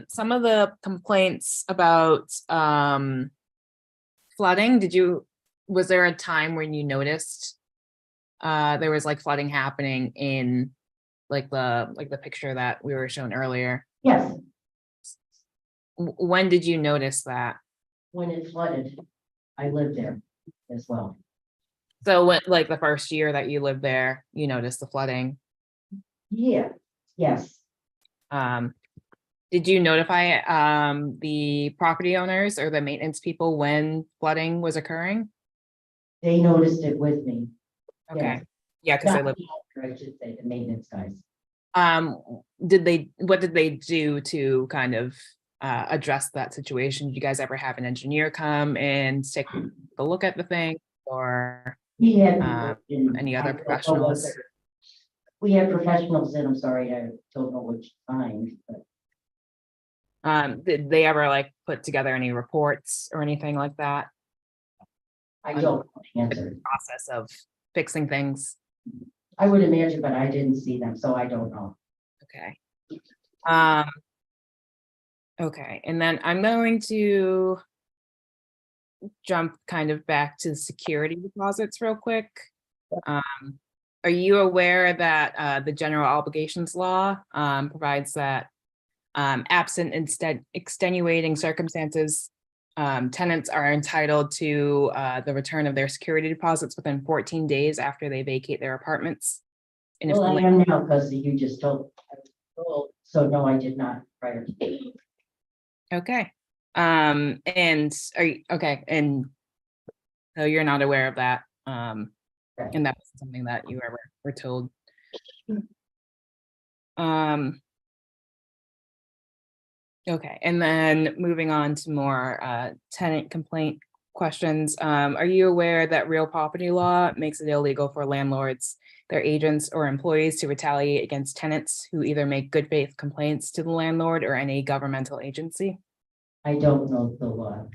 some of the complaints about, flooding, was there a time when you noticed, there was like flooding happening in, like the picture that we were shown earlier? Yes, When did you notice that? when it flooded, I lived there as well. So when, like the first year that you lived there, you noticed the flooding? Yeah, yes, Did you notify the property owners or the maintenance people when flooding was occurring? they noticed it with me. Okay, yeah, because they Not live. the owner, I should say, the maintenance guys. What did they do to kind of address that situation? Did you guys ever have an engineer come and take a look at the thing, or We had people in- any other I don't know professionals? whether- We had professionals in, I'm sorry, I don't know which kind, but Did they ever like put together any reports or anything like that? I don't know the answer. Process of fixing things? I would imagine, but I didn't see them, so I don't know. Okay. Okay, and then I'm going to jump kind of back to security deposits real quick. Are you aware that the general obligations law provides that absent instead extenuating circumstances, tenants are entitled to the return of their security deposits within 14 days after they vacate their apartments? And if Well, the I am now, because you just told. So no, I did not prior to. Okay. And are you, okay, and so you're not aware of that? And that was something that you ever were told. Okay, and then moving on to more tenant complaint questions. Are you aware that real property law makes it illegal for landlords, their agents, or employees to retaliate against tenants who either make good faith complaints to the landlord or any governmental agency? I don't know the law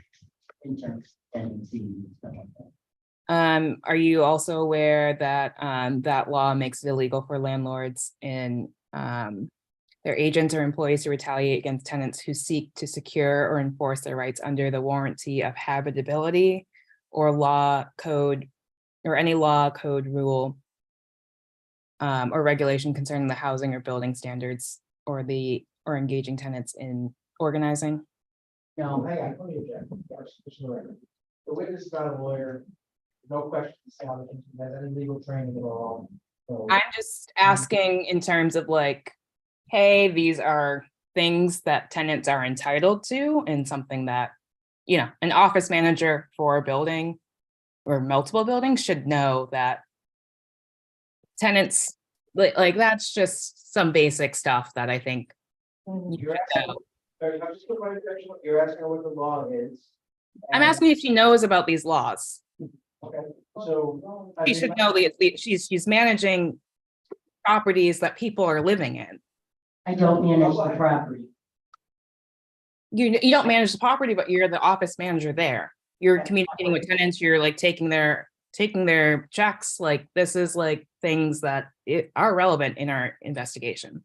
in terms of tenancy and stuff like that. Are you also aware that that law makes it illegal for landlords and their agents or employees to retaliate against tenants who seek to secure or enforce their rights under the warranty of habitability or law code or any law, code, rule or regulation concerning the housing or building standards or engaging tenants in organizing? No, I fully object. The witness is not a lawyer. No question, establishing he has any legal training at all. So, I'm just asking in terms of like, hey, these are things that tenants are entitled to and something that, you know, an office manager for a building or multiple buildings should know that tenants, like that's just some basic stuff that I think you You're should asking, know. I'm just put my attention, you're asking her what the law is. I'm and- asking if she knows about these laws. Okay, so. I She mean, should know she's managing properties that people are living in. I don't manage the property. You don't manage the property, but you're the office manager there. You're communicating with tenants, you're like taking their checks, like this is like things that are relevant in our investigation.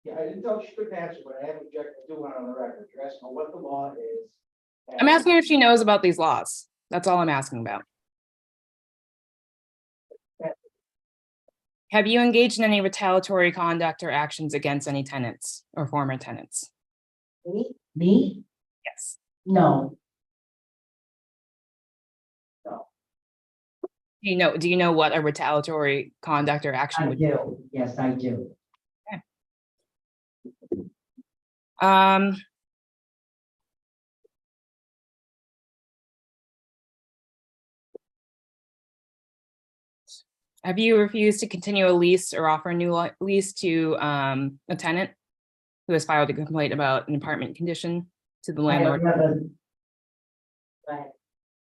Yeah, I didn't tell you she couldn't answer, but I have objected to one on the record. You're asking her what the law is. I'm asking her if she knows about these laws. That's all I'm asking about. Have you engaged in any retaliatory conduct or actions against any tenants or former tenants? Me? Yes. No, Do you know what a retaliatory conduct or action I would be? do. Yes, I do. Um. Have you refused to continue a lease or offer a new lease to a tenant who has filed a complaint about an apartment condition to the landlord?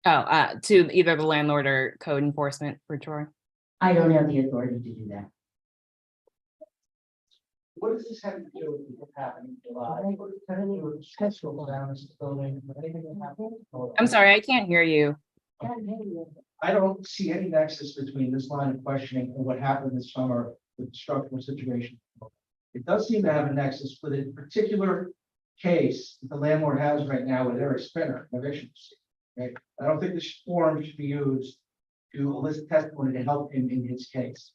To either the landlord or code enforcement for Troy? I don't have the authority to do that. What does this have to do with what happened in July? What does that have to do with schedule around this building? Anything that happened? I'm sorry, I can't hear you. I don't see any nexus between this line of questioning and what happened this summer with the structural situation. It does seem to have a nexus with a particular case that the landlord has right now with Eric Spinner, evictions. Okay, I don't think this forum should be used to elicit testimony to help him in his case.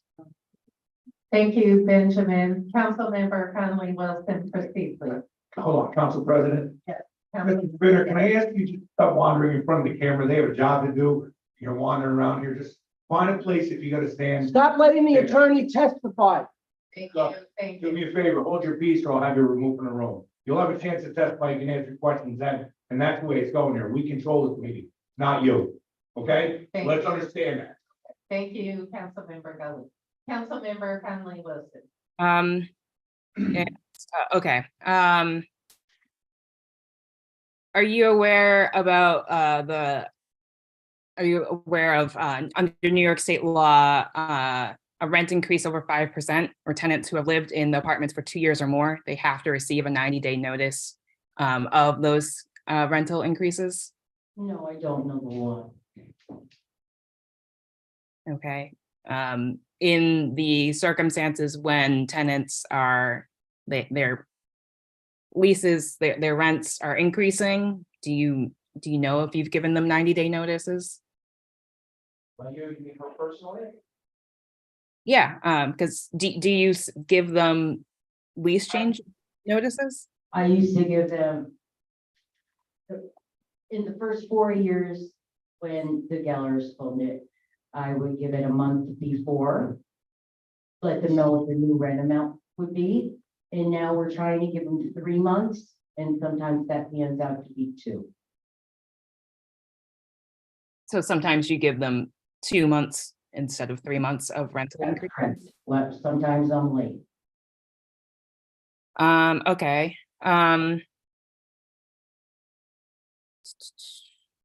Thank you, Benjamin. Councilmember Conley Wilson, proceed, please. Hold on, Council President. Council- Mr. Spinner, can I ask you to stop wandering in front of the camera? They have a job to do. You're wandering around here. Just find a place if you gotta stand. Stop letting the attorney testify. Thank So, you, thank Do you. me a favor, hold your peace or I'll have you removed from the room. You'll have a chance to testify, you can answer questions then, and that's the way it's going here. We control this meeting, not you. Okay? Thank Let's you. understand that. Thank you, Councilmember Gully. Councilmember Conley Wilson. Okay. Are you aware about are you aware of under New York state law, a rent increase over 5% or tenants who have lived in the apartments for 2 years or more, they have to receive a 90-day notice of those rental increases? No, I don't know the law. Okay. In the circumstances when tenants are, their leases, their rents are increasing, do you know if you've given them 90-day notices? Well, you mean her personally? Yeah, because do you give them lease change notices? I used to give them in the first 4 years when the Gellers owned it, I would give it a month before. Let them know what the new rent amount would be. And now we're trying to give them 3 months and sometimes that ends out to be 2. So sometimes you give them 2 months instead of 3 months of rental That's increase? correct. Well, sometimes I'm late. Okay,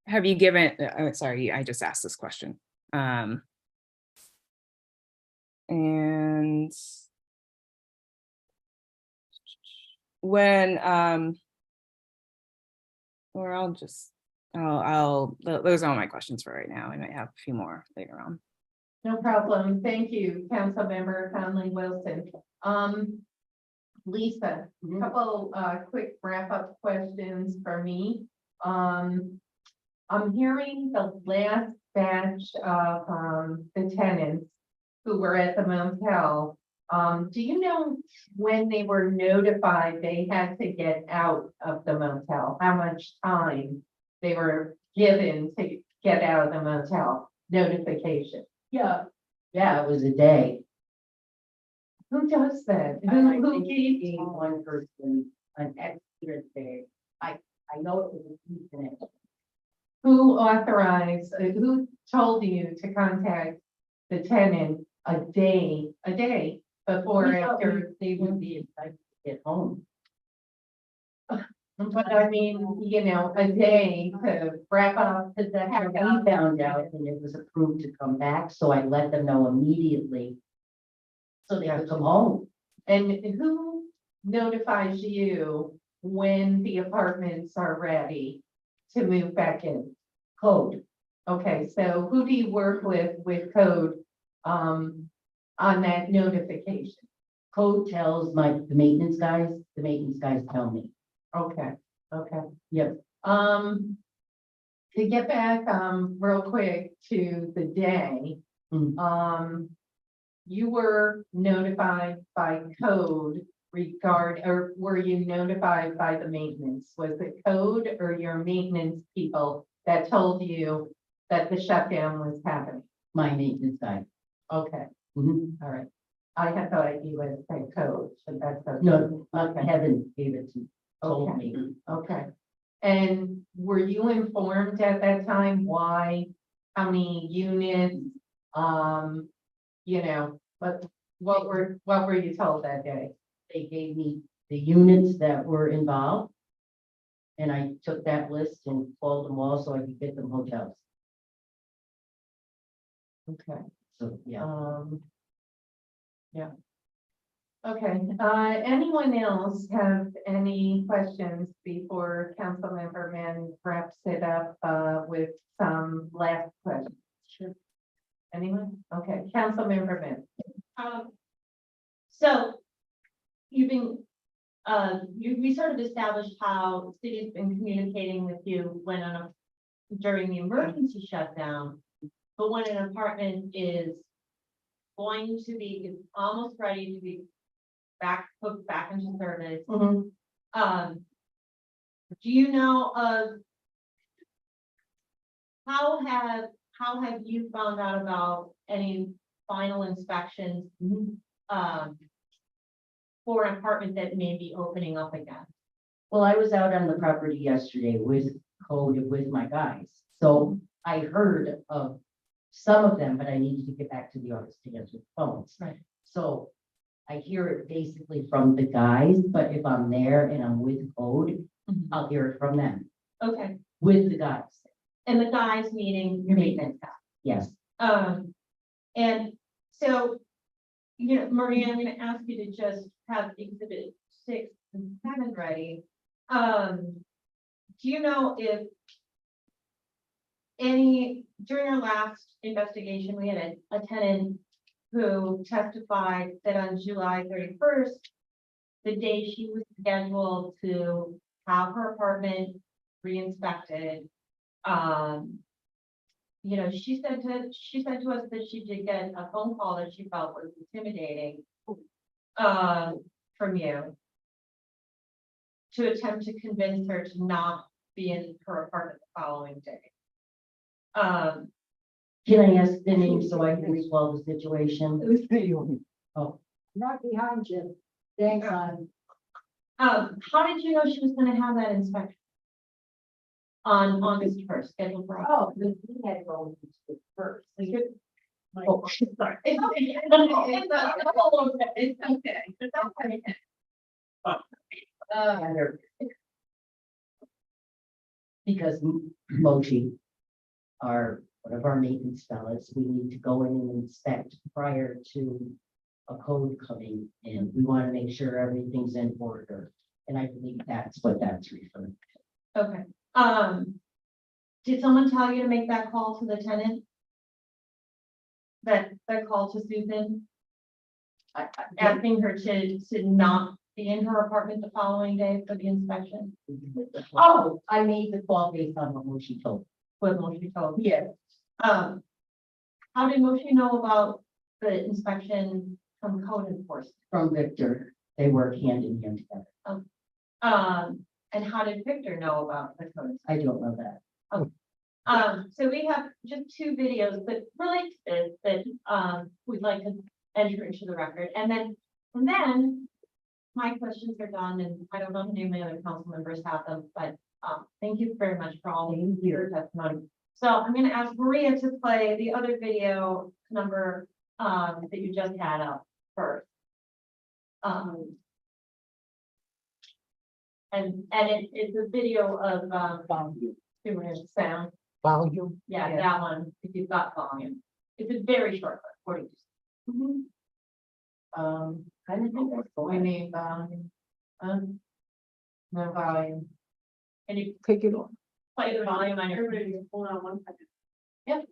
have you given, sorry, I just asked this question. And when, or those are all my questions for right now. I might have a few more later on. No problem. Thank you, Councilmember Conley Wilson. Lisa, a couple quick wrap-up questions for me. I'm hearing the last batch of the tenants who were at the motel. Do you know when they were notified they had to get out of the motel? How much time they were given to get out of the motel? Notification. Yeah. Yeah, it was a day. Who does that? I Who think keeps? gave one person an extra day. I know it was a piece in it. Who authorized, who told you to contact the tenant a day before or after? They would be excited to get home. But I mean, you know, a day to wrap up. Because that's how we found out and it was approved to come back, so I let them know immediately. So they could come home. And who notifies you when the apartments are ready to move back in? Code. Okay, so who do you work with code, on that notification? Code tells the maintenance guys tell me. Okay, okay. Yep. To get back, real quick to the day, Mm. you were notified by code or were you notified by the maintenance? Was it code or your maintenance people that told you that the shutdown was happening? My maintenance guy. Okay, Mhm. all right. I had thought you would say code, but that's. okay. No, Kevin gave it to, told Okay. me. Okay. And were you informed at that time why, how many units, you know, what were you told that day? They gave me the units that were involved. And I took that list and called them all so I could get them hotels. Okay. So, yeah. Yeah. Okay, anyone else have any questions before Councilmember Mann wraps it up, with some last questions? Sure. Anyone? Okay, Councilmember Mann. So you've been, we sort of established how the city's been communicating with you during the emergency shutdown. But when an apartment is going to be, is almost ready to be hooked back into service, do you know of how have you found out about any final inspections for an apartment that may be opening up again? Well, I was out on the property yesterday with code with my guys. So I heard of some of them, but I needed to get back to the office to answer the phones. Right. So I hear it basically from the guys, but if I'm there and I'm with code, I'll hear it from them, Okay, with the guys. and the guys meaning your maintenance guy. Yes. And so, you know, Maria, I'm gonna ask you to just have exhibit 6 and 7 ready. Do you know if during our last investigation, we had a tenant who testified that on July 31st, the day she was scheduled to have her apartment re-inspected, you know, she said to us that she did get a phone call that she felt was intimidating from you to attempt to convince her to not be in her apartment the following day. Can I ask the name so I can resolve the situation? Oh, Right behind you. Thanks, on. How did you know she was gonna have that inspection? On August 1st, scheduled for. Oh, we had to go to it first. Oh, sorry. It's okay. It's okay. It's okay. Heather. Because Mochi, one of our maintenance fellows, we need to go in and inspect prior to a code coming in. We want to make sure everything's in order. And I believe that's what that's referring to. Okay, did someone tell you to make that call to the tenant? That call to Susan? Asking her to not be in her apartment the following day for the inspection? Oh, I made the call based on what Mochi told me. What Moshi told me. Yes. How did Moshi know about the inspection from code enforcement? From Victor, they work hand in hand together. And how did Victor know about the code? I don't know that. So we have just two videos that relate to this that we'd like to enter into the record. And then my questions are done, and I don't know if any of my other council members have them, but thank you very much for all your testimony. So I'm gonna ask Maria to play the other video number that you just had up first. And it's a video of doing sound. Volume. Yeah, that one, if you've got volume. It's a very short, one, 40. I don't think that's We need volume. No volume. And you take it on. play the volume on your. Hold on 1 second. Yep.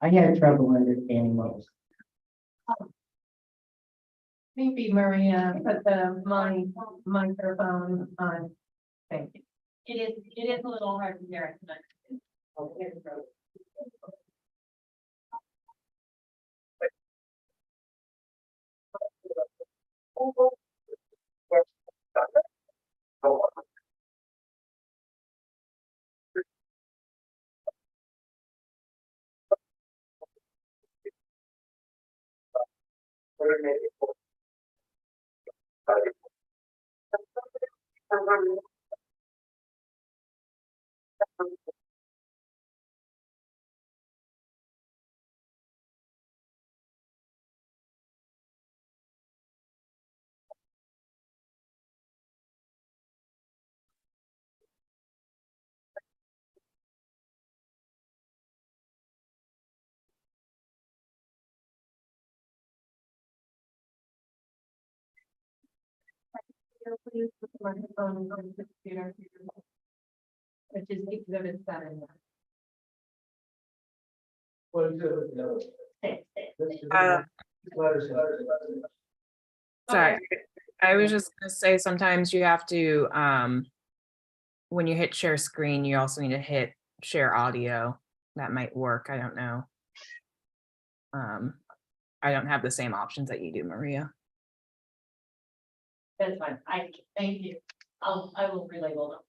I had trouble understanding what was. Maybe Maria, put the microphone on. Thank you. It is a little hard to hear it tonight. Please put the microphone on the computer. Which is exhibit 7. Sorry, I was just gonna say, sometimes you have to, when you hit share screen, you also need to hit share audio. That might work, I don't know. I don't have the same options that you do, Maria. That's fine. Thank you. I will relabel them.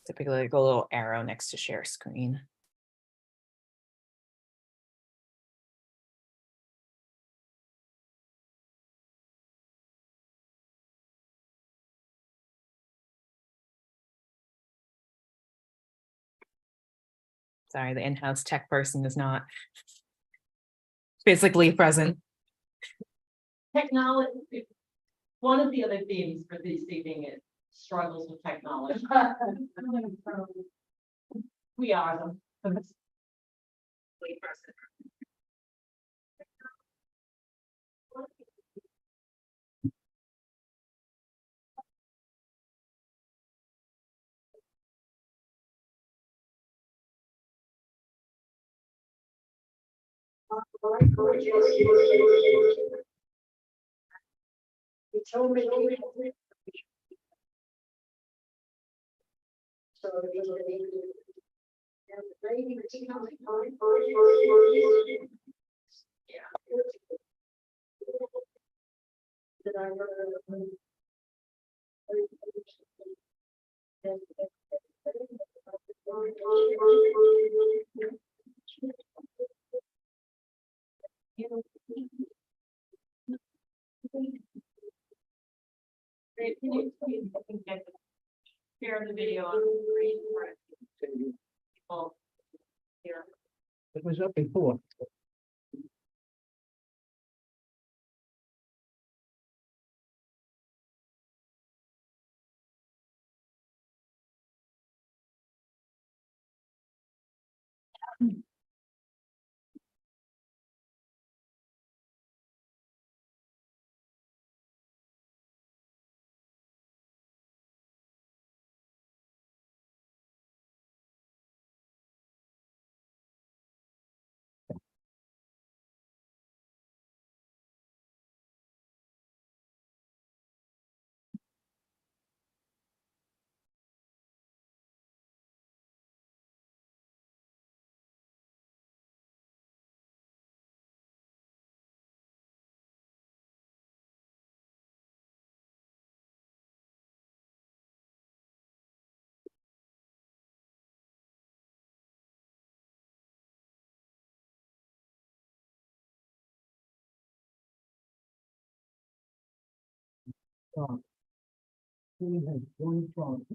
Typically like a little arrow next to share screen. Sorry, the in-house tech person is not physically present. Technology, One of the other themes for this evening is struggles with technology. We are them. You told me. So. And the lady was coming. Did I? Great, can you share the video on the screen for people here? It was up before. He has one phone.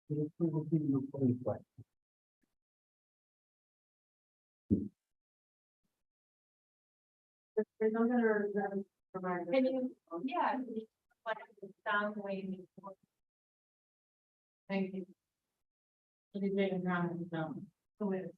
It'll probably be your phone, but Can you, yeah. Like, sound wave. Thank you. It is very round, so it's,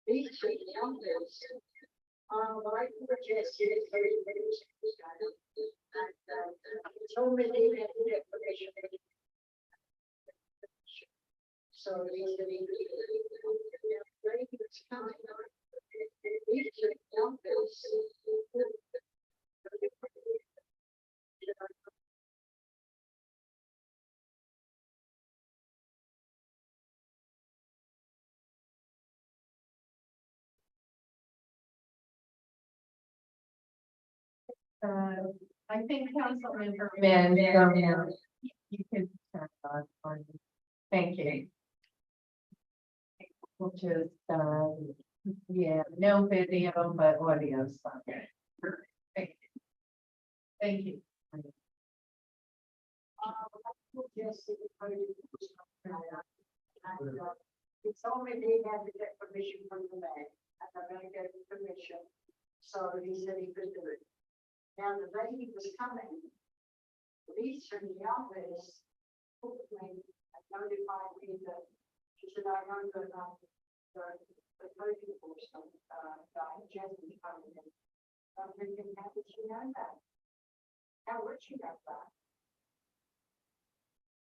These three numbers are like suggested. And told me they had the information. So these are the. These three numbers. I think Councilman you can turn on. Thank you. We'll just, yeah, no video, but audio. Thank you. Thank you. It's only they had to get permission from the bank, and I'm gonna get permission, so he said he could do it. Now, the lady was coming, Lisa in the office, booked me, and notified me that, she said, I know that, the code enforcement, guy, Jesse's coming in. I'm thinking, how did she know that? How would she know that?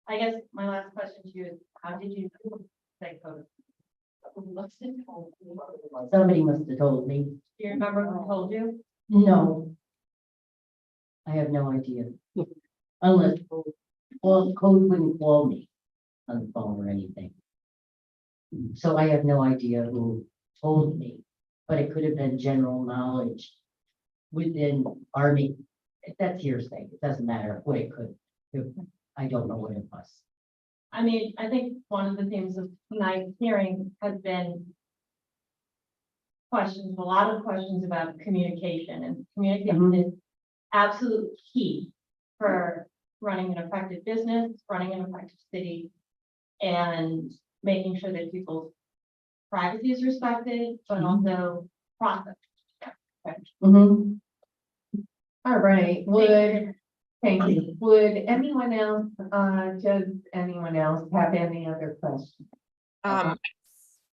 I guess my last question to you is, how did you say code? Somebody must have told me. Do you remember who told you? No. I have no idea. unless, well, code wouldn't call me on the phone or anything. So I have no idea who told me, but it could have been general knowledge within Army. That's hearsay. It doesn't matter what it could. I don't know what it was. I mean, I think one of the themes of tonight's hearing has been questions, a lot of questions about communication, and communication is absolute key for running an effective business, running an effective city, and making sure that people's privacy is respected, but also process. Mhm. All right, thank you. Would anyone else, does anyone else have any other questions? I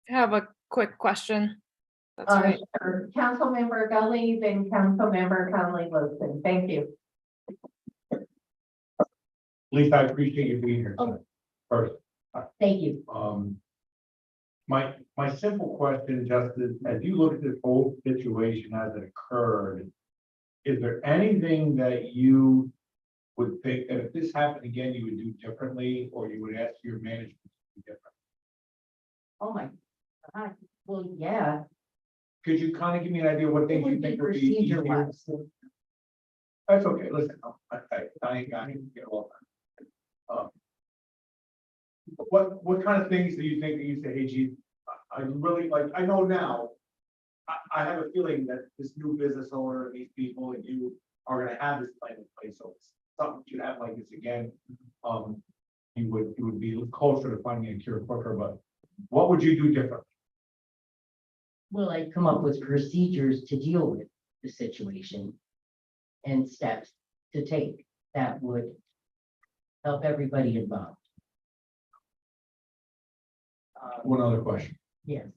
have a quick question. That's all right. Sure. Councilmember Gully, then Councilmember Conley Wilson. Thank you. Lisa, I appreciate you being here tonight. First, Thank you. my simple question, just as you look at this whole situation as it occurred, is there anything that you would think that if this happened again, you would do differently, or you would ask your management to do different? Oh my God. Well, yeah. Could you kind of give me an idea what It things you would be think would be procedure easier? wise. That's okay, listen, I ain't got to get all that. What kind of things do you think that you say, hey, gee, I really like, I know now, I have a feeling that this new business owner, these people, and you are gonna have this plan in place, so it's something should happen like this again. You would be closer to finding a cure quicker, but what would you do differently? Will I come up with procedures to deal with the situation and steps to take that would help everybody involved? One other question, Yes,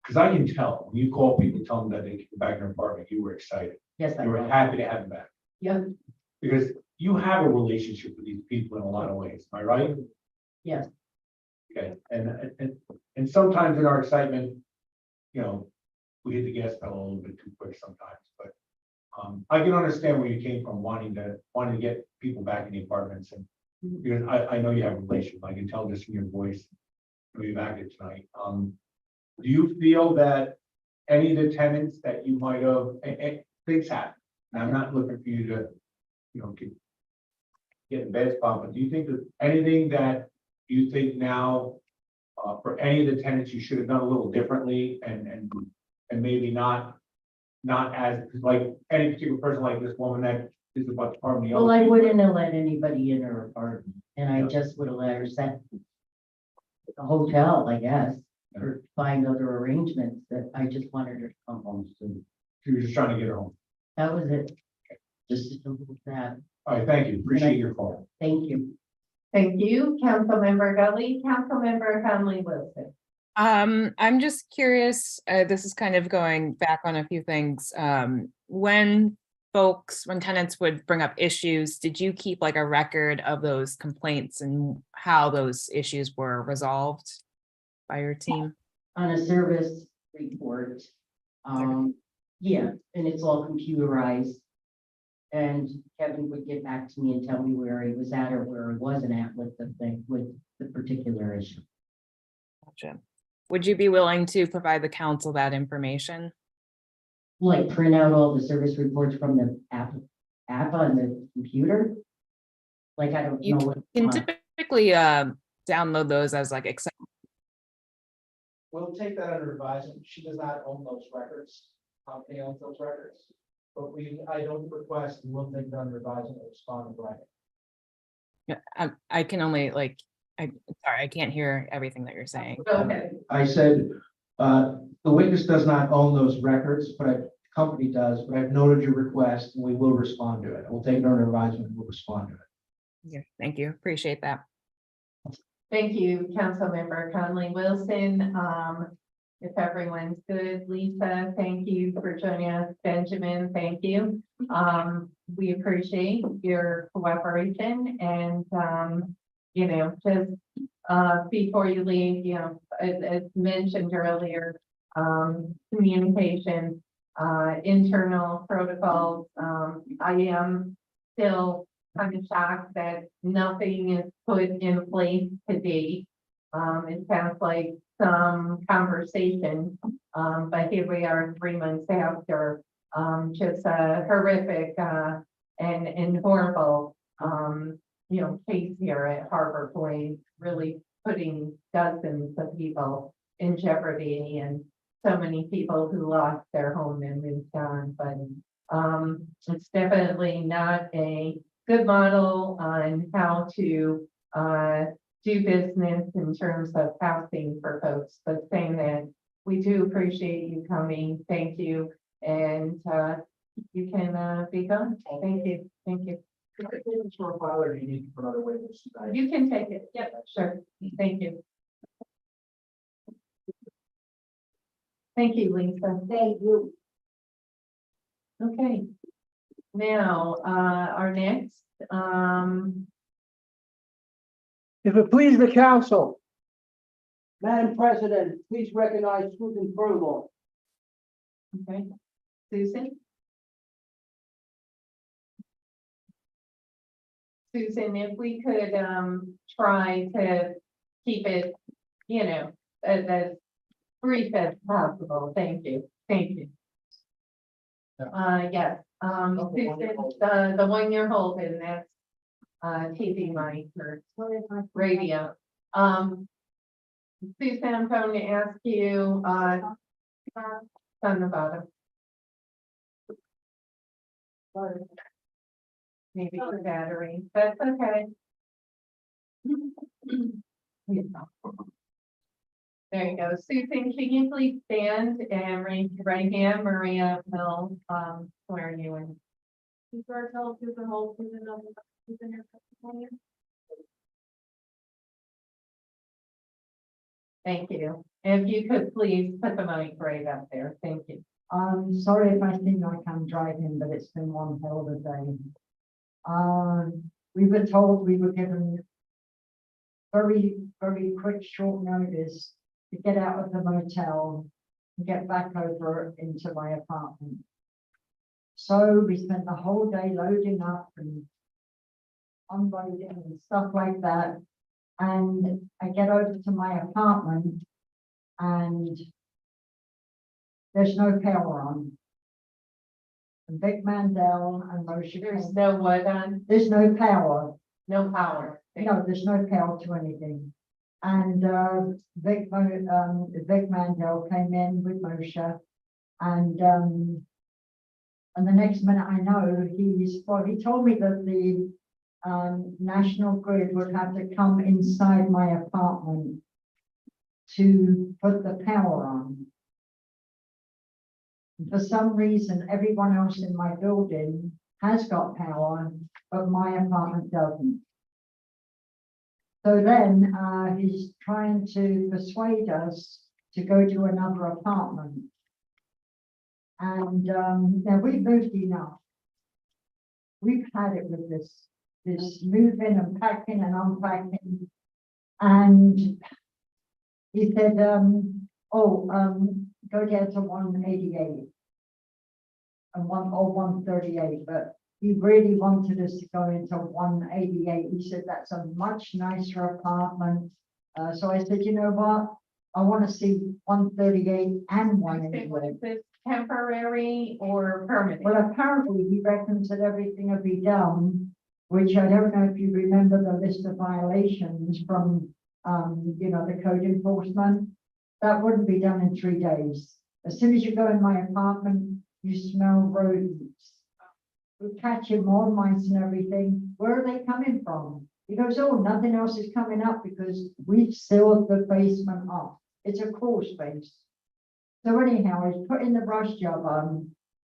because I can tell, when you call people, tell them that they get back in their apartment, you were excited, yes, I you were will. happy to have them back. Yeah, Because you have a relationship with these people in a lot of ways, am I right? yes, Okay, and sometimes in our excitement, you know, we hit the gas pedal a little bit too quick sometimes, but I can understand where you came from, wanting to get people back in the apartments, and because I know you have a relationship, I can tell this from your voice, when you're back here tonight. Do you feel that any of the tenants that you might have, things happen, and I'm not looking for you to, you know, get in bed spot, but do you think that anything that you think now, for any of the tenants, you should have done a little differently, and maybe not as, like, any particular person like this woman that is about to harm the well, other I people? wouldn't have let anybody in her apartment, and I Yeah. just would have let her set the hotel, I guess, or find other arrangements that I just wanted her to come home soon. You were just trying to get her home. That was it. Just as simple as that. All right, thank you, appreciate your call. Thank you. Thank you, Councilmember Gully, Councilmember Conley Wilson. I'm just curious, this is kind of going back on a few things. When tenants would bring up issues, did you keep like a record of those complaints and how those issues were resolved by your team? On a service report. Yeah, and it's all computerized. And Kevin would get back to me and tell me where he was at or where he wasn't at with the thing, with the particular issue. Gotcha. Would you be willing to provide the council that information? Like print out all the service reports from the app on the computer? Like, I don't You know what. can typically download those as like Excel. We'll take that under advisement. She does not own those records. Company owns those records. But I don't request, and we'll take that under advisement and respond to writing. Yeah, I can only like, sorry, I can't hear everything that you're saying. Okay. I said, the witness does not own those records, but the company does, but I've noted your request and we will respond to it. We'll take it under advisement and we'll respond to it. Yeah, thank you. Appreciate that. Thank you, Councilmember Conley Wilson. If everyone's good, Lisa, thank you for joining us. Benjamin, thank you. We appreciate your cooperation and, you know, just, before you leave, you know, as mentioned earlier, communication, internal protocols. I am still kind of shocked that nothing is put in place to date. It sounds like some conversation, but here we are 3 months after, just a horrific, and horrible, case here at Harbor Point, really putting dozens of people in jeopardy and so many people who lost their home and moved on, but, it's definitely not a good model on how to, do business in terms of housing for folks, but saying that we do appreciate you coming. Thank you. And, you can, be gone. Thank you. Thank you. Sort of file, or do you need to put other waivers? You can take it. Yep, sure. Thank you. Thank you, Lisa. Thank you. Okay. Now, our next, If it please the council. Madam President, please recognize Susan Furlong. okay, Susan? Susan, if we could, try to keep it, as brief as possible. Thank you. Thank you. Yes, Susan, the one you're holding, that's, TV mic or radio. Susan, I'm going to ask you, on the bottom. Maybe the battery, that's okay. There you go. Susan, can you please stand and raise your right hand? Maria will, swear you in. You swear to tell the truth, the whole truth, and nothing but the truth in your testimony? Thank you. If you could please put the mic right up there. Thank you. Sorry if I seem like I'm driving, but it's been one hell of a day. We were told we were given very, very quick, short notice to get out of the motel and get back over into my apartment. So we spent the whole day loading up and unloading and stuff like that. And I get over to my apartment and there's no power on. And Vic Mandel and Moshe. There's no what on, There's no power. no power. No, there's no power to anything. And Vic Mandel came in with Moshe. And the next minute I know he told me that the National Grid would have to come inside my apartment to put the power on. For some reason, everyone else in my building has got power, but my apartment doesn't. So then he's trying to persuade us to go to another apartment. And now we've moved enough. We've had it with this moving and packing and unpacking. And he said, go down to 188 and 138, but he really wanted us to go into 188. He said that's a much nicer apartment. So I said, you know what? I want to see 138 and 188. Is this temporary or permanent? Well, apparently he reckons that everything will be done, which I don't know if you remember the list of violations from, the code enforcement. That wouldn't be done in 3 days. As soon as you go in my apartment, you smell rodents. We're catching more mice and everything. Where are they coming from? He goes, oh, nothing else is coming up because we've sealed the basement off. It's a crawl space. So anyhow, he's putting the brush job on.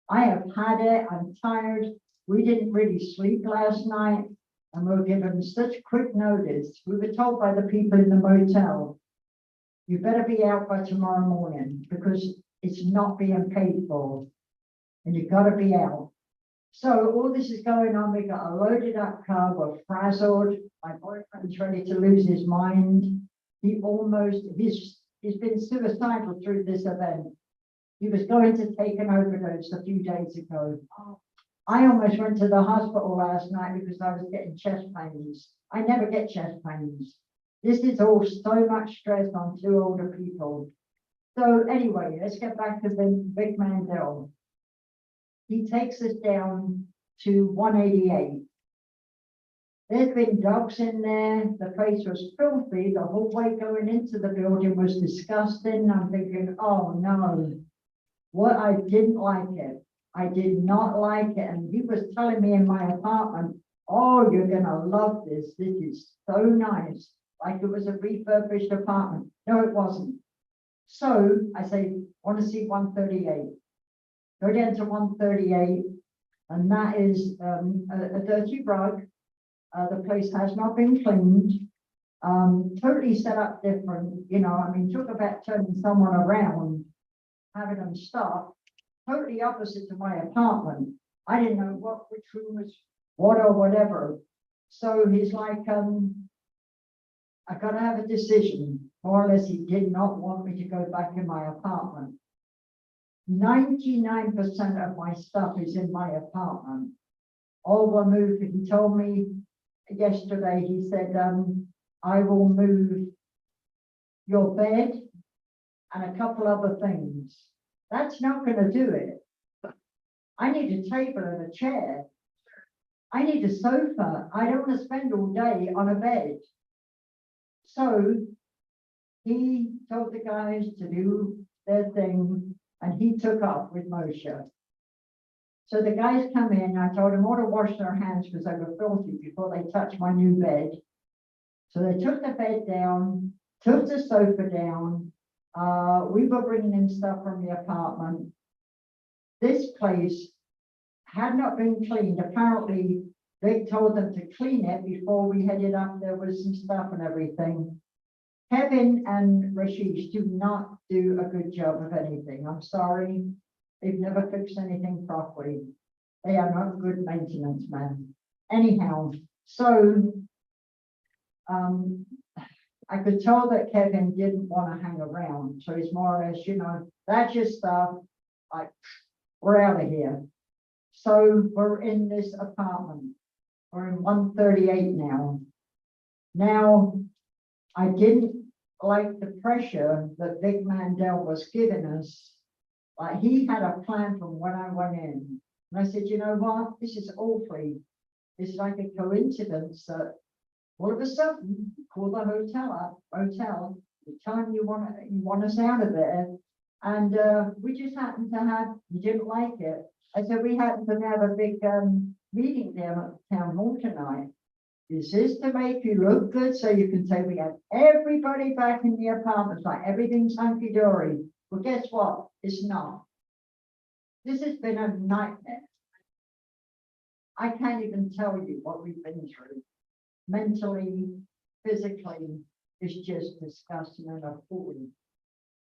I have had it. I'm tired. We didn't really sleep last night and we were given such quick notice. We were told by the people in the motel, you better be out by tomorrow morning because it's not being paid for and you've got to be out. So all this is going on. We got a loaded up car. We're frazzled. My boyfriend's ready to lose his mind. He's been suicidal through this event. He was going to take an overdose a few days ago. I almost went to the hospital last night because I was getting chest pains. I never get chest pains. This is all so much stress on two older people. So anyway, let's get back to the Vic Mandel. He takes us down to 188. There's been dogs in there. The place was filthy. The whole way going into the building was disgusting. I'm thinking, oh no. What I didn't like it. I did not like it. And he was telling me in my apartment, oh, you're gonna love this. This is so nice. Like it was a refurbished apartment. No, it wasn't. So I say, want to see 138. Go down to 138, and that is a dirty rug. The place has not been cleaned. Totally set up different, you know, I mean, talk about turning someone around, having them stop. Totally opposite to my apartment. I didn't know which room was what or whatever. So he's like, I gotta have a decision. More or less, he did not want me to go back in my apartment. 99% of my stuff is in my apartment. All were moved. He told me yesterday, he said, I will move your bed and a couple other things. That's not gonna do it. I need a table and a chair. I need a sofa. I don't want to spend all day on a bed. So he told the guys to do their thing and he took off with Moshe. So the guys come in, I told them all to wash their hands because they were filthy before they touched my new bed. So they took the bed down, took the sofa down. We were bringing in stuff from the apartment. This place had not been cleaned. Apparently, they told them to clean it before we headed up. There was some stuff and everything. Kevin and Rashish do not do a good job of anything. I'm sorry. They've never fixed anything properly. They are not good maintenance men. Anyhow, so I could tell that Kevin didn't want to hang around. So he's more or less, you know, that's your stuff. Like, we're out of here. So we're in this apartment. We're in 138 now. Now, I didn't like the pressure that Vic Mandel was giving us. Like he had a plan from when I went in. And I said, you know what? This is awfully, it's like a coincidence that all of a sudden, call the hotel, the time you want us out of there. And we just happened to have, you didn't like it. I said, we happened to have a big meeting down at the town hall tonight. Is this to make you look good so you can say we have everybody back in the apartments, like everything's hunky-dory? Well, guess what? It's not. This has been a nightmare. I can't even tell you what we've been through. Mentally, physically, it's just disgusting and appalling.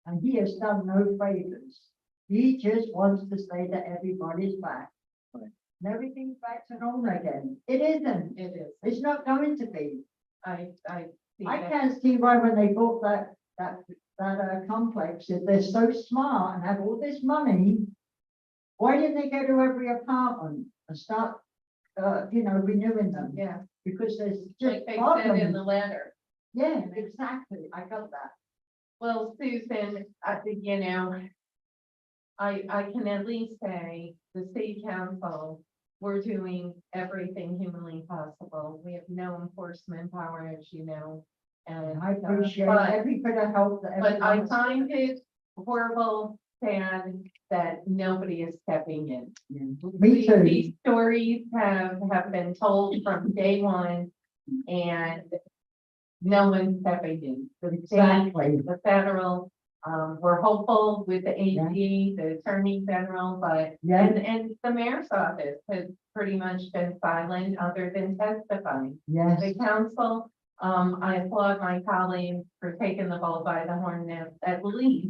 And he has done no favors. He just wants to say that everybody's back. Right. And everything's back to normal again. It isn't. It is. It's not going to be. I see I that. can't see why when they bought that complex, if they're so smart and have all this money, why didn't they go to every apartment and start, renewing them? Yeah, Because there's like just they said in the problems. letter. Yeah, exactly. I got that. Well, Susan, I think, you know, I can at least say the city council, we're doing everything humanly possible. We have no enforcement power, as you know. And I appreciate but- every bit of help that But I everyone's. find it horrible, sad that nobody is stepping in. Me too. These stories have been told from day one and no one's stepping in. The state, Exactly. the federal, we're hopeful with the AG, the attorney general, but, Yeah. and the mayor's office has pretty much been silent other than testifying. Yes, The council, I applaud my colleagues for taking the bull by the horn at least,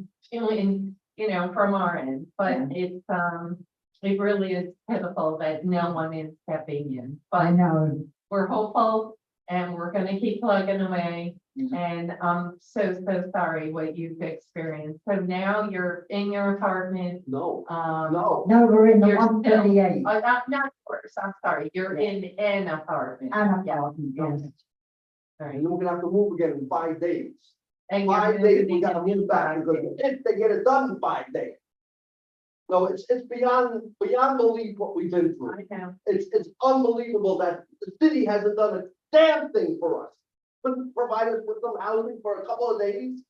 from our end, but it really is pitiful that no one is stepping in. I But know. we're hopeful and we're gonna keep plugging away And I'm so sorry what you've experienced. So now you're in your apartment, No, no, we're in the You're still- 138. not yours, I'm sorry, you're in an apartment. Yes. Right. we're gonna have to move again in 5 days. And you're 5 days, we moving gotta in move back 5 because days. if they get it done in 5 days. No, it's beyond belief what we've been through. I know. It's unbelievable that the city hasn't done a damn thing for us. Couldn't provide us with some housing for a couple of days,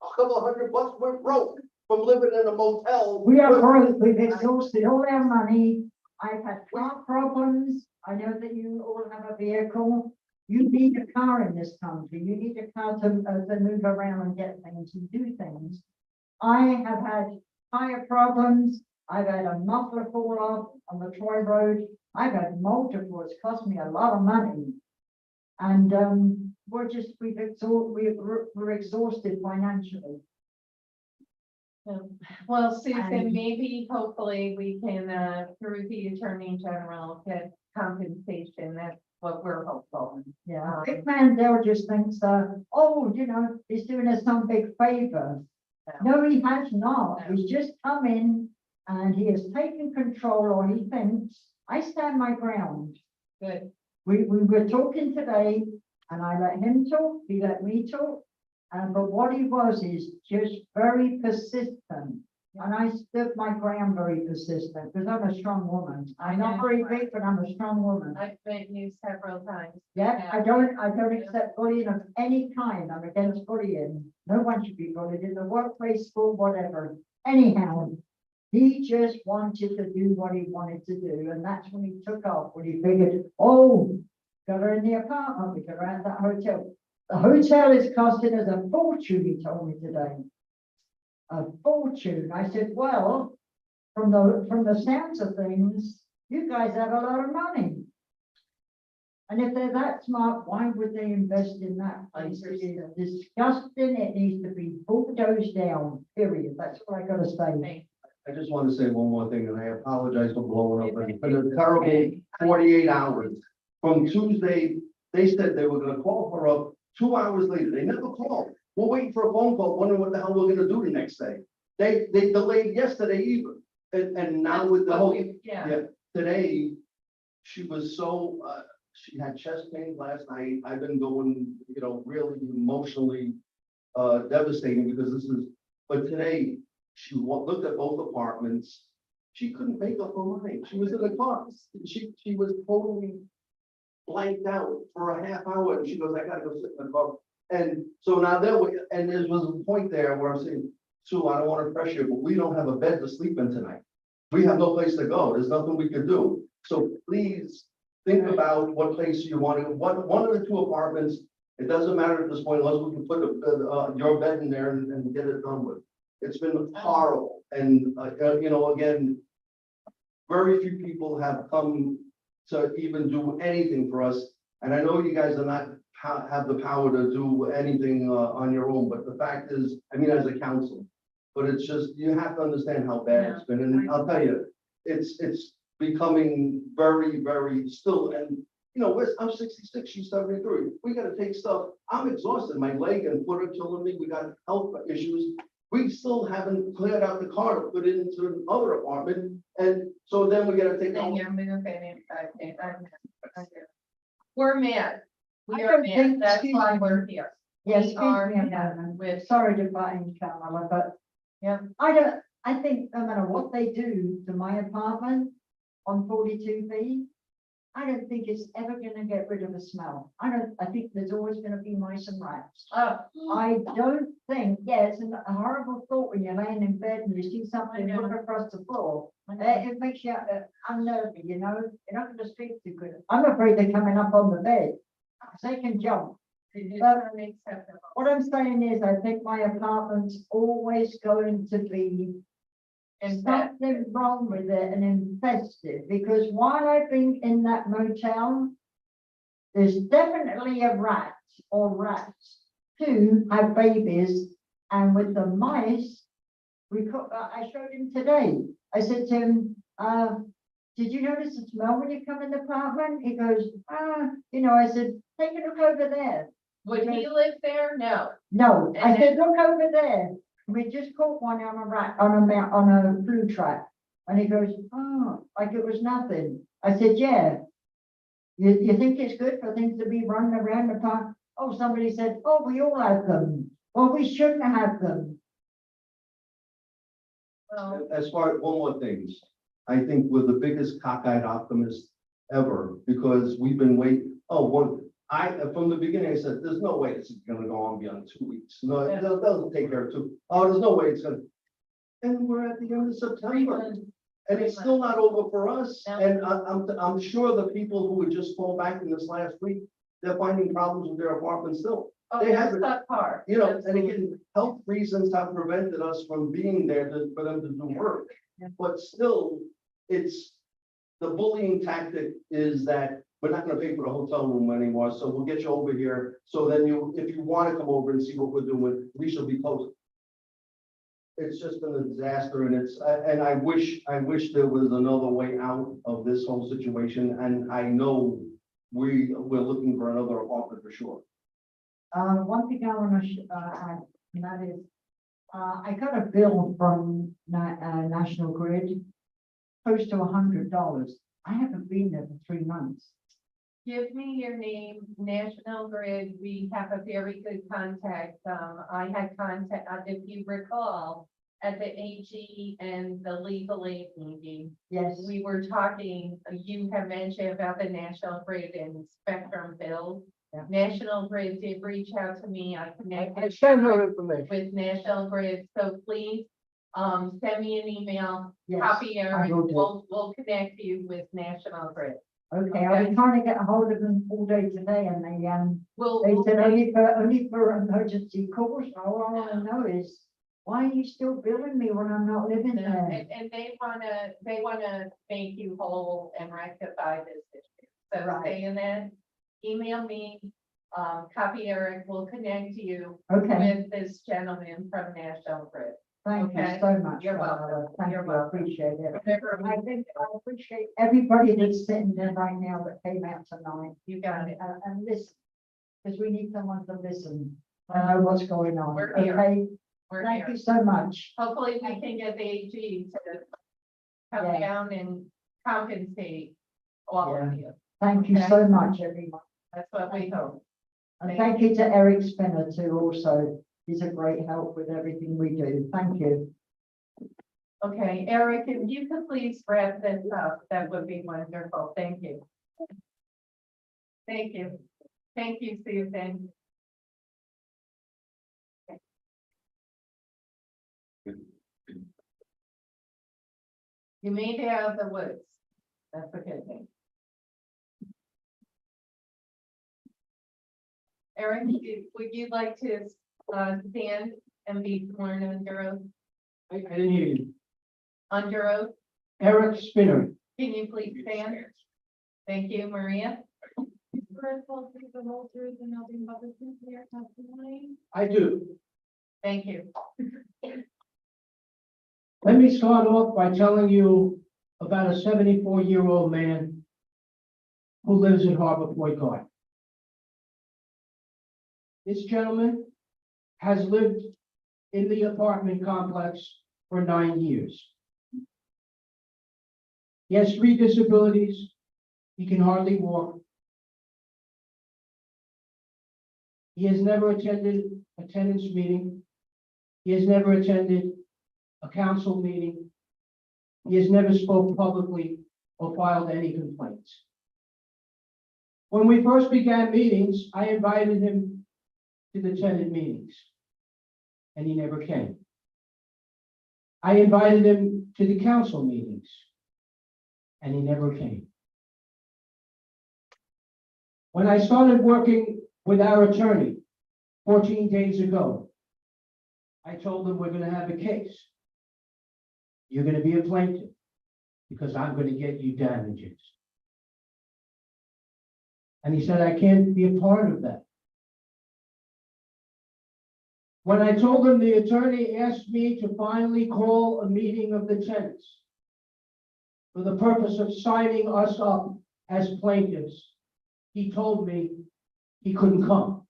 a couple of $100, we're broke from living in a motel. We are broke, we've exhausted all our money. I've had car problems. I know that you all have a vehicle. You need a car in this country. You need a car to move around and get things and do things. I have had tire problems. I've had a muffler fall off on the Troy Road. I've had multiple. It's cost me a lot of money. And we're exhausted financially. Well, Susan, And- maybe hopefully we can, through the Attorney General, get compensation. That's what we're hopeful. Yeah, Big Mandel just thinks, he's doing us some big favor. No, he has not. He's just come in and he has taken control, or he thinks. I stand my ground. Good. We were talking today and I let him talk, he let me talk. But what he was is just very persistent. And I stood my ground very persistent because I'm a strong woman. I'm not very big, but I'm a strong woman. I've met you several times. Yeah, I don't accept bullying of any kind. I'm against bullying. No one should be bullied in the workplace, school, whatever. Anyhow, he just wanted to do what he wanted to do, and that's when he took off, when he figured, oh, got her in the apartment, we got her at that hotel. The hotel is costing us a fortune, he told me today. A fortune. I said, well, from the sounds of things, you guys have a lot of money. And if they're that smart, why would they invest in that place? It is disgusting. It needs to be bulldozed down, period. That's all I gotta say. I just want to say one more thing, and I apologize for blowing up, but it's been a terrible 48 hours. From Tuesday, they said they were gonna call her up 2 hours later. They never called. We're waiting for a phone call, wondering what the hell we're gonna do the next day. They delayed yesterday even, and now with the whole, Yeah. today, she was so, she had chest pain last night. I've been going, really emotionally devastating because but today, she looked at both apartments. She couldn't make up her mind. She was in the car. She was totally blanked out for a half hour and she goes, I gotta go sit in the car. And so now there was a point there where I'm saying, Sue, I don't want to pressure you, but we don't have a bed to sleep in tonight. We have no place to go. There's nothing we can do. So please think about what place you want to, one of the two apartments. It doesn't matter at this point unless we can put your bed in there and get it done with. It's been horrible. And, again, very few people have come to even do anything for us. And I know you guys are not have the power to do anything on your own, but the fact is, as a council, but it's just, you have to understand how bad it's been. And I'll tell you, it's becoming very, very still. And, I'm 66, she's 73. We got to take stuff. I'm exhausted. My leg and foot are killing me. We got health issues. We still haven't cleared out the car to put it into another apartment. And so then we got to take. Then you're moving. We're mad. We I are don't mad. think- That's excuse why me. we're here. Yes, We excuse are me a mad. moment. We're Sorry to butt in, Kamala, but Yeah. I think no matter what they do to my apartment on 42B, I don't think it's ever gonna get rid of the smell. I think there's always gonna be mice and rats. Oh, I don't think, it's a horrible thought when you're laying in bed and you see something I know. look across the floor. It makes you unnerving, you're not gonna sleep too good. I'm afraid they're coming up on the bed. They can jump. it's But- unacceptable. What I'm saying is, I think my apartment's always going to be something wrong with it and infested, because while I've been in that motel, there's definitely a rat or rats who have babies, and with the mice, I showed him today. I said to him, did you notice the smell when you come in the apartment? He goes, I said, take a look over there. Would he live there? No. No, I And said, look over there. We just caught one on a rat, on a blue track. And he goes, oh, like it was nothing. I said, yeah. You think it's good for things to be running around the park? Oh, somebody said, oh, we all have them. Well, we shouldn't have them. Well, As far, one more thing, I think we're the biggest cockeyed optimists ever, because we've been waiting, from the beginning, I said, there's no way this is gonna go on beyond 2 weeks. No, they'll take care of two. Oh, there's no way it's gonna. And we're at the end of September, and it's still not over for us. No. And I'm sure the people who had just fall back in this last week, they're finding problems with their apartments still. oh, They that's have- that part. You know, and again, health reasons have prevented us from being there for them to do work. But still, it's, the bullying tactic is that we're not gonna pay for the hotel room anymore, so we'll get you over here. So then if you wanna come over and see what we're doing, we shall be closed. It's just been a disaster, and I wish there was another way out of this whole situation, and I know we're looking for another apartment for sure. One thing I wanna, add, and that is, I got a bill from National Grid, close to $100. I haven't been there for 3 months. Give me your name, National Grid, we have a very good contact, I had contact, if you recall, at the AG and the legal aid meeting, Yes, we were talking, you have mentioned about the National Grid and Spectrum bill. Yeah. National Grid did reach out to me, I I connected sent her information. with National Grid, so please, send me an email, yes. copy her, I will and do. we'll connect you with National Grid. Okay, I've been trying to get a hold of them all day today, and We'll, they we'll said make- only for emergency calls. All I wanna know is, why are you still billing me when I'm not living there? and they wanna make you whole and rectify this issue. So Right. saying that, email me, copy Eric, we'll connect you Okay, with this gentleman from National Grid. thank you okay. so much. You're welcome. Barbara. Thank You're you, I welcome. appreciate it. Whatever I think I appreciate everybody that's sitting there right now that came out tonight you got it. and listen, because we need someone to listen and know what's going on. We're here. Okay, We're thank here. you so much. Hopefully we can get the AG to come Yeah. down and compensate all of you. Thank you Okay. so much, everyone. That's what we hope. And Thank thank you to Eric Spinner too also. He's a great help with everything we do. Thank you. Okay, Eric, if you could please wrap this up, that would be wonderful. Thank you. Thank you. Thank you, Susan. You made it out of the woods. That's a good thing. Eric, would you like to stand and be sworn under oath? I didn't hear you. Under oath? Eric Spinner. Can you please stand? Thank you, Maria. First, we'll take the whole truth and nothing but the truth in your testimony. I do. Thank you. Let me start off by telling you about a 74-year-old man who lives in Harbor Point Garden. This gentleman has lived in the apartment complex for 9 years. He has 3 disabilities. He can hardly walk. He has never attended a tenants meeting. He has never attended a council meeting. He has never spoken publicly or filed any complaints. When we first began meetings, I invited him to the tenant meetings, and he never came. I invited him to the council meetings, and he never came. When I started working with our attorney 14 days ago, I told him we're going to have a case. You're going to be a plaintiff because I'm going to get you damages. And he said, I can't be a part of that. When I told him the attorney asked me to finally call a meeting of the tenants for the purpose of signing us up as plaintiffs, he told me he couldn't come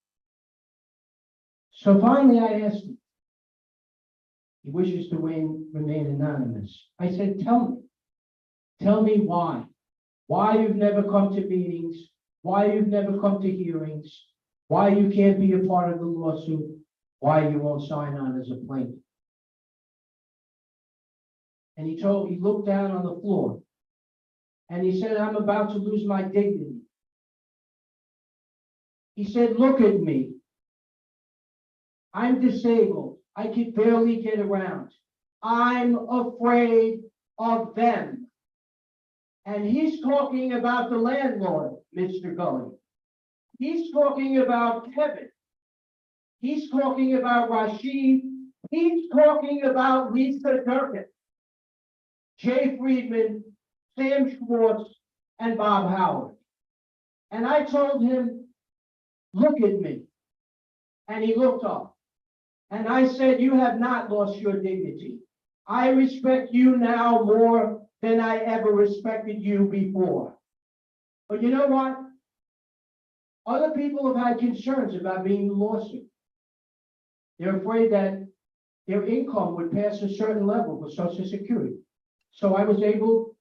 So finally, I asked him. He wishes to remain anonymous. I said, tell me why. Why you've never come to meetings, why you've never come to hearings, why you can't be a part of the lawsuit, why you won't sign on as a plaintiff. And he looked down on the floor. And he said, I'm about to lose my dignity. He said, look at me. I'm disabled. I can barely get around. I'm afraid of them. And he's talking about the landlord, Mr. Gully. He's talking about Kevin. He's talking about Rashid. He's talking about Lisa Durkin, Jay Friedman, Sam Schwartz, and Bob Howard. And I told him, look at me. And he looked up. And I said, you have not lost your dignity. I respect you now more than I ever respected you before. But you know what? Other people have had concerns about being in the lawsuit. They're afraid that their income would pass a certain level for Social Security. So I was able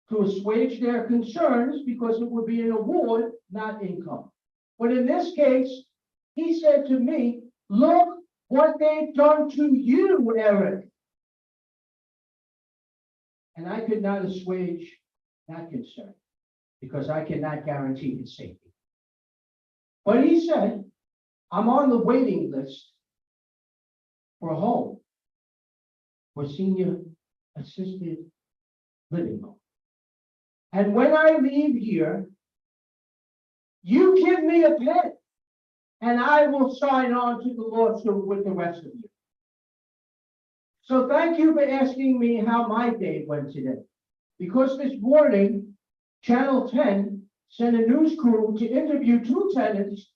to assuage their concerns because it would be an award, not income. But in this case, he said to me, look what they've done to you, Eric. And I could not assuage that concern because I cannot guarantee his safety. But he said, I'm on the waiting list for a home for senior assisted living home. And when I leave here, you give me a pen and I will sign on to the lawsuit with the rest of you. So thank you for asking me how my day went today. Because this morning, Channel 10 sent a news crew to interview two tenants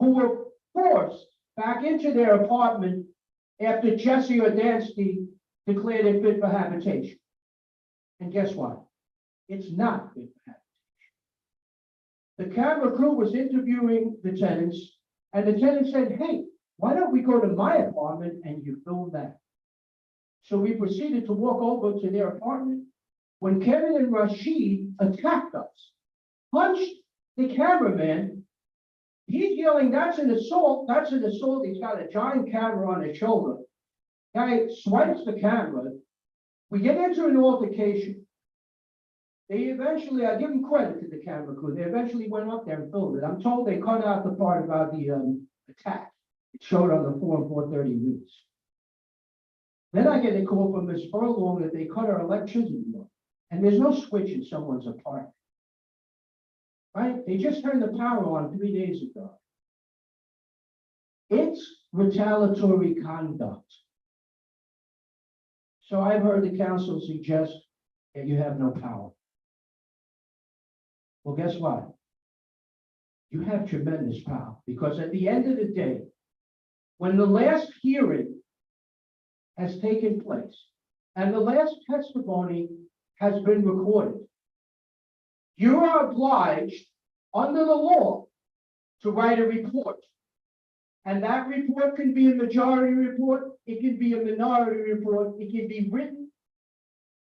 who were forced back into their apartment after Jesse Ordansky declared it fit for habitation. And guess what? It's not fit for habitation. The camera crew was interviewing the tenants, and the tenant said, hey, why don't we go to my apartment and you film that? So we proceeded to walk over to their apartment when Kevin and Rashid attacked us, punched the cameraman. He's yelling, that's an assault, that's an assault. He's got a giant camera on his shoulder. Guy swipes the camera. We get into an altercation. They eventually, I give them credit to the camera crew, they eventually went up there and filmed it. I'm told they cut out the part about the attack. It showed on the 4 and 4:30 news. Then I get a call from Ms. Furlong that they cut our electricity off. And there's no switch in someone's apartment. Right? They just turned the power on 3 days ago. It's retaliatory conduct. So I've heard the council suggest that you have no power. Well, guess what? You have tremendous power because at the end of the day, when the last hearing has taken place and the last testimony has been recorded, you are obliged under the law to write a report. And that report can be a majority report, it can be a minority report, it can be written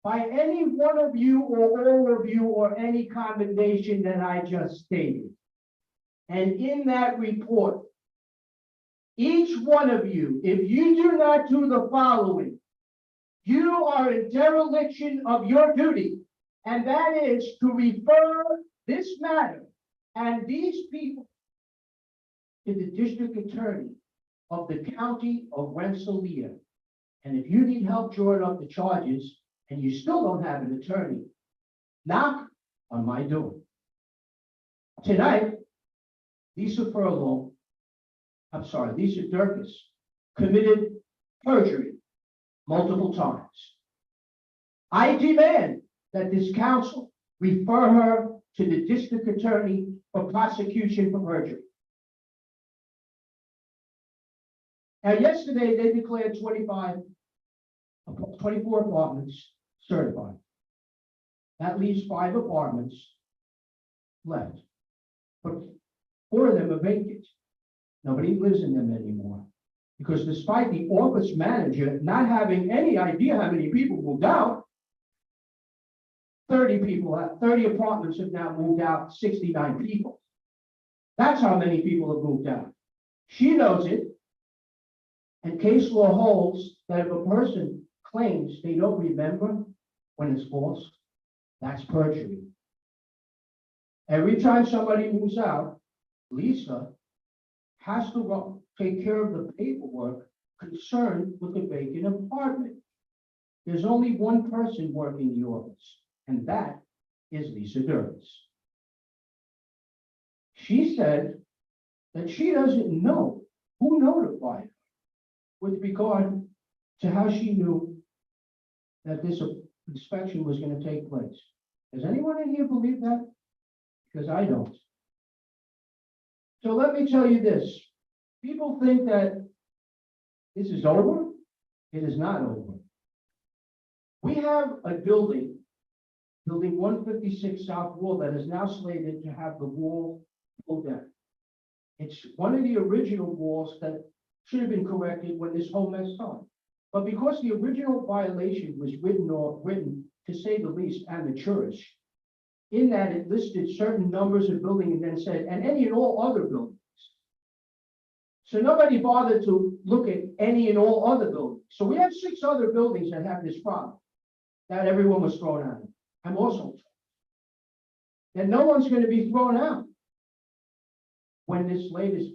by any one of you or all of you or any combination that I just stated. And in that report, each one of you, if you do not do the following, you are in dereliction of your duty, and that is to refer this matter and these people to the district attorney of the county of Rensselaer. And if you need help drawing up the charges and you still don't have an attorney, knock on my door. Tonight, Lisa Durkis committed perjury multiple times. I demand that this council refer her to the district attorney for prosecution for perjury. Now, yesterday, they declared 24 apartments certified. That leaves 5 apartments left. But 4 of them are vacant. Nobody lives in them anymore. Because despite the office manager not having any idea how many people moved out, 30 apartments have now moved out, 69 people. That's how many people have moved out. She knows it. And case law holds that if a person claims they don't remember when it's false, that's perjury. Every time somebody moves out, Lisa has to take care of the paperwork concerned with the vacant apartment. There's only one person working the office, and that is Lisa Durbis. She said that she doesn't know who notified her with regard to how she knew that this inspection was going to take place. Does anyone in here believe that? Because I don't. So let me tell you this. People think that this is over. It is not over. We have a building 156 South Wall, that is now slated to have the wall pulled down. It's one of the original walls that should have been corrected when this whole mess started. But because the original violation was written, to say the least, amateurish, in that it listed certain numbers of building and then said, and any and all other buildings. So nobody bothered to look at any and all other buildings. So we have 6 other buildings that have this problem, that everyone was thrown out. I'm also told that no one's going to be thrown out when this latest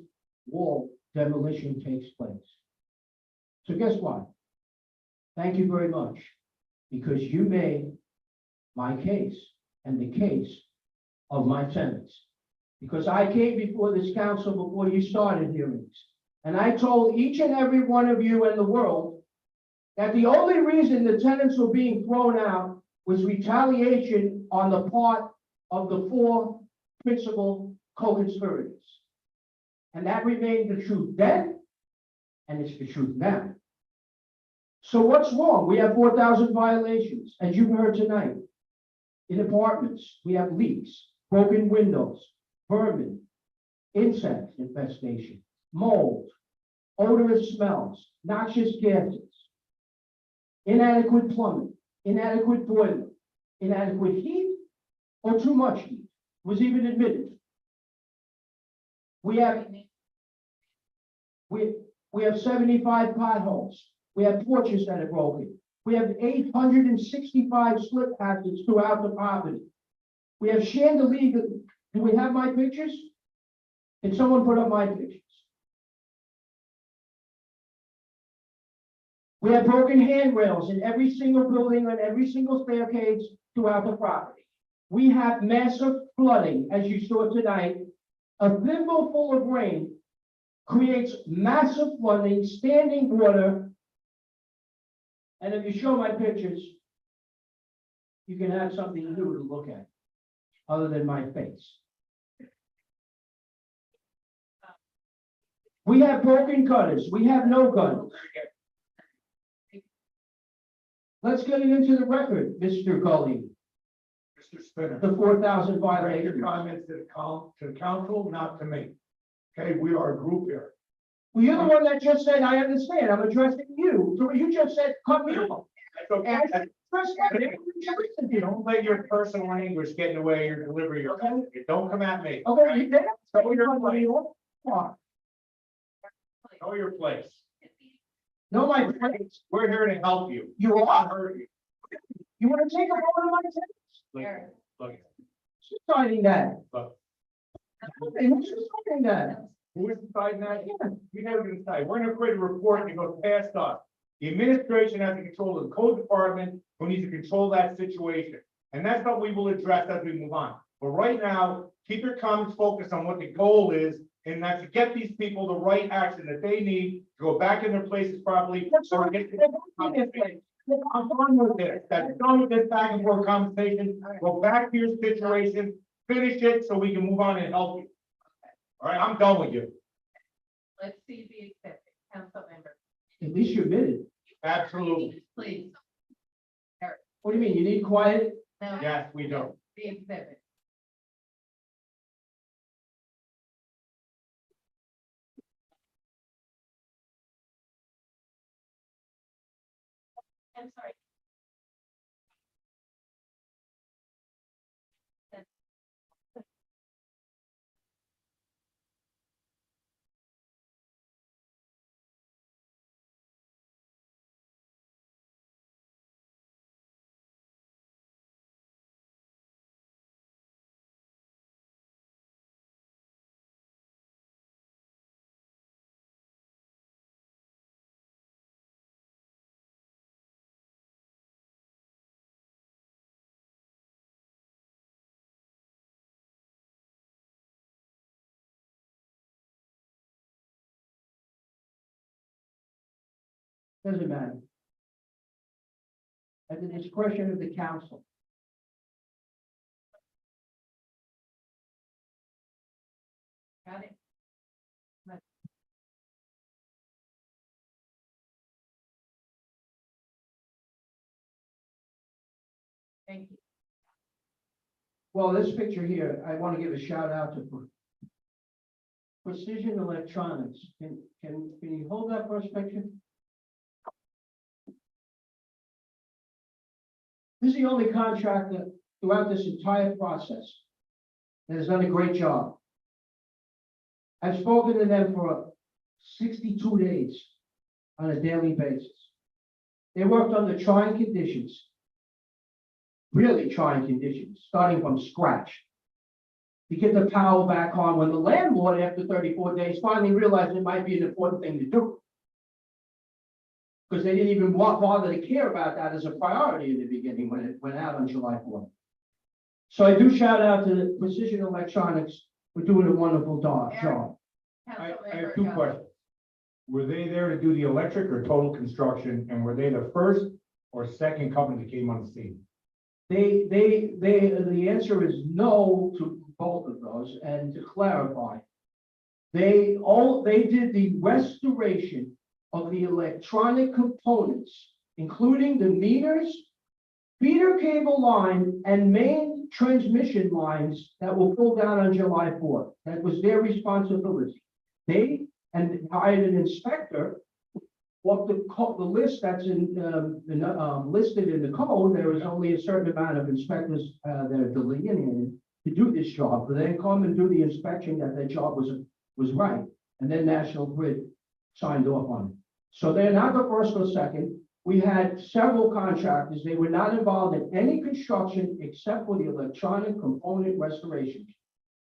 wall demolition takes place. So guess what? Thank you very much, because you made my case and the case of my tenants. Because I came before this council before you started hearings, and I told each and every one of you in the world that the only reason the tenants were being thrown out was retaliation on the part of the 4 principal co-conspirators. And that remained the truth then, and it's the truth now. So what's wrong? We have 4,000 violations, as you've heard tonight. In apartments, we have leaks, broken windows, vermin, insect infestation, mold, odorous smells, noxious gases, inadequate plumbing, inadequate boiler, inadequate heat, or too much heat was even admitted. We have 75 potholes. We have porches that are broken. We have 865 slip hazards throughout the property. We have chandeliers. Do we have my pictures? Can someone put up my pictures? We have broken handrails in every single building and every single staircase throughout the property. We have massive flooding, as you saw tonight. A thimble full of rain creates massive flooding, standing water. And if you show my pictures, you can have something new to look at, other than my face. We have broken gutters. We have no gutters. Let's get it into the record, Mr. Gully. Mr. Spinner. The 4,000 Direct violations. your comments to the council, not to me. Okay, we are a group here. Well, you're the one that just said, I understand, I'm addressing you. So you just said, cut me off. That's okay. And first, You don't let your personal language get in the way of your delivery. Okay? Don't come at me. okay, you did. Know your place. Know Know your place. my place. We're here to help you. You Not are. hurt you. You want to take a vote on my sentence? Look, She's signing that. look. And who's signing that? Who is deciding that? We never gonna decide. We're gonna create a report that goes past us. The administration has to control the code department, who needs to control that situation. And that's what we will address as we move on. But right now, keep your comments focused on what the goal is, and that's to get these people the right action that they need to go back in their places properly. Or get I'm done with this. That's done with this back and forth conversation. Go back to your situation, finish it so we can move on and help you. All right, I'm done with you. Let's see the exhibit, council member. At least you admitted. Absolutely. Please, What do you mean? You need quiet? now, Yes, we don't. the exhibit. I'm sorry. Doesn't matter. At the discretion of the council. Got it? Thank you. Well, this picture here, I want to give a shout out to Precision Electronics. Can you hold that for a picture? This is the only contractor throughout this entire process that has done a great job. I've spoken to them for 62 days on a daily basis. They worked under trying conditions, really trying conditions, starting from scratch to get the power back on when the landlord, after 34 days, finally realized it might be an important thing to do. Because they didn't even bother to care about that as a priority in the beginning when it went out on July 4th. So I do shout out to the Precision Electronics for doing a wonderful job. I have two questions. Were they there to do the electric or total construction, and were they the first or second company that came on the scene? The answer is no to both of those, and to clarify, they did the restoration of the electronic components, including the meters, feeder cable line, and main transmission lines that were pulled down on July 4th. That was their responsibility. They hired an inspector. What the list that's listed in the code, there is only a certain amount of inspectors that are delineated to do this job, but they come and do the inspection that their job was right, and then National Grid signed off on it. So they're not the first or second. We had several contractors. They were not involved in any construction except for the electronic component restoration.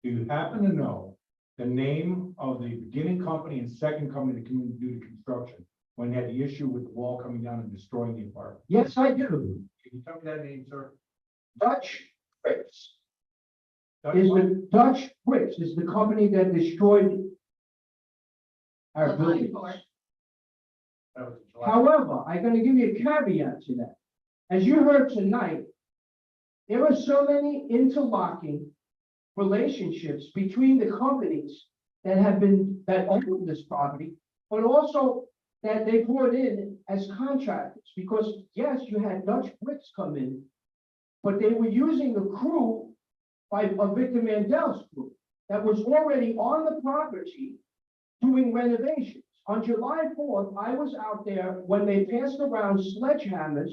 Do you happen to know the name of the beginning company and second company that came in to do the construction when they had the issue with the wall coming down and destroying the apartment? Yes, I do. Can you tell me that name, sir? Dutch Bricks is the company that destroyed our buildings. That was in July. However, I'm gonna give you a caveat to that. As you heard tonight, there are so many interlocking relationships between the companies that own this property, but also that they brought in as contractors, because yes, you had Dutch Bricks come in, but they were using a crew of Victor Mandel's crew that was already on the property doing renovations. On July 4th, I was out there when they passed around sledgehammers.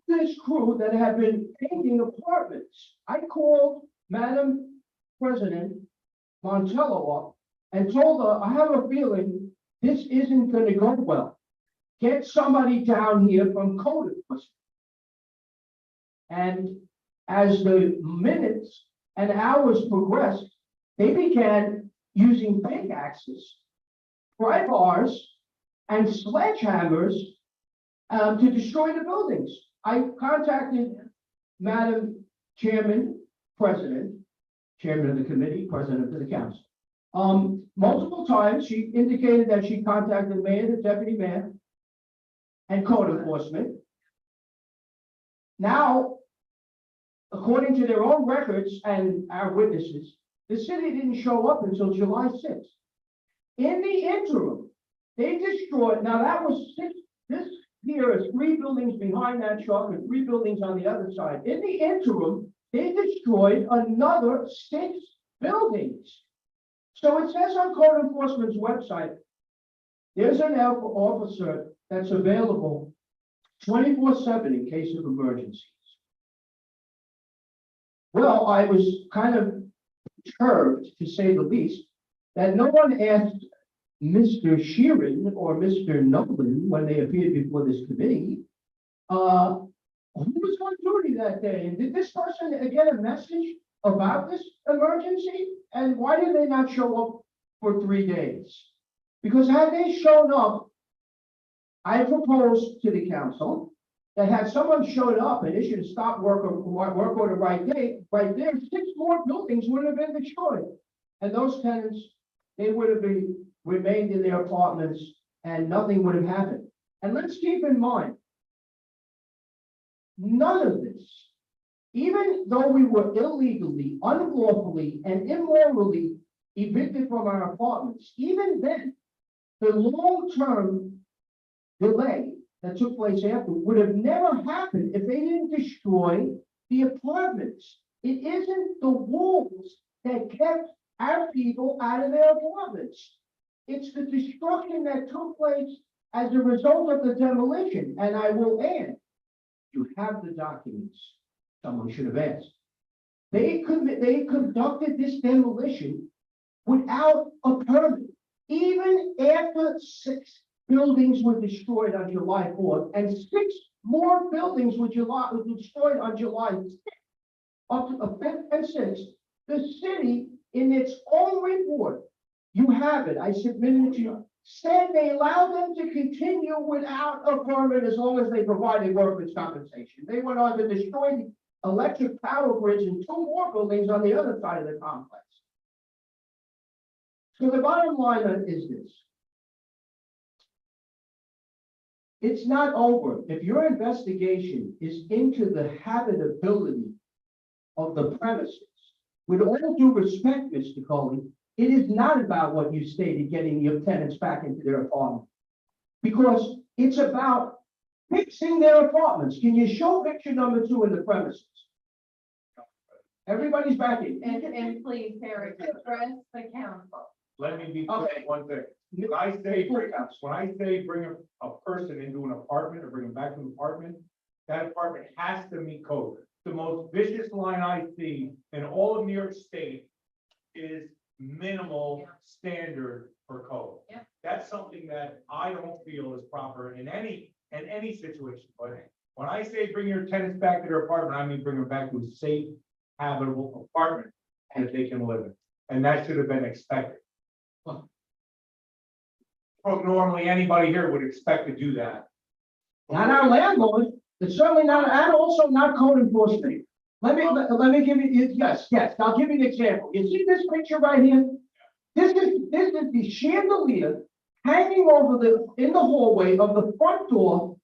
This crew that had been painting apartments. I called Madam President Montello up and told her, I have a feeling this isn't gonna go well. Get somebody down here from code enforcement. And as the minutes and hours progressed, they began using pickaxes, pry bars, and sledgehammers to destroy the buildings. I contacted Madam Chairman, Chairman of the committee, President of the council. Multiple times, she indicated that she contacted the mayor, the deputy mayor, and code enforcement. Now, according to their own records and our witnesses, the city didn't show up until July 6th. In the interim, they destroyed, now that was this here is 3 buildings behind that truck and 3 buildings on the other side. In the interim, they destroyed another 6 buildings. So it says on code enforcement's website, there's an officer that's available 24/7 in case of emergencies. Well, I was kind of perturbed, to say the least, that no one asked Mr. Sheeran or Mr. Nolan when they appeared before this committee, who was on duty that day? And did this person get a message about this emergency? And why did they not show up for 3 days? Because had they shown up, I proposed to the council that had someone showed up and issued a stop work order right there, 6 more buildings would have been destroyed. And those tenants, they would have remained in their apartments and nothing would have happened. And let's keep in mind, none of this, even though we were illegally, unlawfully, and immorally evicted from our apartments, even then, the long-term delay that took place after would have never happened if they didn't destroy the apartments. It isn't the walls that kept our people out of their apartments. It's the destruction that took place as a result of the demolition. And I will add, you have the documents. Someone should have asked. They conducted this demolition without a permit, even after 6 buildings were destroyed on July 4th, and 6 more buildings were destroyed on July 6th. Up to 5th and 6th, the city, in its own report, you have it, I submitted it to you, said they allowed them to continue without a permit as long as they provided workers' compensation. They went on to destroy the electric power grids in 2 more buildings on the other side of the complex. So the bottom line is this. It's not over. If your investigation is into the habitability of the premises, with all due respect, Mr. Coley, it is not about what you stated, getting your tenants back into their apartment. Because it's about fixing their apartments. Can you show picture number 2 in the premises? Everybody's back in. And please, Harry, address the council. Let me be clear Okay. one thing. When I say bring a person into an apartment or bring them back to an apartment, that apartment has to meet code. The most vicious line I see in all of New York State is minimal standard for code. Yeah. That's something that I don't feel is proper in any situation. But when I say bring your tenants back to their apartment, I mean bring them back to a safe, habitable apartment that they can live in. And that should have been expected. Well, normally anybody here would expect to do that. Not our landlord, it's certainly not, and also not code enforcement. Let me give you, yes, I'll give you an example. You see this picture right here? This is the chandelier hanging over in the hallway of the front door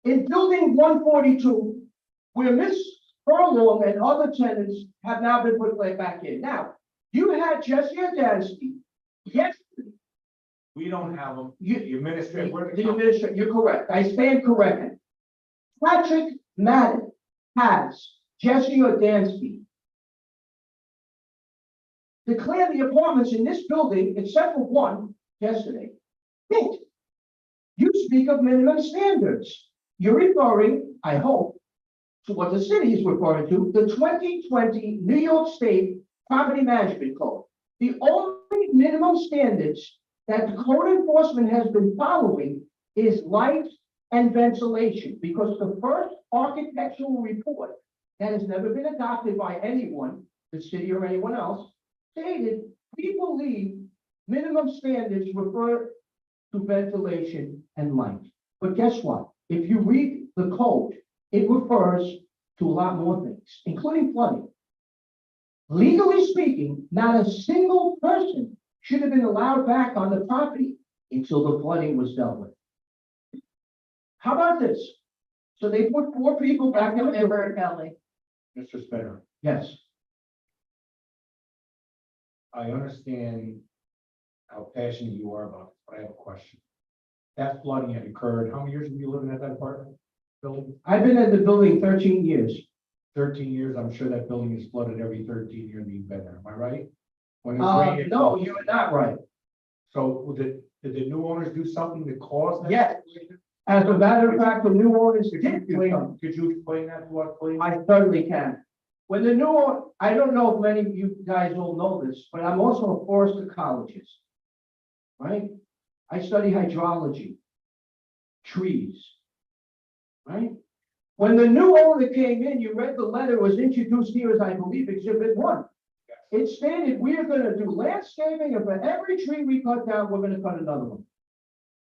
in building 142, where Miss Furlong and other tenants have now been put back in. Now, you had Jesse Adamski, yes, We don't have them. You- The administrator, the administrator, you're correct. I stand corrected. Patrick Madden has Jesse Odansky declare the apartments in this building, except for one yesterday, mint. You speak of minimum standards. You're referring, I hope, to what the city is referring to, the 2020 New York State Property Management Code. The only minimum standards that the code enforcement has been following is light and ventilation, because the first architectural report that has never been adopted by anyone, the city or anyone else, stated, we believe minimum standards refer to ventilation and light. But guess what? If you read the code, it refers to a lot more things, including flooding. Legally speaking, not a single person should have been allowed back on the property until the flooding was dealt with. How about this? So they put 4 people back in the Member Kelly. Mr. Spinner, Yes, I understand how passionate you are about it, but I have a question. That flooding had occurred, how many years have you living at that apartment building? I've been in the building 13 years. 13 years, I'm sure that building is flooded every 13 years that you've been there, am I right? When it was raining, No, you are not right. So did the new owners do something to cause that? Yes. situation? As a matter of fact, the new owners Could you did clean them. explain, could you explain that to us, please? I certainly can. When the new, I don't know if many of you guys all know this, but I'm also a forest ecologist. Right? I study hydrology, trees. Right? When the new owner came in, you read the letter, it was introduced here as I believe exhibit 1. It stated, we are gonna do landscaping, and for every tree we cut down, we're gonna cut another one.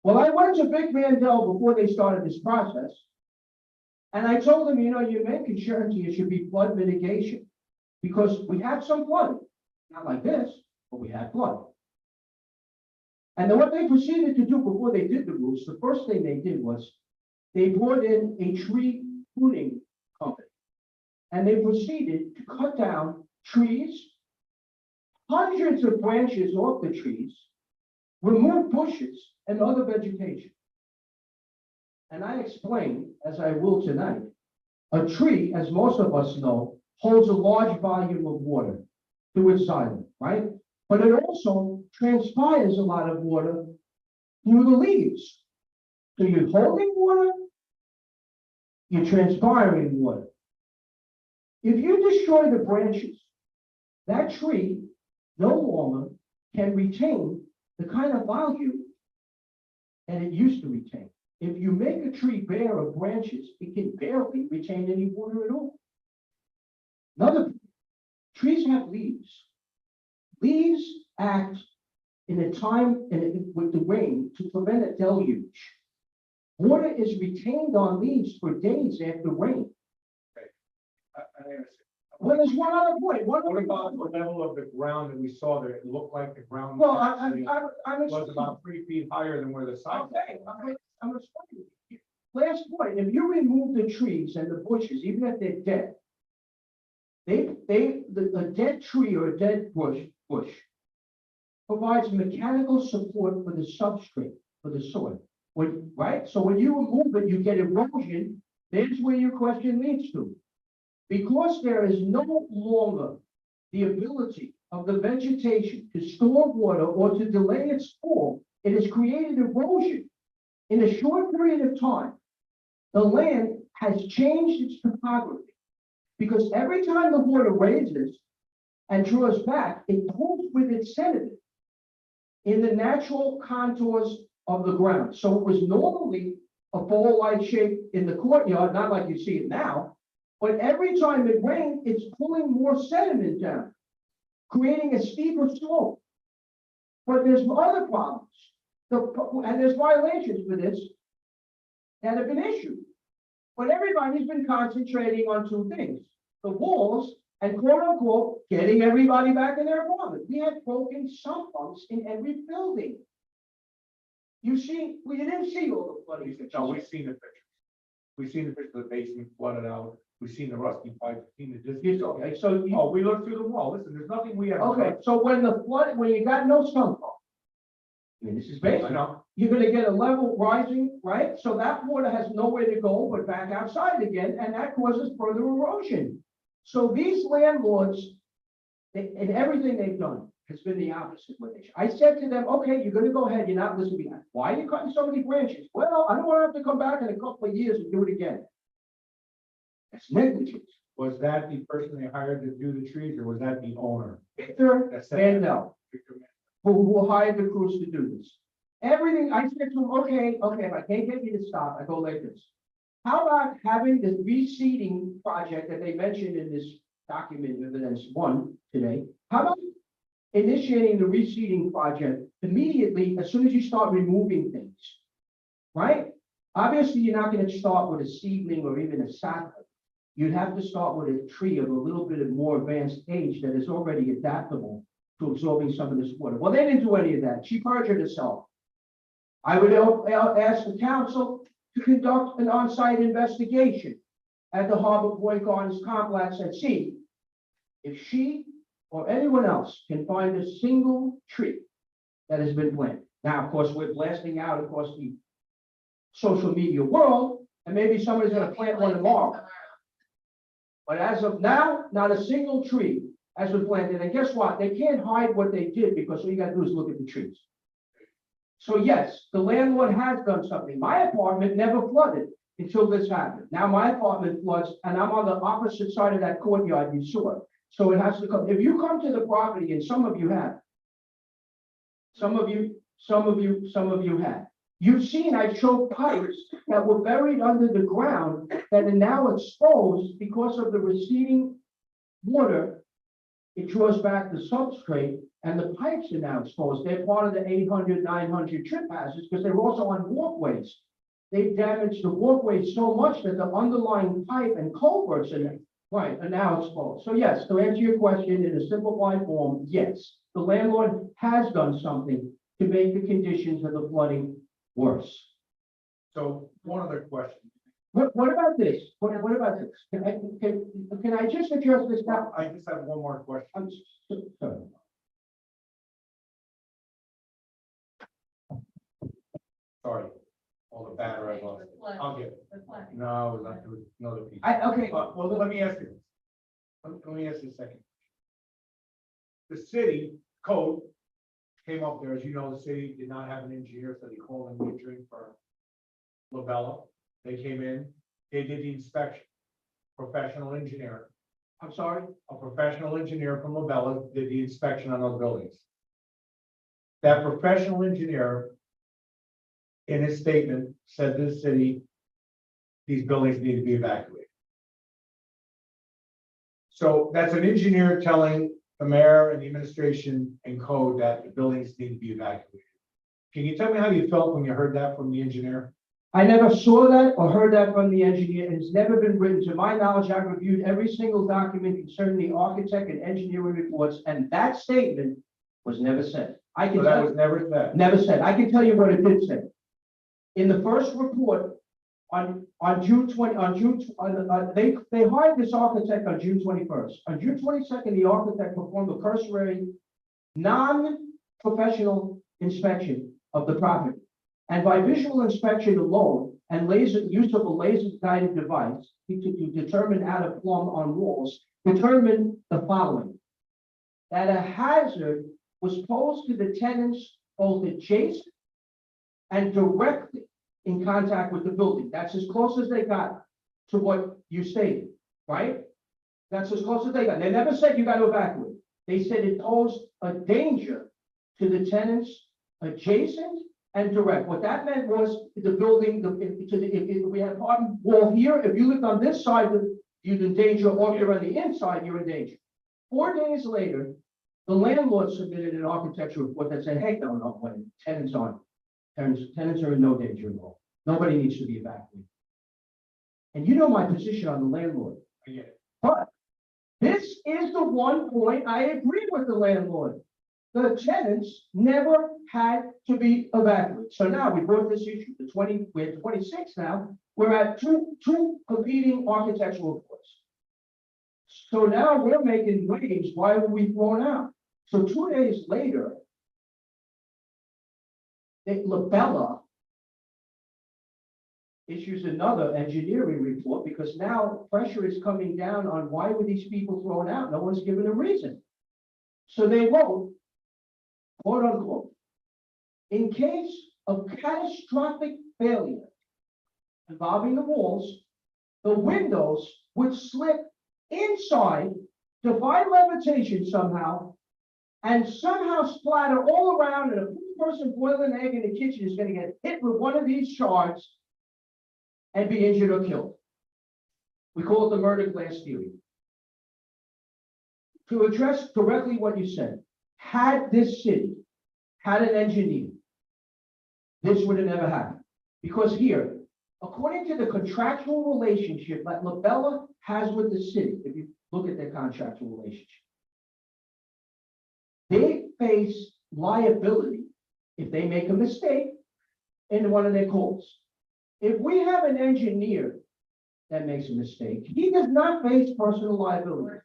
Well, I went to Vic Mandel before they started this process. And I told them, your main concern here should be flood mitigation. Because we have some flooding, not like this, but we had flood. And then what they proceeded to do before they did the roofs, the first thing they did was they brought in a tree pruning company. And they proceeded to cut down trees, hundreds of branches off the trees, remove bushes and other vegetation. And I explained, as I will tonight, a tree, as most of us know, holds a large volume of water through its xylem, right? But it also transpires a lot of water through the leaves. So you're holding water, you're transpiring water. If you destroy the branches, that tree no longer can retain the kind of volume that it used to retain. If you make a tree bare of branches, it can barely retain any water at all. Another, trees have leaves. Leaves act in a time with the rain to prevent a deluge. Water is retained on leaves for days after rain. I understand. Well, there's one other point. What about the level of the ground that we saw there? It looked like the ground. Well, actually I'm was about 3 feet higher than where the sidewalk. okay, I'm explaining. Last point, if you remove the trees and the bushes, even if they're dead, a dead tree or a dead bush provides mechanical support for the substrate, for the soil. Right? So when you remove it, you get erosion. That's where your question leads to. Because there is no longer the ability of the vegetation to store water or to delay its fall, it has created erosion. In a short period of time, the land has changed its topography. Because every time the water raises and draws back, it pulls with its sediment in the natural contours of the ground. So it was normally a bowl-like shape in the courtyard, not like you see it now. But every time it rains, it's pulling more sediment down, creating a steeper slope. But there's other problems. And there's violations for this that have been issued. But everybody's been concentrating on two things: the walls and quote unquote getting everybody back in their apartment. We had broken sump pumps in every building. You see, we didn't see all the flooding. No, we've seen the pictures. We've seen the pictures of the basement flooded out. We've seen the rusty pipes, seen the distance. Okay, so Oh, we looked through the wall. Listen, there's nothing we have. okay, so when you got no sump pump, I mean, this is I basic. know. You're gonna get a level rising, right? So that water has nowhere to go but back outside again, and that causes further erosion. So these landlords, in everything they've done, has been the opposite. I said to them, okay, you're gonna go ahead, you're not listening. Why are you cutting so many branches? Well, I don't want to have to come back in a couple of years and do it again. That's negligence. Was that the person they hired to do the trees, or was that the owner? Victor That said that? Vandel, who hired the crews to do this. Everything, I said to him, okay, if I can't get you to stop, I go like this. How about having this reseeding project that they mentioned in this document, evidence 1 today? How about initiating the reseeding project immediately as soon as you start removing things? Right? Obviously, you're not going to start with a seedling or even a sapling. You'd have to start with a tree of a little bit of more advanced age that is already adaptable to absorbing some of this water. Well, they didn't do any of that. She perjured herself. I would ask the council to conduct an on-site investigation at the Harbor Point Gardens complex and see if she or anyone else can find a single tree that has been planted. Now, of course, we're blasting out across the social media world, and maybe somebody's gonna plant one tomorrow. But as of now, not a single tree has been planted. And guess what? They can't hide what they did because all you gotta do is look at the trees. So yes, the landlord has done something. My apartment never flooded until this happened. Now my apartment floods and I'm on the opposite side of that courtyard you saw. So it has to come, if you come to the property, and some of you have. Some of you have. You've seen, I've showed pipes that were buried under the ground that are now exposed because of the receding water. It draws back the substrate and the pipes are now exposed. They're part of the 800, 900 trip hazards because they're also on walkways. They've damaged the walkways so much that the underlying pipe and culverts are now exposed. So yes, to answer your question in a simplified form, yes, the landlord has done something to make the conditions of the flooding worse. So one other question. What about this? What about this? Can I just address this now? I just have one more question. I'm sorry. Sorry. All the batter I lost. I'll get it. No, it was another piece. Okay. Well, let me ask you this. Let me ask you a second. The city code came up there, as you know, the city did not have an engineer, so they called in metering for Labella. They came in, they did the inspection. Professional engineer. I'm sorry? A professional engineer from Labella did the inspection on those buildings. That professional engineer, in his statement, said to the city, these buildings need to be evacuated. So that's an engineer telling the mayor and the administration and code that the buildings need to be evacuated. Can you tell me how you felt when you heard that from the engineer? I never saw that or heard that from the engineer, and it's never been written. To my knowledge, I've reviewed every single document concerning the architect and engineering reports, and that statement was never said. I can So that tell, was never said. never said. I can tell you what it did say. In the first report, on June 20, they hired this architect on June 21st. On June 22nd, the architect performed a cursory, non-professional inspection of the property. And by visual inspection alone and use of a laser guided device to determine how to plumb on walls, determined the following. That a hazard was posed to the tenants both adjacent and directly in contact with the building. That's as close as they got to what you stated, right? That's as close as they got. They never said you got to evacuate. They said it posed a danger to the tenants adjacent and direct. What that meant was the building, if we had a apartment wall here, if you lived on this side, you're in danger, or if you're on the inside, you're in danger. 4 days later, the landlord submitted an architectural report that said, hey, no, when tenants aren't. Tenants are in no danger at all. Nobody needs to be evacuated. And you know my position on the landlord. I get it. But this is the one point I agree with the landlord. The tenants never had to be evacuated. So now we brought this issue to we're at 26 now. We're at two competing architectural reports. So now we're making waves. Why were we thrown out? So 2 days later, Labella issues another engineering report because now pressure is coming down on why were these people thrown out? No one's given a reason. So they wrote, quote unquote, in case of catastrophic failure involving the walls, the windows would slip inside, defy levitation somehow, and somehow splatter all around, and a person boiling an egg in the kitchen is going to get hit with one of these shards and be injured or killed. We call it the murder glass theory. To address directly what you said, had this city had an engineer, this would have never happened. Because here, according to the contractual relationship that Labella has with the city, if you look at their contractual relationship, they face liability if they make a mistake in one of their calls. If we have an engineer that makes a mistake, he does not face personal liability.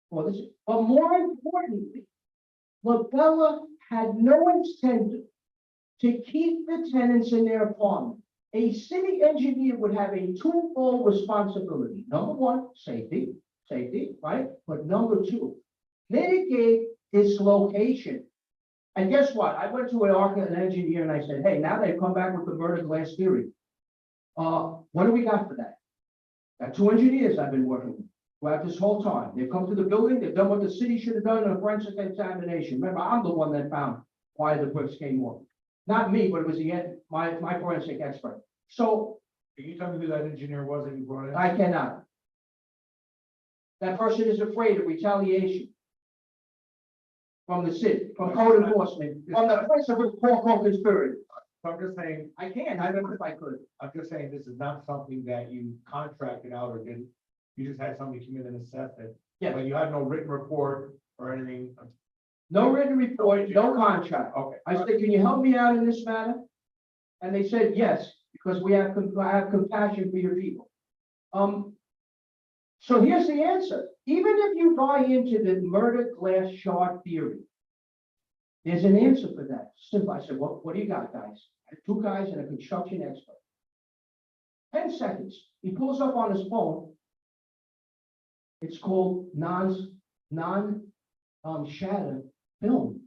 Well, but more importantly, Labella had no incentive to keep the tenants in their apartment. A city engineer would have a twofold responsibility. Number one, safety, right? But number two, mitigate dislocation And guess what? I went to an architect and engineer and I said, hey, now they've come back with the murder glass theory. What do we got for that? Got 2 engineers I've been working with throughout this whole time. They've come to the building, they've done what the city should have done in a forensic examination. Remember, I'm the one that found why the bricks came off. Not me, but it was my forensic expert. So Can you tell me who that engineer was that you brought in? I cannot. That person is afraid of retaliation from the city, from code enforcement, from the principal core co-conspirator. So I'm just saying, I can, I don't know if I could. I'm just saying, this is not something that you contracted out or did. You just had somebody come in and assess it. Yes. But you had no written report or anything. No written report, no contract. Okay. I said, can you help me out in this matter? And they said, yes, because I have compassion for your people. So here's the answer. Even if you buy into the murder glass shard theory, there's an answer for that. Simple. I said, what do you got, guys? I had 2 guys and a construction expert. 10 seconds. He pulls up on his phone. It's called shatter film.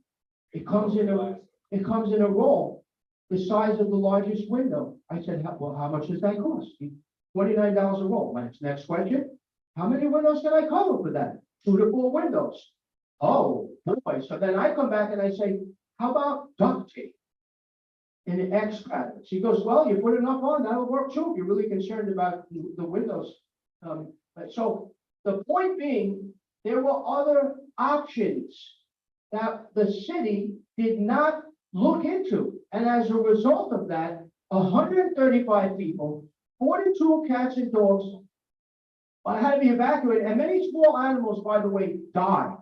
It comes in a roll the size of the largest window. I said, well, how much does that cost? $29 a roll. My next question, how many windows can I cover for that? 2 to 4 windows. Oh, boy. So then I come back and I say, how about duct tape in an X pattern? She goes, well, you put enough on, that'll work too, if you're really concerned about the windows. So the point being, there were other options that the city did not look into. And as a result of that, 135 people, 42 cats and dogs had to be evacuated, and many small animals, by the way, died.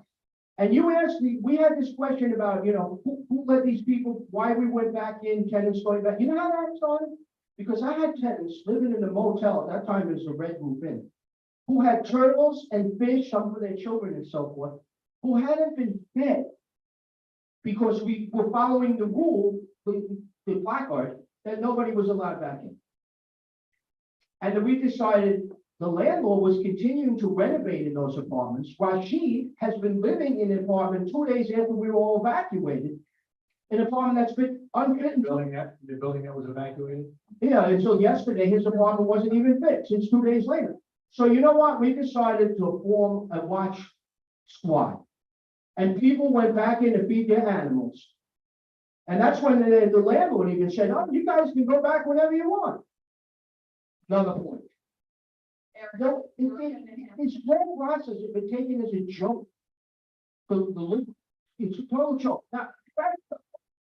And you asked me, we had this question about, who let these people, why we went back in, tenants going back. You know how that started? Because I had tenants living in a motel, at that time it was a Red Roof Inn, who had turtles and fish, some for their children and so forth, who hadn't been fed. Because we were following the rule, the placard, that nobody was allowed back in. And then we decided the landlord was continuing to renovate in those apartments, while she has been living in an apartment 2 days after we were all evacuated. An apartment that's been unfit. The building that was evacuated? Yeah, until yesterday, his apartment wasn't even fit, since 2 days later. So you know what? We decided to form a watch squad. And people went back in to feed their animals. And that's when the landlord even said, oh, you guys can go back whenever you want. Another point. No, this whole process has been taken as a joke. It's a total joke. Now,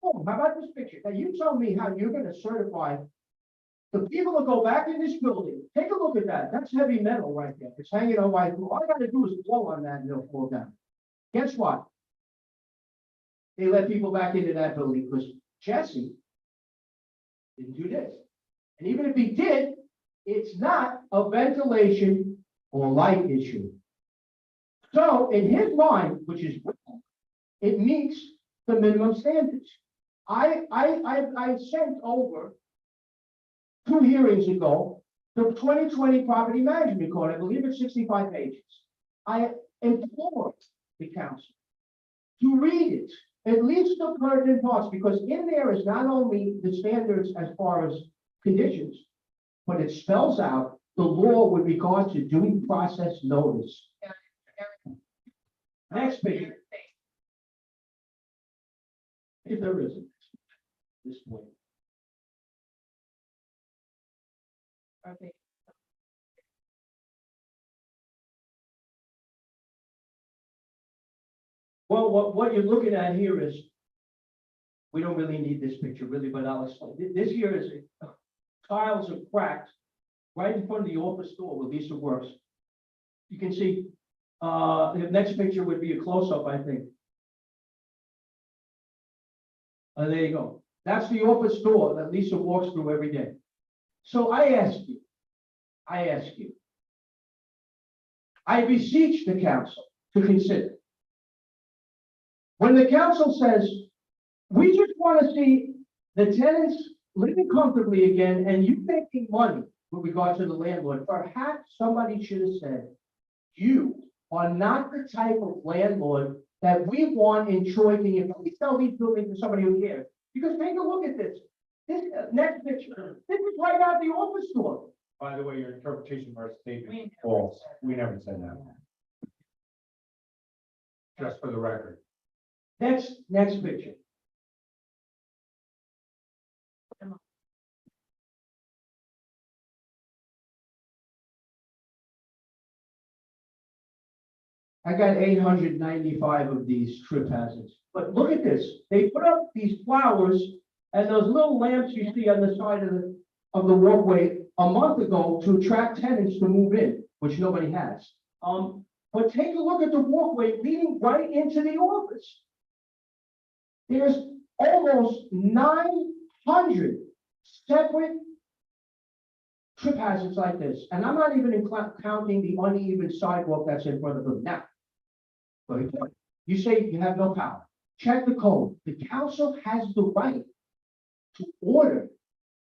how about this picture? Now, you tell me how you're gonna certify the people that go back in this building. Take a look at that. That's heavy metal right there. It's hanging on my, all I gotta do is blow on that and it'll fall down. Guess what? They let people back into that building because Jesse didn't do this. And even if he did, it's not a ventilation or light issue. So in his mind, which is wrong, it meets the minimum standards. I sent over 2 hearings ago, the 2020 property management code, I believe it's 65 pages. I implored the council to read it, at least the pertinent parts, because in there is not only the standards as far as conditions, but it spells out the law with regard to due process notice. Next page. If there isn't, this point. Okay. Well, what you're looking at here is, we don't really need this picture really, but I'll explain. This here is, tiles are cracked right in front of the office door where Lisa works. You can see, the next picture would be a close-up, I think. There you go. That's the office door that Lisa walks through every day. So I ask you, I beseech the council to consider. When the council says, we just want to see the tenants living comfortably again and you making money with regard to the landlord, perhaps somebody should have said, you are not the type of landlord that we want in Troy. Can you please sell these buildings to somebody who cares? Because take a look at this. This next picture, this is right out the office store. By the way, your interpretation of our statement is false. We never said that. Just for the record. Next picture. I got 895 of these trip hazards, but look at this, they put up these flowers and those little lamps you see on the side of the walkway a month ago to attract tenants to move in, which nobody has. But take a look at the walkway leading right into the office. There's almost 900 separate trip hazards like this, and I'm not even counting the uneven sidewalk that's in front of them now. Very good. You say you have no power. Check the code. The council has the right to order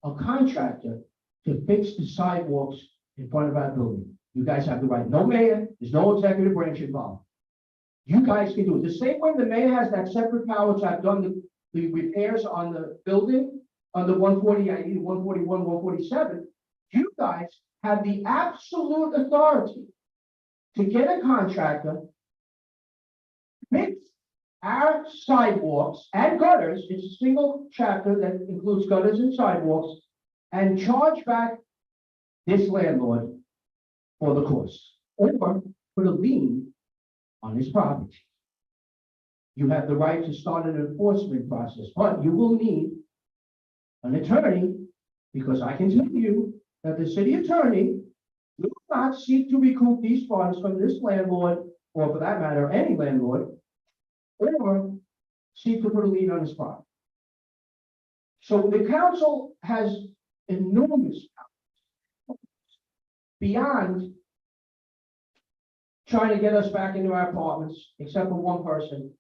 a contractor to fix the sidewalks in front of our building. You guys have the right. No mayor, there's no executive branch involved. You guys can do it. The same way the mayor has that separate power to have done the repairs on the building, on the 140, 141, 147, you guys have the absolute authority to get a contractor, fix our sidewalks and gutters. It's a single chapter that includes gutters and sidewalks, and charge back this landlord for the cost, or put a lien on his property. You have the right to start an enforcement process, but you will need an attorney, because I can tell you that the city attorney will not seek to recoup these funds from this landlord, or for that matter, any landlord, or seek to put a lien on his property. So the council has enormous power beyond trying to get us back into our apartments, except for one person.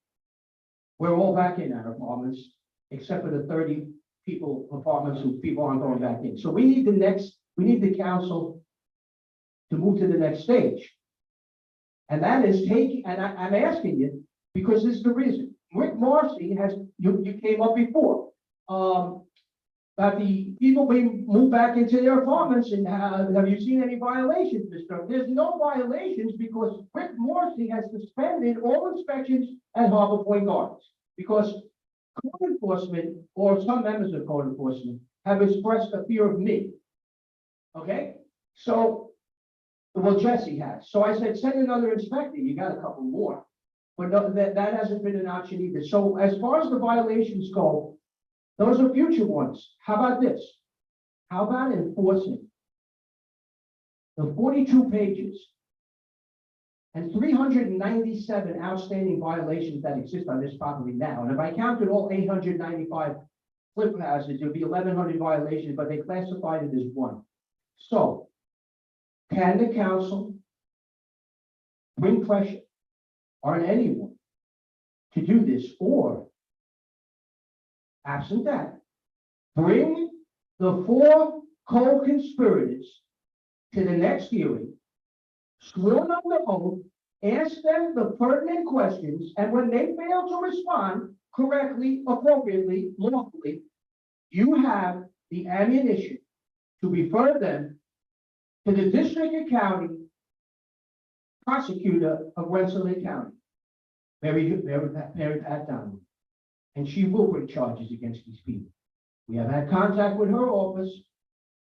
We're all back in our apartments, except for the 30 people apartments who people aren't going back in. So we need the council to move to the next stage. And that is I'm asking you, because this is the reason. Rick Marcy you came up before, that the people being moved back into their apartments, and have you seen any violations, Mr.? There's no violations because Rick Marcy has suspended all inspections at Harbor Point Gardens. Because code enforcement, or some members of code enforcement, have expressed a fear of me. Okay, so, well, Jesse has. So I said, send another inspector. You got a couple more, but no, that hasn't been an option either. So as far as the violations go, those are future ones. How about this? How about enforcing the 42 pages and 397 outstanding violations that exist on this property now? And if I counted all 895 flip hazards, it would be 1,100 violations, but they classified it as one. So, can the council bring pressure on anyone to do this, or absent that, bring the 4 co-conspirators to the next hearing, swear on the oath, ask them the pertinent questions, and when they fail to respond correctly, appropriately, lawfully, you have the ammunition to refer them to the district and county prosecutor of Rensselaer County, Mary Pat Donovan. And she will bring charges against these people. We have had contact with her office.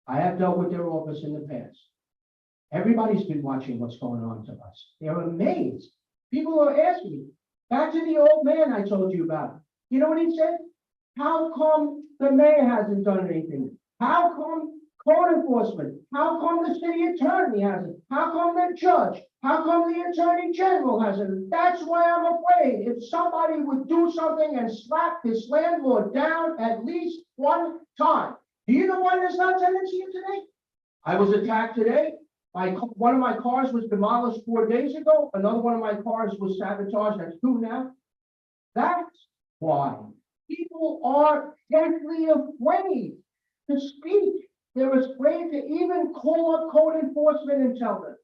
I have dealt with their office in the past. Everybody's been watching what's going on to us. They're amazed. People are asking me, back to the old man I told you about. You know what he said? How come the mayor hasn't done anything? How come code enforcement? How come the city attorney hasn't? How come the judge? How come the attorney general hasn't? That's why I'm afraid if somebody would do something and slap this landlord down at least one time. Do you know why there's not tenants here today? I was attacked today. One of my cars was demolished 4 days ago. Another one of my cars was sabotaged. That's 2 now. That's why people are deathly afraid to speak. They're afraid to even call up code enforcement and tell them.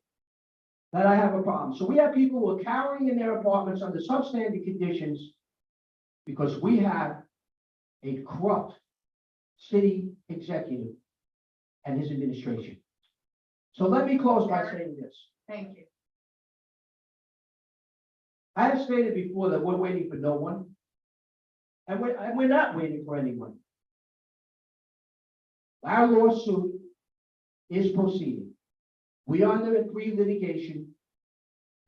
that I have a problem. So we have people who are cowering in their apartments under substandard conditions because we have a corrupt city executive and his administration. So let me close by saying this. Thank you. I have stated before that we're waiting for no one. And we're not waiting for anyone. Our lawsuit is proceeding. We are under a pre-litigation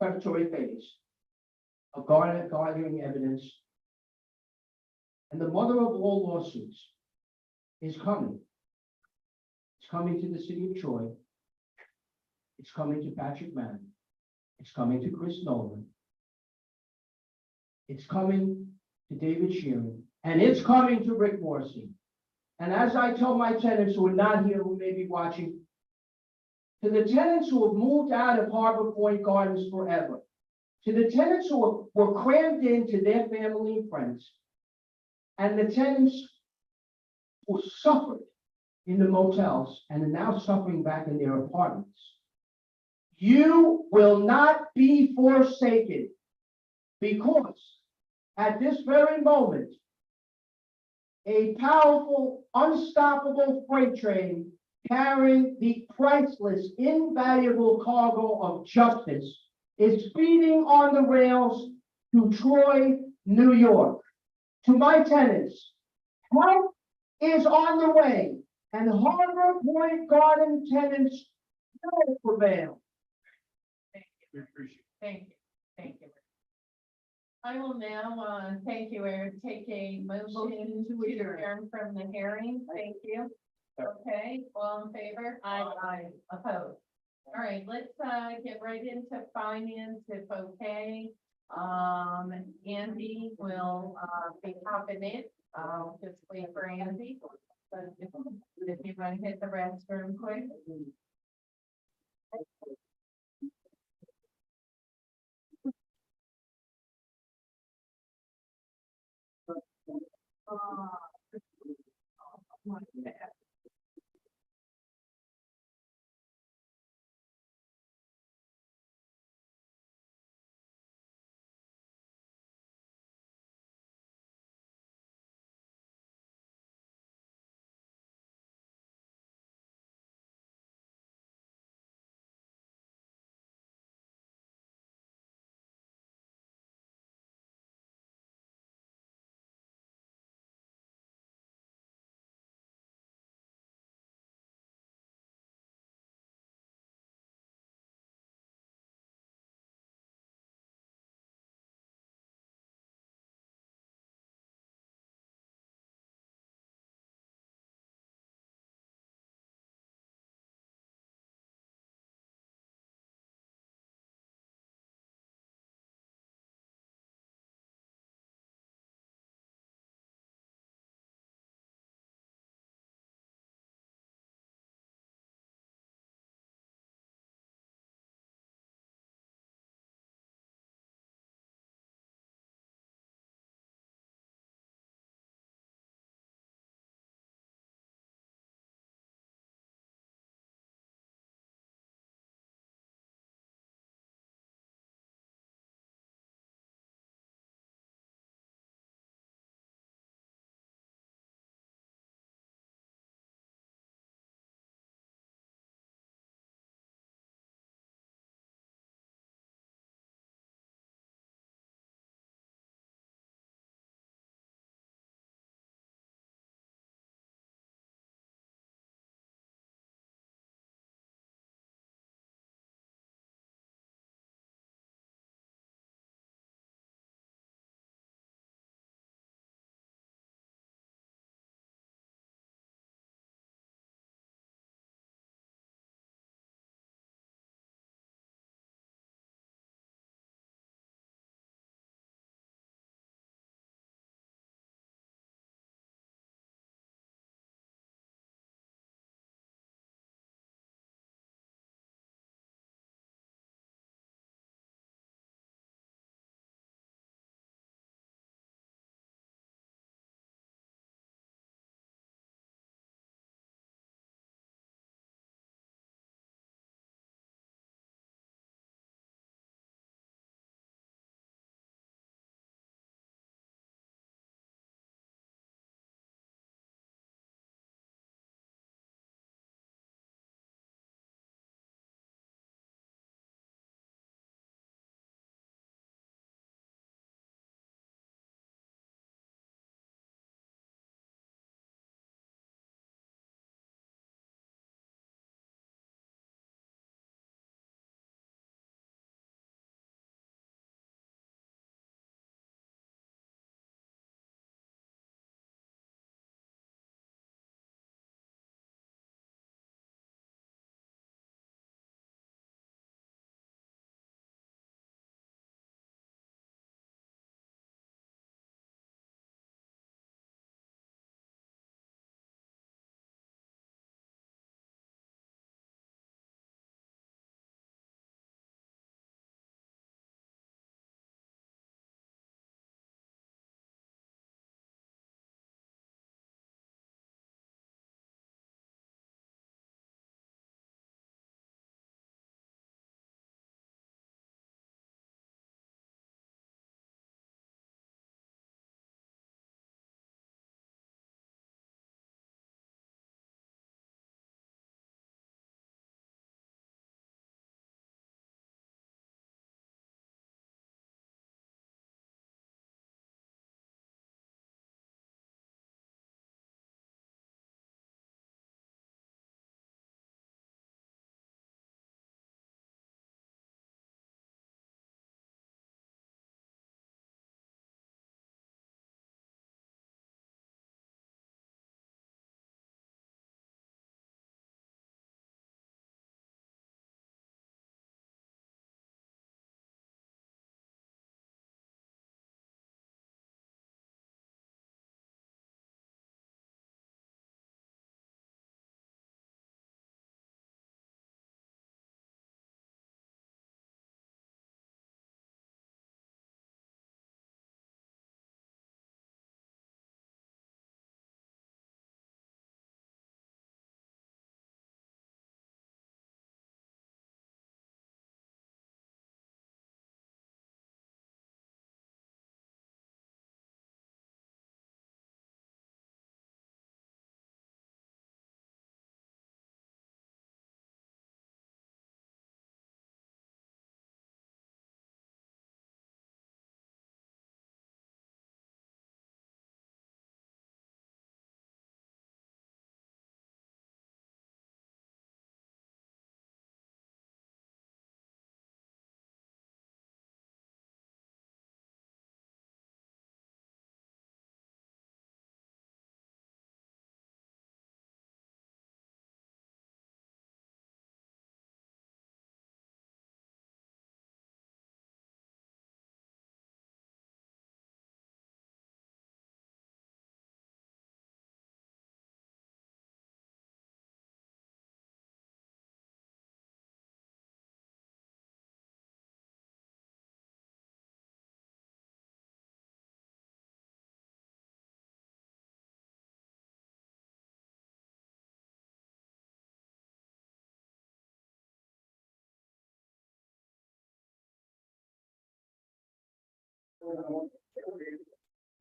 preparatory phase of gathering evidence. And the mother of all lawsuits is coming. It's coming to the city of Troy. It's coming to Patrick Mann. It's coming to Chris Nolan. It's coming to David Sheeran, and it's coming to Rick Morrissey. And as I tell my tenants who are not here, who may be watching, to the tenants who have moved out of Harbor Point Gardens forever, to the tenants who were crammed into their family and friends, and the tenants who suffered in the motels and are now suffering back in their apartments, you will not be forsaken, because at this very moment, a powerful, unstoppable freight train carrying the priceless, invaluable cargo of justice is speeding on the rails to Troy, New York. To my tenants, help is on the way, and Harbor Point Garden tenants will prevail. Thank you, thank you. I will now, thank you, Eric, take a motion to adjourn from the hearing, thank you. Okay, all in favor? Aye. Opposed? All right, let's, get right into finance if okay. Andy will, be popping in, just wait for Andy. But if you want to hit the restroom quick.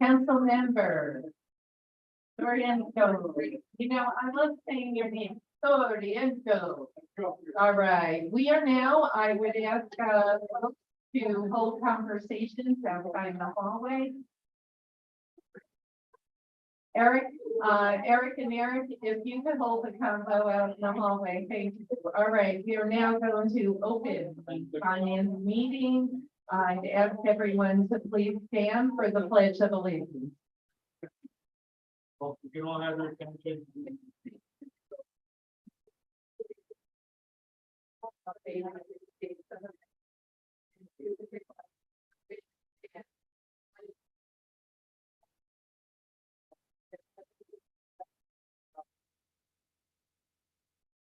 Council member. Sorienko, you know, I love saying your name, Sorienko. All right, we are now, I would ask, folks to hold conversations outside the hallway. Eric, Eric and Eric, if you could hold the convo out in the hallway, thank you. All right, we are now going to open the finance meeting. I'd ask everyone to please stand for the pledge of allegiance. Well, you can all have their attention.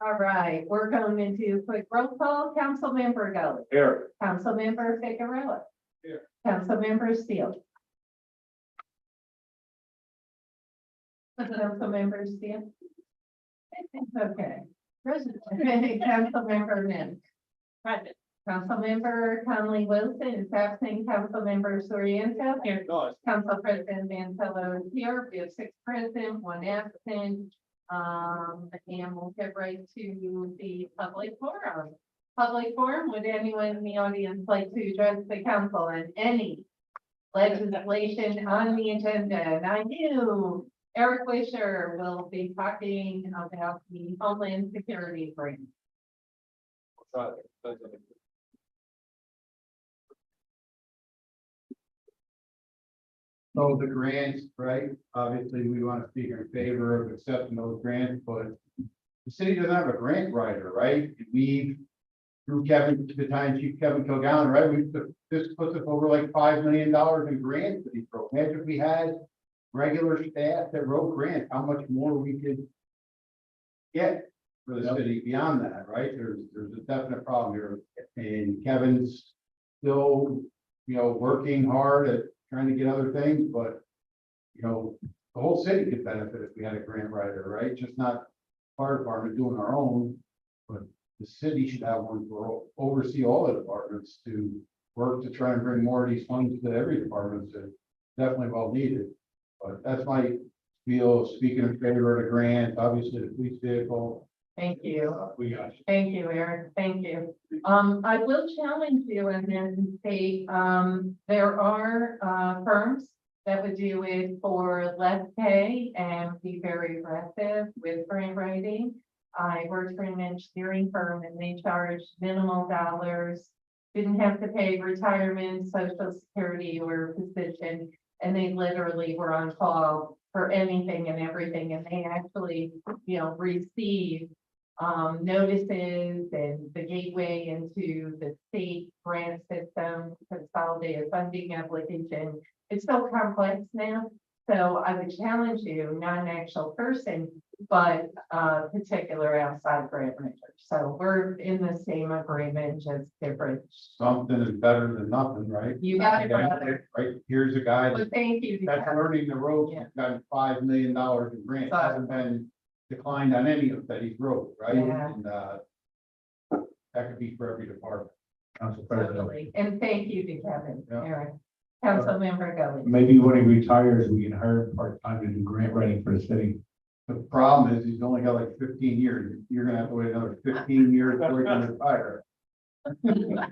All right, we're going into quick roll call. Councilmember Gully. Here. Councilmember Figueroa. Here. Councilmember Steele. Councilmember Steele. Okay. President. Councilmember Mims. Present. Councilmember Conley Wilson is absent. Councilmember Soriento. Here. Council President Mantello is here. We have 6 present, 1 absent. And we'll get right to the public forum. Public forum, would anyone in the audience like to address the council on any legislation on the agenda? And I knew Eric Wisher will be talking about the Homeland Security grant. So the grants, right? Obviously, we want to speak in favor of accepting those grants, but the city doesn't have a grant writer, right? We, through Kevin, the time Chief Kevin Kilgallen, right? This puts us over like $5 million in grants that he wrote. Imagine if we had regular staff that wrote grants, how much more we could get for the city beyond that, right? There's a definite problem here. And Kevin's still, working hard at trying to get other things, but the whole city could benefit if we had a grant writer, right? Just not fire department doing our own, but the city should have one to oversee all the departments to work to try and bring more of these funds to every department. So definitely well needed. But that's my feel, speaking in favor of the grant, obviously the police vehicle. Thank you. We got you. Thank you, Eric. Thank you. I will challenge you and then say, there are, firms that would do it for less pay and be very aggressive with grant writing. I worked for an engineering firm and they charged minimal dollars, didn't have to pay retirement, social security or position. And they literally were on call for anything and everything. And they actually, received notices and the gateway into the state grant system, consolidated funding application. It's so complex now. So I would challenge you, not an actual person, but particular outside grant writer. So we're in the same agreement, just different. Something is better than nothing, right? You got it, brother. Right, here's a guy Well, thank you. that's learning the ropes, Yeah. he's got $5 million in grants, But- hasn't been declined on any of that he's wrote, right? Yeah. And that could be for every department. Council President. Totally. And thank you to Kevin, Yeah. Eric. Councilmember Gully. Maybe when he retires, we can hire him part-time to do grant writing for the city. The problem is he's only got like 15 years, you're gonna have to wait another 15 years before he can retire.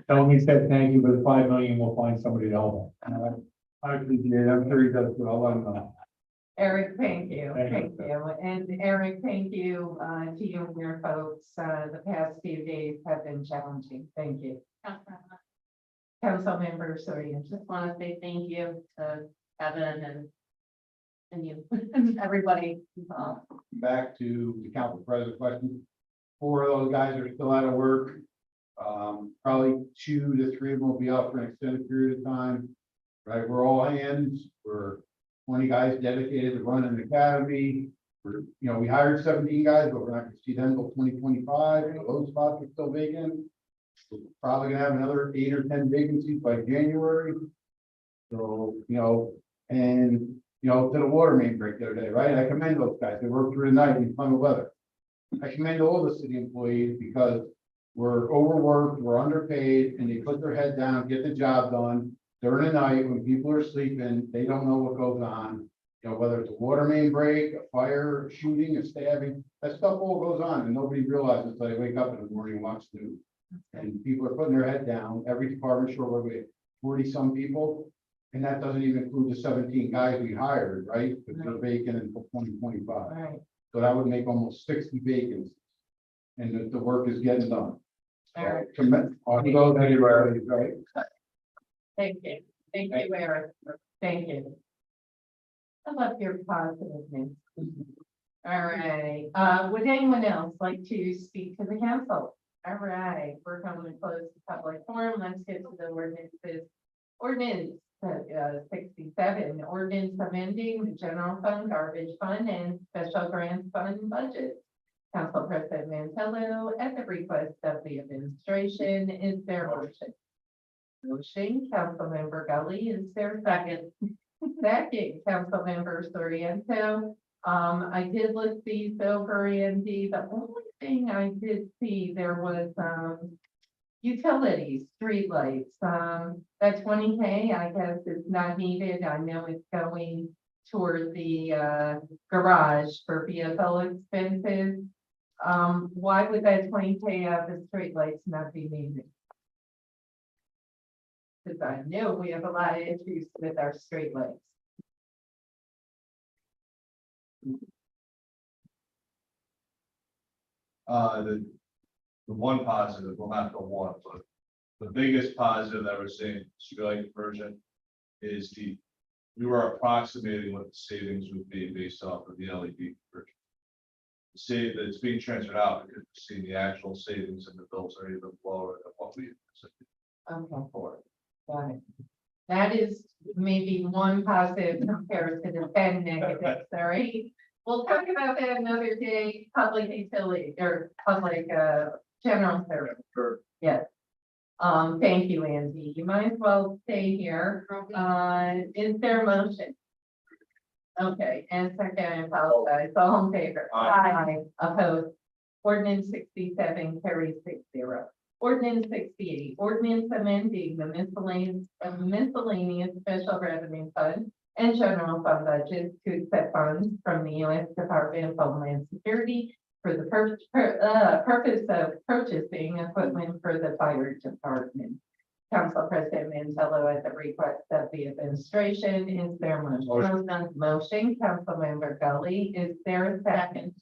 Tell him he said thank you for the 5 million, we'll find somebody to help him. I appreciate it, I'm sure he does, but I'll let him know. Eric, thank you, Thank thank you. And Eric, thank you, to you and your folks. The past few days have been challenging. Thank you. Councilmember Sorian. Just want to say thank you to Kevin and you, and everybody involved. Back to the council president question. 4 of those guys are still out of work. Probably 2 to 3 of them will be out for an extended period of time. Right, we're all hands, we're 20 guys dedicated to running the academy. We hired 17 guys, but we're not gonna see them until 2025, so those spots are still vacant. We're probably gonna have another 8 or 10 vacancies by January. So, to the water main break the other day, right? I commend those guys. They worked through the night in fun weather. I commend all the city employees because we're overworked, we're underpaid, and they put their head down, get the job done. during the night when people are sleeping, they don't know what goes on. You know, whether it's a water main break, a fire, a shooting, a stabbing, that stuff all goes on and nobody realizes until they wake up in the morning and watch the news. And people are putting their head down, every department, sure, we have 40-some people. And that doesn't even include the 17 guys we hired, right? Because they're vacant until 2025. Right. So that would make almost 60 vacancies. And the work is getting done. All right. Right? Thank you. Thank you, Eric. Thank you. I love your positiveness. All right, would anyone else like to speak to the council? All right, we're going to close the public forum. Let's get to the ordinances. Ordinance 67, ordinance amending the general fund, garbage fund, and special grants fund budget. Council President Mantello, at the request of the administration, is there a motion? Motion, Councilmember Gully, is there a second? Second, Councilmember Soriento. I did look these over, Andy. The only thing I did see there was, utilities, streetlights, that 20K, I guess is not needed. I know it's going toward the, garage for vehicle expenses. Why would that 20K of the streetlights not be needed? Because I know we have a lot of issues with our streetlights. The one positive, well, not the one, but the biggest positive that we're seeing, streetlight version, is we were approximating what the savings would be based off of the LED version. The save that's being transferred out because we're seeing the actual savings and the bills are even lower than what we anticipated. Okay, for got it. That is maybe one positive compared to the 10 negatives, all right? We'll talk about that another day, public utility or public, general service. Sure. Yes. Thank you, Andy. You might as well stay here. Is there a motion? Okay, and second, I apologize. All in favor? Aye. Opposed? Ordinance 67 carries 6-0. Ordinance 68, ordinance amending the miscellaneous special revenue fund and general fund budget to accept funds from the U.S. Department of Homeland Security for the purpose of purchasing equipment for the fire department. Council President Mantello, at the request of the administration, is there a motion? Motion, Councilmember Gully, is there a second?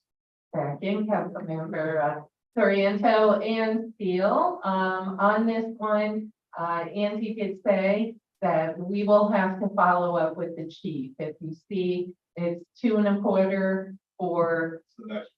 Second, Councilmember Soriento and Steele. On this one, Andy did say that we will have to follow up with the chief. If you see, it's 2 1/4 for, So that's,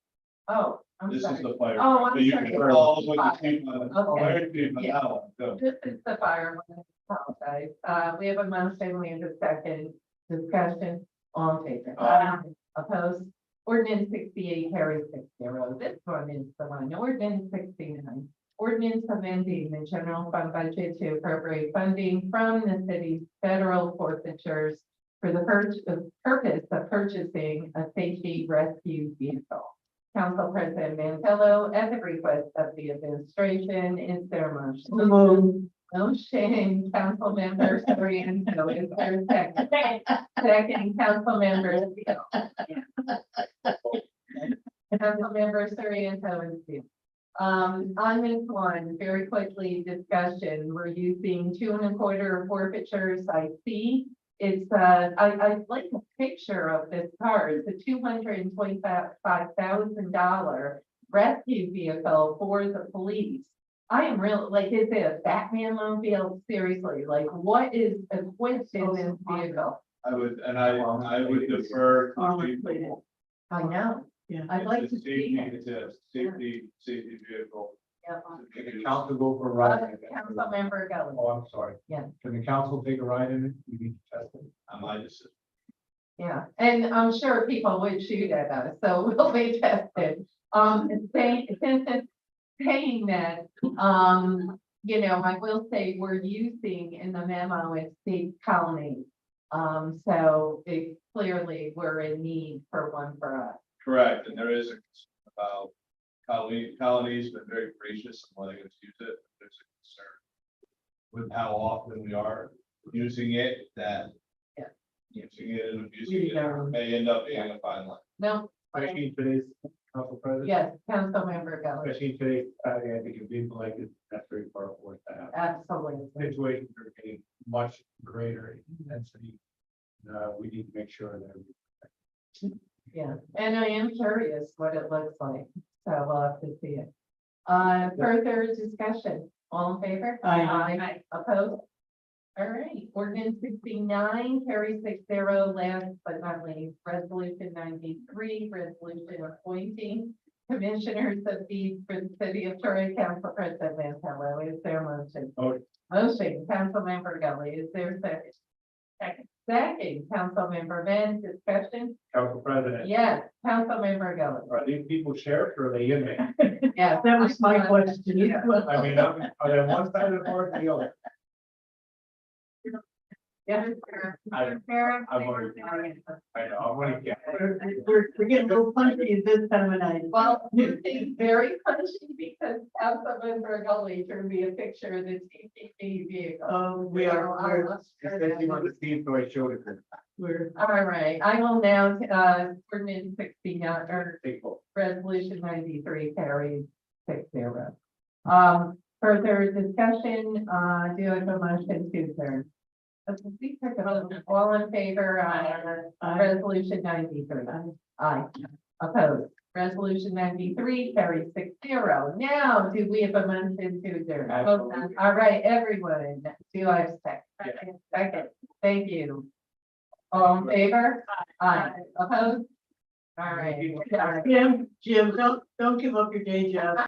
oh, I'm this is sorry. the fire. Oh, I'm So you sorry. can follow what you see on the Okay. fire chief on Yeah. that one, so. This is the fire one. I apologize. We have a motion, we have a second discussion, all in favor. Opposed? Ordinance 68 carries 6-0. This one is the one, ordinance 69. Ordinance amending the general fund budget to appropriate funding from the city's federal forfeitures for the purpose of purchasing a safety rescue vehicle. Council President Mantello, at the request of the administration, is there a motion? Motion, Councilmember Soriento, is there a second? Second, Councilmember Steele. Councilmember Soriento and Steele. On this one, very quickly, discussion, we're using 2 1/4 forfeitures, I see. It's, I like a picture of this car, it's a $225,000 rescue vehicle for the police. I am real, like, is it a Batman mobile? Seriously, like, what is equipped in this vehicle? I would defer. to Armor chief. plated. I know, Yeah. I'd like It's to a see safety- it. It's a safety vehicle. Yeah. Can the council go for a ride? Councilmember Gully. Oh, I'm sorry. Yeah. Can the council take a ride in it? We need to test it. I might just. Yeah, and I'm sure people would shoot at us, so we'll be tested. Since it's saying that, you know, I will say we're using in the memo, it's the colony. So it clearly we're in need for one for us. Correct, and there is a concern about colonies, been very gracious in letting us use it. There's a concern with how often we are using it, that. Yeah. Using it and abusing it may end up being a fine line. No, Especially in today's council president. yes, Councilmember Gelli, Especially in today's, I think if people like it, that's very far forward to have. absolutely. Situations are getting much greater intensity. We need to make sure that. Yeah, and I am curious what it looks like, so we'll have to see it. Further discussion, all in favor? Aye. Opposed? All right, ordinance 69 carries 6-0, last but not least, resolution 93, resolution appointing commissioners of fees for the city of Troy, Council President Mantello. Is there a motion? Motion, Councilmember Gelli, is there a second? Second, Councilmember Venn, discussion? Council president, Yes, Councilmember Gelli. are these people sheriffs or are they inmates? Yes. That was my question. Yeah. I mean, are they on one side of the board or the other? Yeah. I'm already, I know, I'm gonna get. We're getting a little punchy this time of night. Well, it's very punchy because Councilmember Gully showed me a picture of the TCD vehicle. We are, Said you want to see it, so I showed it. we're, All right, I will now, ordinance 69, or People. resolution 93 carries 6-0. Further discussion, do I have a motion to adjourn? All in favor, resolution 93. Aye. Opposed, resolution 93 carries 6-0. Now, do we have a motion to adjourn? Absolutely. All right, everyone, do I have a second? Second, thank you. All in favor? Aye. Opposed? All right. Jim, don't give up your day job.